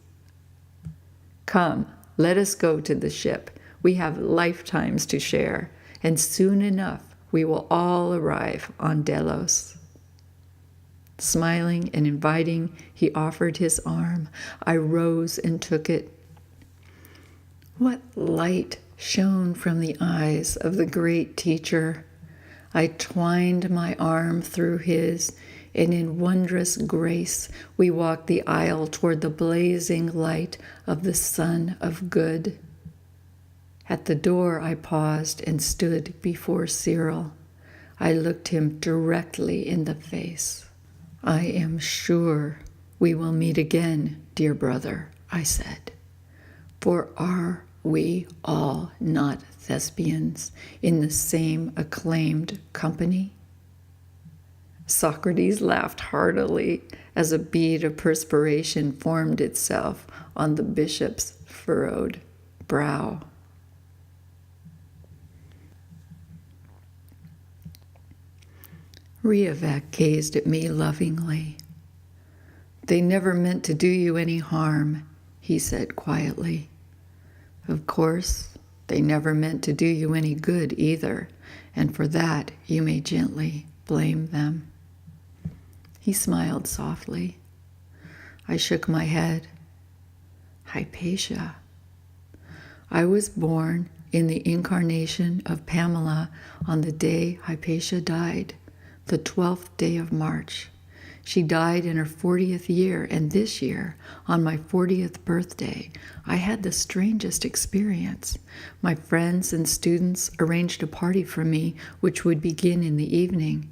S1: Come, let us go to the ship. We have lifetimes to share, and soon enough we will all arrive on Delos. Smiling and inviting, he offered his arm. I rose and took it. What light shone from the eyes of the great teacher! I twined my arm through his, and in wondrous grace we walked the aisle toward the blazing light of the Sun of Good. At the door I paused and stood before Cyril. I looked him directly in the face. "I am sure we will meet again, dear brother," I said. "For are we all not Thespians in the same acclaimed company?" Socrates laughed heartily as a bead of perspiration formed itself on the bishop's furrowed brow. Riavec gazed at me lovingly. "They never meant to do you any harm," he said quietly. "Of course, they never meant to do you any good either, and for that you may gently blame them." He smiled softly. I shook my head. Hypatia. I was born in the incarnation of Pamela on the day Hypatia died, the 12th day of March. She died in her 40th year, and this year, on my 40th birthday, I had the strangest experience. My friends and students arranged a party for me, which would begin in the evening.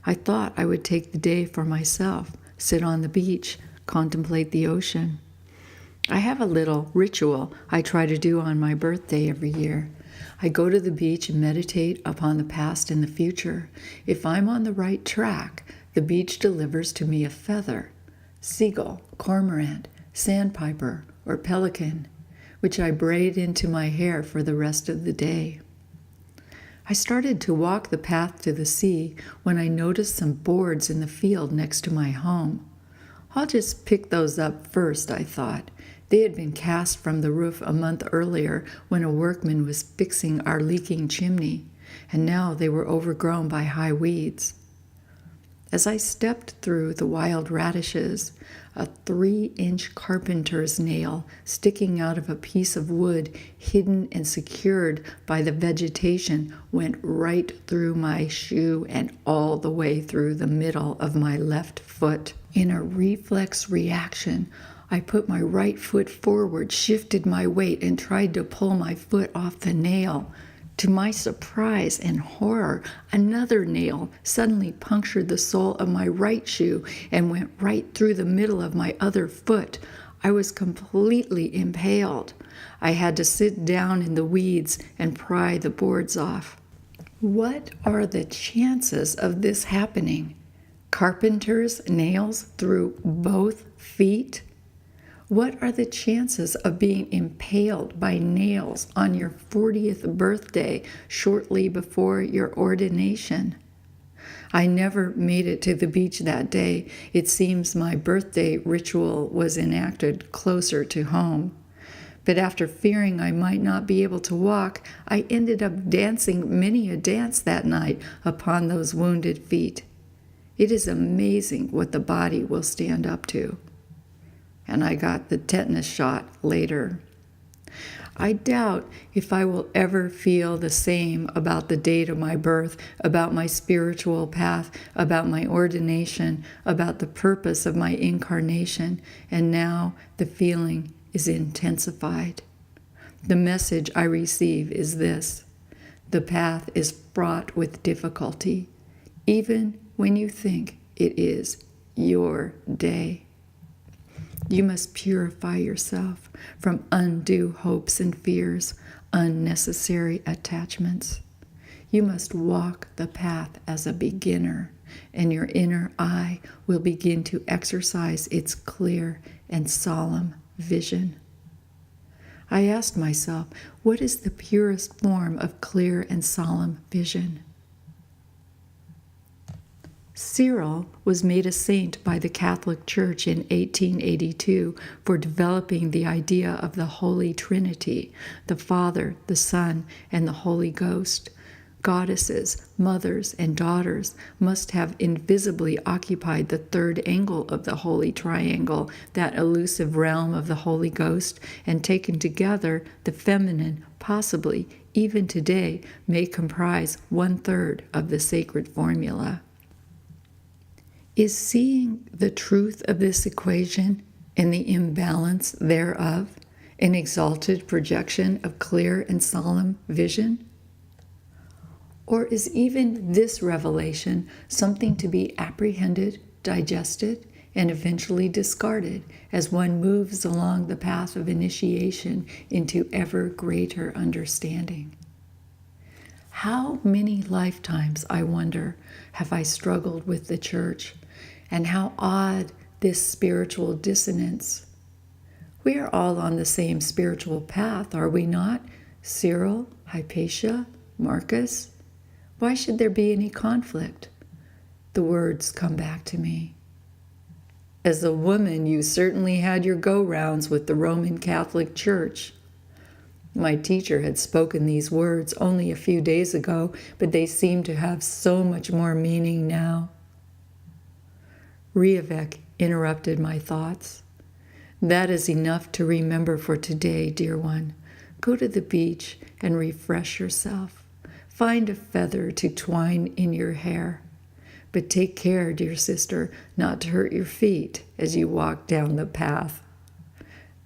S1: I thought I would take the day for myself, sit on the beach, contemplate the ocean. I have a little ritual I try to do on my birthday every year. I go to the beach and meditate upon the past and the future. If I'm on the right track, the beach delivers to me a feather, seagull, cormorant, sandpiper, or pelican, which I braid into my hair for the rest of the day. I started to walk the path to the sea when I noticed some boards in the field next to my home. I'll just pick those up first, I thought. They had been cast from the roof a month earlier when a workman was fixing our leaking chimney, and now they were overgrown by high weeds. As I stepped through the wild radishes, a 3-inch carpenter's nail sticking out of a piece of wood, hidden and secured by the vegetation, went right through my shoe and all the way through the middle of my left foot. In a reflex reaction, I put my right foot forward, shifted my weight, and tried to pull my foot off the nail. To my surprise and horror, another nail suddenly punctured the sole of my right shoe and went right through the middle of my other foot. I was completely impaled. I had to sit down in the weeds and pry the boards off. What are the chances of this happening? Carpenter's nails through both feet? What are the chances of being impaled by nails on your 40th birthday shortly before your ordination? I never made it to the beach that day. It seems my birthday ritual was enacted closer to home. But after fearing I might not be able to walk, I ended up dancing many a dance that night upon those wounded feet. It is amazing what the body will stand up to. And I got the tetanus shot later. I doubt if I will ever feel the same about the date of my birth, about my spiritual path, about my ordination, about the purpose of my incarnation, and now the feeling is intensified. The message I receive is this: the path is fraught with difficulty, even when you think it is your day. You must purify yourself from undue hopes and fears, unnecessary attachments. You must walk the path as a beginner, and your inner eye will begin to exercise its clear and solemn vision. I asked myself, what is the purest form of clear and solemn vision? Cyril was made a saint by the Catholic Church in 1882 for developing the idea of the Holy Trinity, the Father, the Son, and the Holy Ghost. Goddesses, mothers, and daughters must have invisibly occupied the third angle of the Holy Triangle, that elusive realm of the Holy Ghost, and taken together, the feminine, possibly, even today, may comprise 1/3 of the sacred formula. Is seeing the truth of this equation and the imbalance thereof an exalted projection of clear and solemn vision? Or is even this revelation something to be apprehended, digested, and eventually discarded as one moves along the path of initiation into ever greater understanding? How many lifetimes, I wonder, have I struggled with the Church, and how odd this spiritual dissonance. We are all on the same spiritual path, are we not? Cyril, Hypatia, Marcus. Why should there be any conflict? The words come back to me. As a woman, you certainly had your go-rounds with the Roman Catholic Church. My teacher had spoken these words only a few days ago, but they seem to have so much more meaning now. Riavek interrupted my thoughts. That is enough to remember for today, dear one. Go to the beach and refresh yourself. Find a feather to twine in your hair. But take care, dear sister, not to hurt your feet as you walk down the path.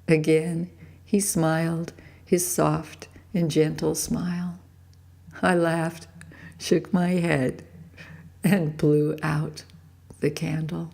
S1: Again, he smiled, his soft and gentle smile. I laughed, shook my head, and blew out the candle.